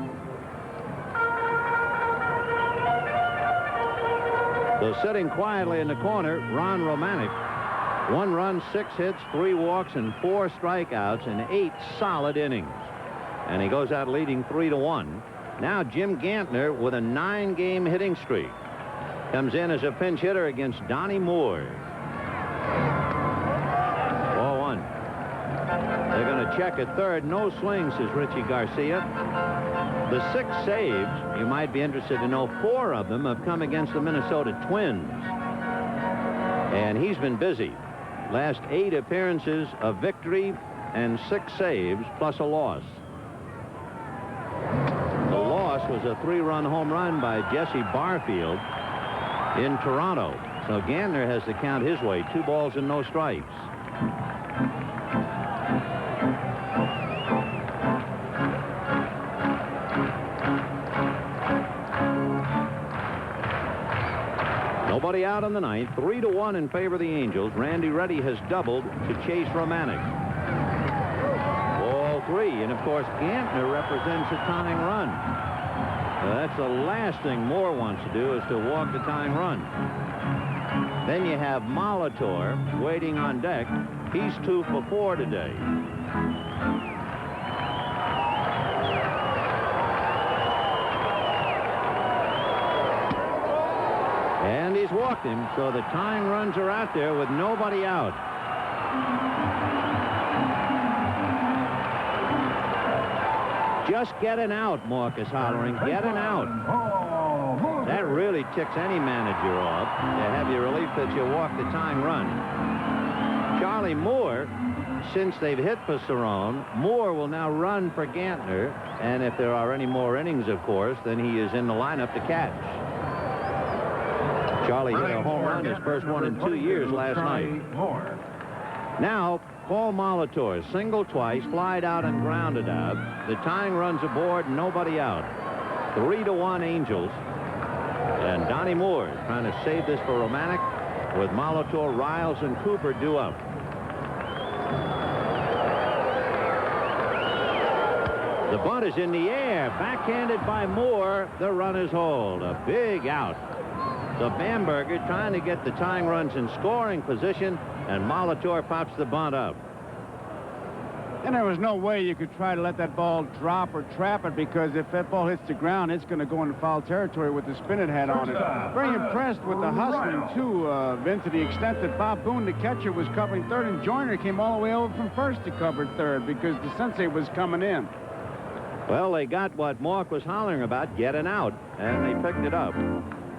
So sitting quietly in the corner, Ron Romanek. 1 run, 6 hits, 3 walks, and 4 strikeouts in 8 solid innings. And he goes out leading 3-1. Now Jim Gantner with a 9-game hitting streak. Comes in as a pinch hitter against Donnie Moore. 4-1. They're going to check at third. No swing, says Richie Garcia. The 6 saves, you might be interested to know, 4 of them have come against the Minnesota Twins. And he's been busy. Last 8 appearances, a victory, and 6 saves, plus a loss. The loss was a 3-run home run by Jesse Barfield in Toronto. So Gantner has to count his way. 2 balls and no strikes. Nobody out in the ninth. 3-1 in favor of the Angels. Randy Reddy has doubled to chase Romanek. Ball 3. And, of course, Gantner represents a tying run. That's the last thing Moore wants to do is to walk the tying run. Then you have Molitor waiting on deck. He's 2 for 4 today. And he's walked him, so the tying runs are out there with nobody out. Just get an out, Mark is hollering. Get an out. That really ticks any manager off to have your relief pitcher walk the tying run. Charlie Moore, since they've hit for Cerrone, Moore will now run for Gantner, and if there are any more innings, of course, then he is in the lineup to catch. Charlie hit a home run, his first one in 2 years last night. Now, Paul Molitor, single twice, flied out and grounded out. The tying runs aboard, nobody out. 3-1 Angels. And Donnie Moore trying to save this for Romanek with Molitor, Riles, and Cooper due up. The bunt is in the air, backhanded by Moore. The runners hold. A big out. So Bamberger trying to get the tying runs in scoring position, and Molitor pops the bunt up. And there was no way you could try to let that ball drop or trap it, because if that ball hits the ground, it's going to go into foul territory with the spin it had on it. Very impressed with the hustling, too, Vin, to the extent that Bob Boone, the catcher, was covering third, and Joyner came all the way over from first to cover third because the sensei was coming in. Well, they got what Mark was hollering about, getting out, and they picked it up.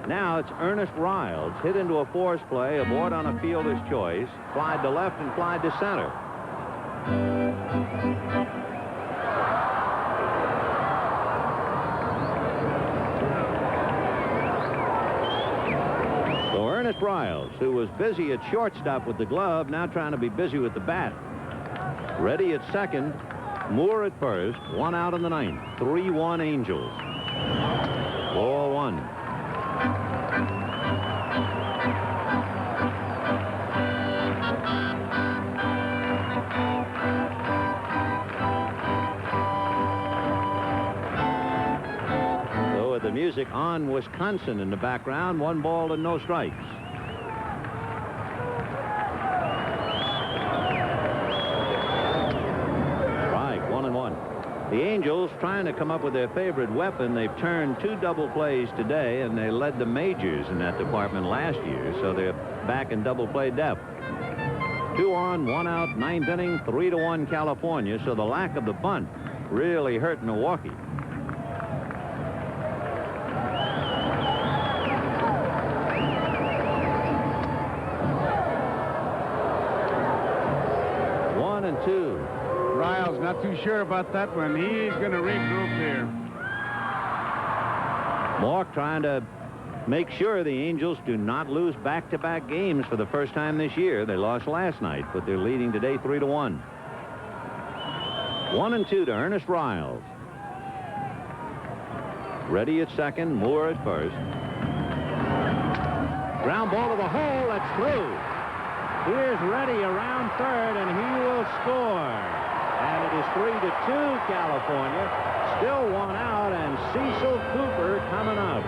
Now it's Ernest Riles, hit into a force play, aboard on a fielder's choice, flied to left and flied to center. So Ernest Riles, who was busy at shortstop with the glove, now trying to be busy with the bat. Ready at second, Moore at first, 1 out in the ninth. 3-1 Angels. Ball 1. the music on Wisconsin in the background. 1 ball and no strikes. Strike, 1-1. The Angels trying to come up with their favorite weapon. They've turned 2 double plays today, and they led the majors in that department last year, so they're back in double play depth. 2 on, 1 out, 9th inning, 3-1 California, so the lack of the bunt really hurt Milwaukee. One and two. Riles not too sure about that one. He's going to regroup here. Mork trying to make sure the Angels do not lose back-to-back games for the first time this year. They lost last night, but they're leading today 3-1. 1-2 to Ernest Riles. Reggie at second, Moore at first. Ground ball to the hole. That's through. Here's Reggie around third, and he will score. And it is 3-2 California. Still 1 out, and Cecil Cooper coming up.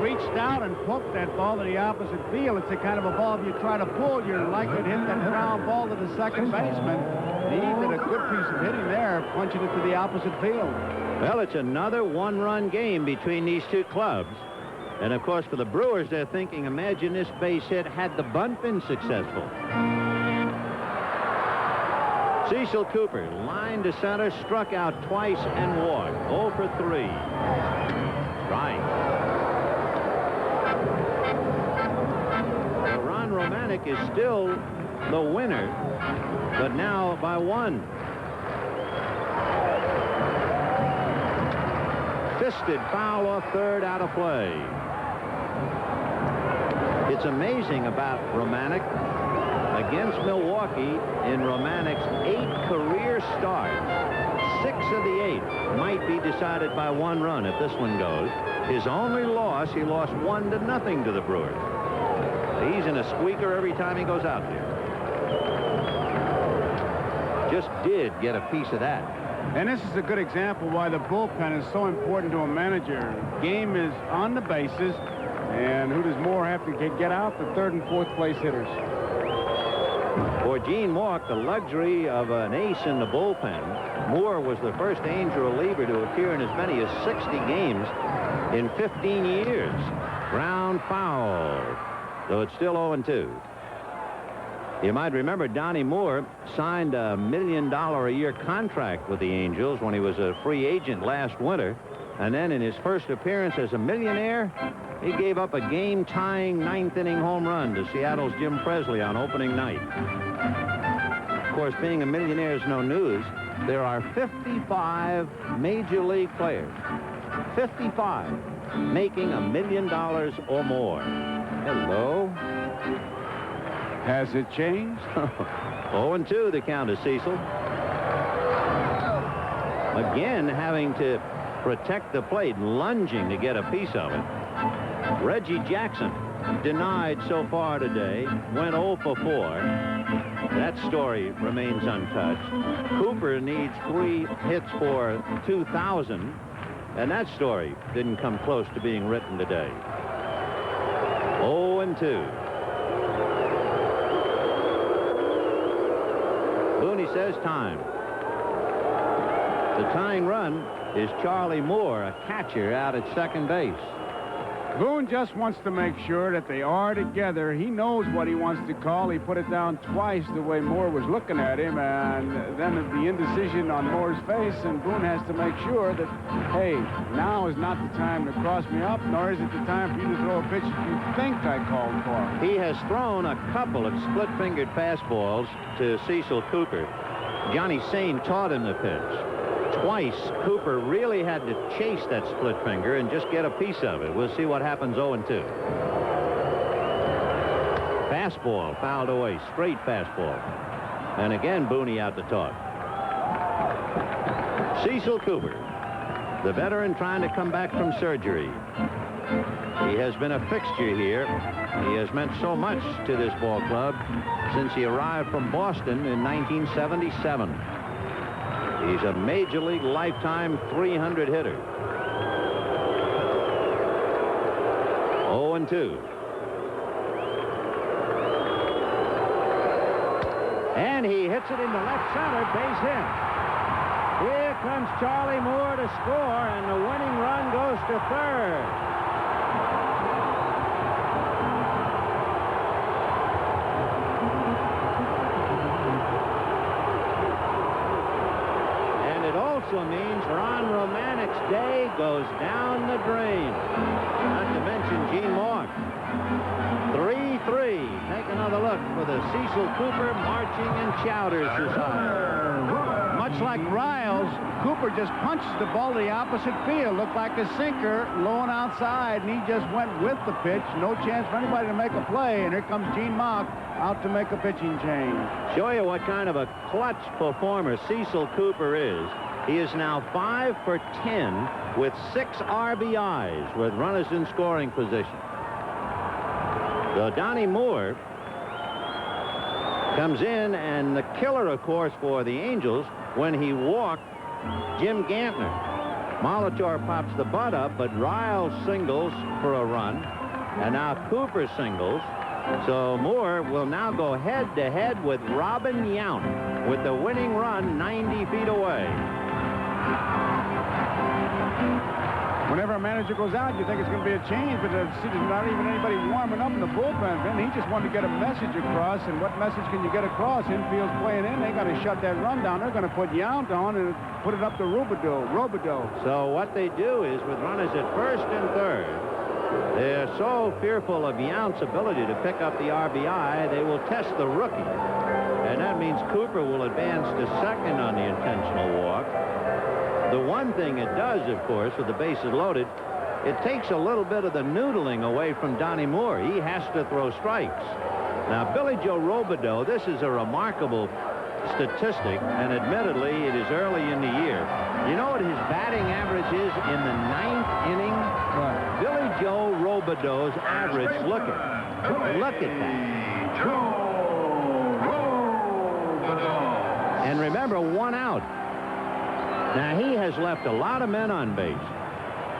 Reached out and poked that ball to the opposite field. It's the kind of a ball if you try to pull, you're likely to hit that ground ball to the second baseman. He did a good piece of hitting there, punching it to the opposite field. Well, it's another 1-run game between these two clubs. And, of course, for the Brewers, they're thinking, imagine this base hit had the bunt been successful. Cecil Cooper, line to center, struck out twice and walked. 0 for 3. Strike. Romanek is still the winner, but now by 1. Fisted foul off third, out of play. It's amazing about Romanek. Against Milwaukee, in Romanek's 8 career starts, 6 of the 8 might be decided by 1 run if this one goes. His only loss, he lost 1-0 to the Brewers. He's in a squeaker every time he goes out there. Just did get a piece of that. And this is a good example why the bullpen is so important to a manager. Game is on the bases, and who does more have to get out? The 3rd and 4th place hitters. For Gene Mork, the luxury of an ace in the bullpen. Moore was the first Angel reliever to appear in as many as 60 games in 15 years. Ground foul. So it's still 0-2. You might remember Donnie Moore signed a $1 million a year contract with the Angels when he was a free agent last winter. And then in his first appearance as a millionaire, he gave up a game-tying 9th inning home run to Seattle's Jim Presley on opening night. Of course, being a millionaire is no news. There are 55 major league players, 55, making $1 million or more. Hello. Has it changed? 0-2 the count of Cecil. Again having to protect the plate, lunging to get a piece of it. Reggie Jackson, denied so far today, went 0 for 4. That story remains untouched. Cooper needs 3 hits for 2,000, and that story didn't come close to being written today. 0-2. Booney says time. The tying run is Charlie Moore, a catcher out at second base. Boone just wants to make sure that they are together. He knows what he wants to call. He put it down twice the way Moore was looking at him, and then the indecision on Moore's face, and Boone has to make sure that, hey, now is not the time to cross me up, nor is it the time for you to throw a pitch that you think I called for. He has thrown a couple of split-fingered fastballs to Cecil Cooper. Johnny Sain taught him the pitch. Twice, Cooper really had to chase that split finger and just get a piece of it. We'll see what happens 0-2. Fastball fouled away, straight fastball. And again, Booney out to talk. Cecil Cooper, the veteran trying to come back from surgery. He has been a fixture here. He has meant so much to this ball club since he arrived from Boston in 1977. He's a Major League lifetime 300 hitter. 0-2. And he hits it into left center, base hit. Here comes Charlie Moore to score, and the winning run goes to third. And it also means Ron Romanic's day goes down the drain. Not to mention Gene Mark. 3-3. Take another look for the Cecil Cooper Marching and Chowder Society. Much like Riles, Cooper just punches the ball to the opposite field. Looked like a sinker, low and outside, and he just went with the pitch. No chance for anybody to make a play, and here comes Gene Mock out to make a pitching change. Show you what kind of a clutch performer Cecil Cooper is. He is now 5 for 10 with 6 RBIs with runners in scoring position. So Donnie Moore comes in, and the killer, of course, for the Angels when he walked Jim Gantner. Molitor pops the butt up, but Riles singles for a run, and now Cooper singles. So Moore will now go head-to-head with Robin Yount with the winning run 90 feet away. Whenever a manager goes out, you think it's going to be a change, but there's not even anybody warming up in the bullpen. Then he just wanted to get a message across, and what message can you get across? Infield's playing in. They got to shut that run down. They're going to put Yount on and put it up to Robideau. So what they do is, with runners at first and third, they're so fearful of Yount's ability to pick up the RBI, they will test the rookie. And that means Cooper will advance to second on the intentional walk. The one thing it does, of course, with the bases loaded, it takes a little bit of the noodling away from Donnie Moore. He has to throw strikes. Now, Billy Joe Robideau, this is a remarkable statistic, and admittedly, it is early in the year. You know what his batting average is in the 9th inning? Right. Billy Joe Robideau's average, look at that. Joe Robideau. And remember, 1 out. Now, he has left a lot of men on base.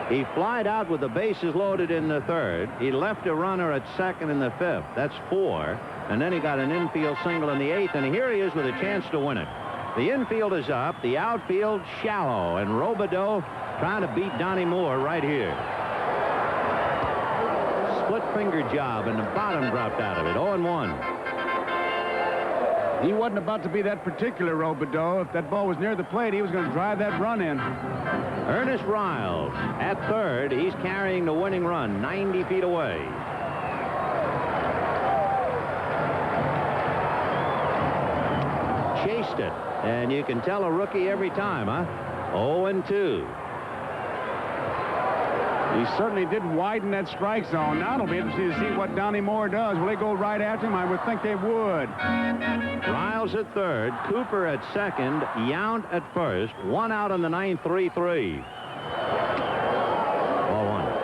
He flied out with the bases loaded in the third. He left a runner at second in the fifth. That's 4. And then he got an infield single in the 8th, and here he is with a chance to win it. The infield is up, the outfield shallow, and Robideau trying to beat Donnie Moore right here. Split finger job, and the bottom dropped out of it. 0-1. He wasn't about to be that particular Robideau. If that ball was near the plate, he was going to drive that run in. Ernest Riles at third. He's carrying the winning run 90 feet away. Chased it, and you can tell a rookie every time, huh? 0-2. He certainly didn't widen that strike zone. Now it'll be interesting to see what Donnie Moore does. Will they go right after him? I would think they would. Riles at third, Cooper at second, Yount at first. 1 out in the 9th, 3-3. 0-1.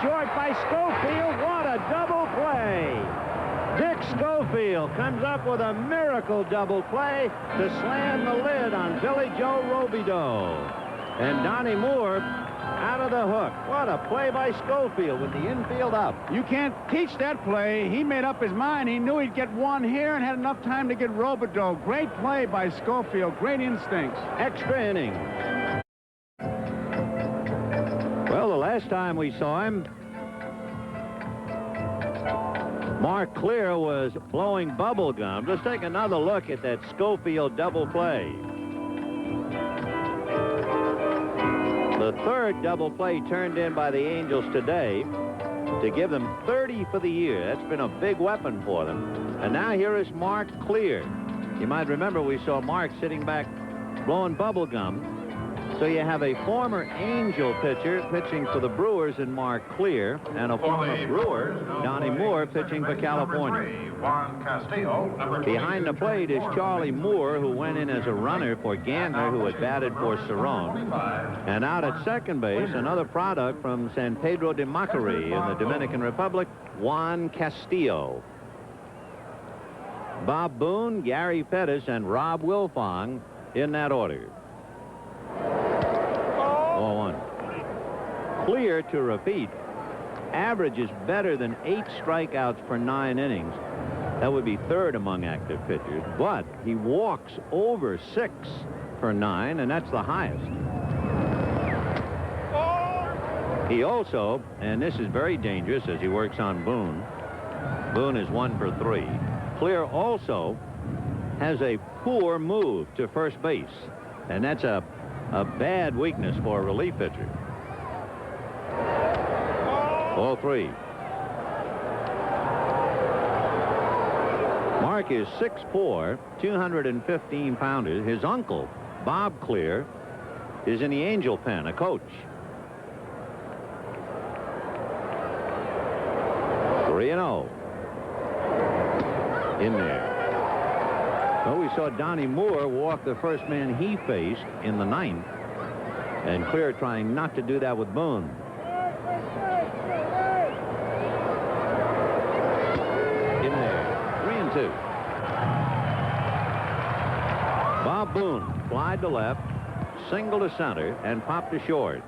Short by Schofield. What a double play. Dick Schofield comes up with a miracle double play to slam the lid on Billy Joe Robideau. And Donnie Moore out of the hook. What a play by Schofield with the infield up. You can't teach that play. He made up his mind. He knew he'd get one here and had enough time to get Robideau. Great play by Schofield. Great instincts. Extra inning. Well, the last time we saw him, Mark Clear was blowing bubble gum. Let's take another look at that Schofield double play. The third double play turned in by the Angels today to give them 30 for the year. That's been a big weapon for them. And now here is Mark Clear. You might remember we saw Mark sitting back blowing bubble gum. So you have a former Angel pitcher pitching for the Brewers in Mark Clear, and a former Brewer, Donnie Moore, pitching for California. Juan Castillo. Behind the plate is Charlie Moore, who went in as a runner for Gantner, who had batted for Cerrone. And out at second base, another product from San Pedro de Macorís in the Dominican Republic, Juan Castillo. Bob Boone, Gary Pettis, and Rob Wilfong in that order. 0-1. Clear to repeat. Average is better than 8 strikeouts per 9 innings. That would be third among active pitchers, but he walks over 6 per 9, and that's the highest. He also, and this is very dangerous as he works on Boone. Boone is 1 for 3. Clear also has a poor move to first base, and that's a bad weakness for a relief pitcher. 0-3. Mark is 6'4", 215-pounder. His uncle, Bob Clear, is in the Angel pen, a coach. 3-0. In there. Well, we saw Donnie Moore walk the first man he faced in the 9th, and Clear trying not to do that with Boone. In there. 3-2. Bob Boone flied to left, single to center, and popped to short.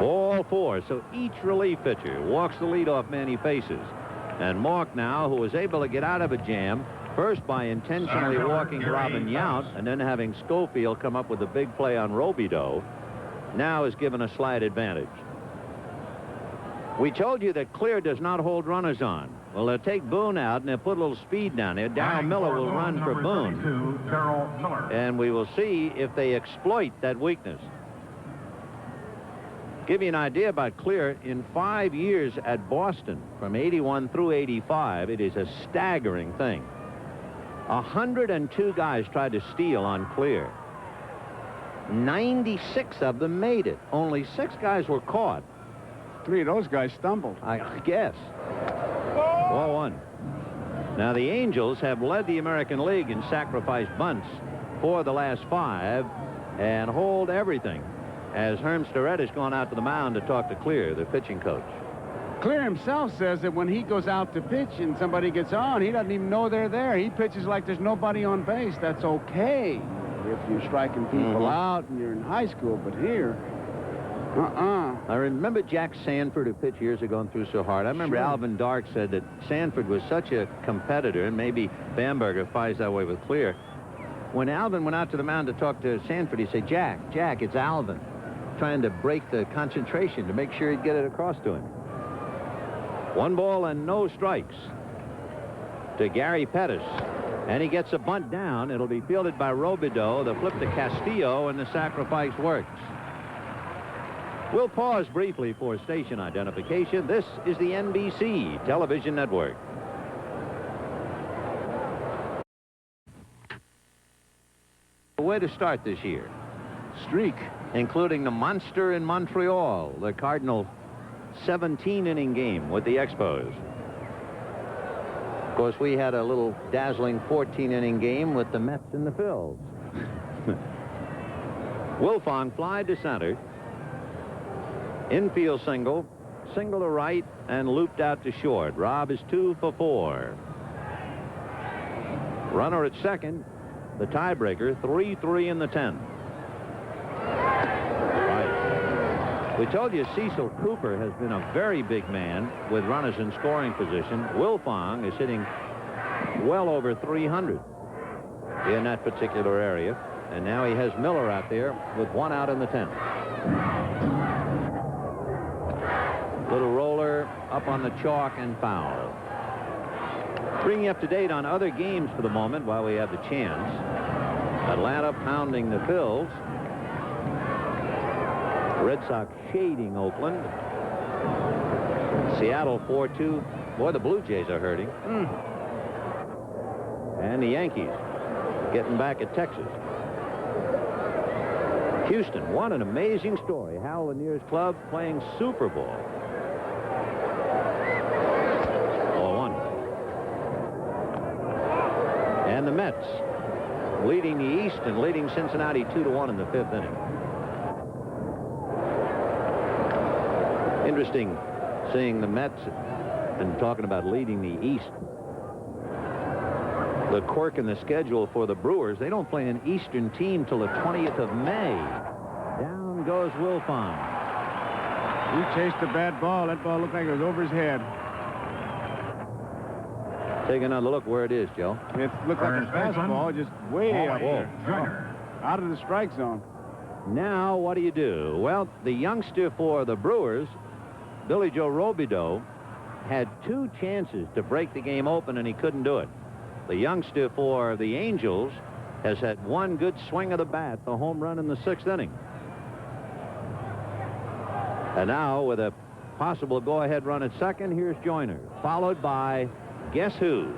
Ball 4. So each relief pitcher walks the leadoff man he faces. And Mark now, who was able to get out of a jam, first by intentionally walking Robin Yount and then having Schofield come up with a big play on Robideau, now is given a slight advantage. We told you that Clear does not hold runners on. Well, they'll take Boone out and they'll put a little speed down there. Darryl Miller will run for Boone. And we will see if they exploit that weakness. Give you an idea about Clear, in 5 years at Boston, from 81 through 85, it is a staggering thing. 102 guys tried to steal on Clear. 96 of them made it. Only 6 guys were caught. 3 of those guys stumbled. I guess. 0-1. Now, the Angels have led the American League in sacrifice bunts for the last 5 and hold everything, as Herm Starrett has gone out to the mound to talk to Clear, the pitching coach. Clear himself says that when he goes out to pitch and somebody gets on, he doesn't even know they're there. He pitches like there's nobody on base. That's okay if you're striking people out and you're in high school, but here, I remember Jack Sanford, who pitched years ago and threw so hard. I remember Alvin Dark said that Sanford was such a competitor, and maybe Bamberger finds that way with Clear. When Alvin went out to the mound to talk to Sanford, he said, Jack, it's Alvin, trying to break the concentration to make sure he'd get it across to him. 1 ball and no strikes to Gary Pettis. And he gets a bunt down. It'll be fielded by Robideau. The flip to Castillo, and the sacrifice works. We'll pause briefly for station identification. This is the NBC Television Network. Way to start this year. streak. Including the monster in Montreal, the Cardinal 17-inning game with the Expos. Of course, we had a little dazzling 14-inning game with the Mets and the Phils. Wilfong flied to center. Infield single to right, and looped out to short. Rob is 2 for 4. Runner at second, the tiebreaker, 3-3 in the 10th. Right. We told you Cecil Cooper has been a very big man with runners in scoring position. Wilfong is hitting well over 300 in that particular area. And now he has Miller out there with 1 out in the 10th. Little roller up on the chalk and foul. Bringing you up to date on other games for the moment while we have the chance. Atlanta pounding the Phils. Red Sox shading Oakland. Seattle 4-2. Boy, the Blue Jays are hurting. And the Yankees getting back at Texas. Houston, what an amazing story. Hal Lanier's club playing Super Bowl. 0-1. And the Mets leading the East and leading Cincinnati 2-1 in the 5th inning. Interesting seeing the Mets and talking about leading the East. The quirk in the schedule for the Brewers, they don't play an Eastern team till the 20th of May. Down goes Wilfong. He chased the bad ball. That ball looked like it was over his head. Take another look where it is, Joe. It looked like a fastball, just way up there. Out of the strike zone. Now, what do you do? Well, the youngster for the Brewers, Billy Joe Robideau, had 2 chances to break the game open, and he couldn't do it. The youngster for the Angels has had 1 good swing of the bat, the home run in the 6th inning. And now, with a possible go-ahead run at second, here's Joyner, followed by guess who?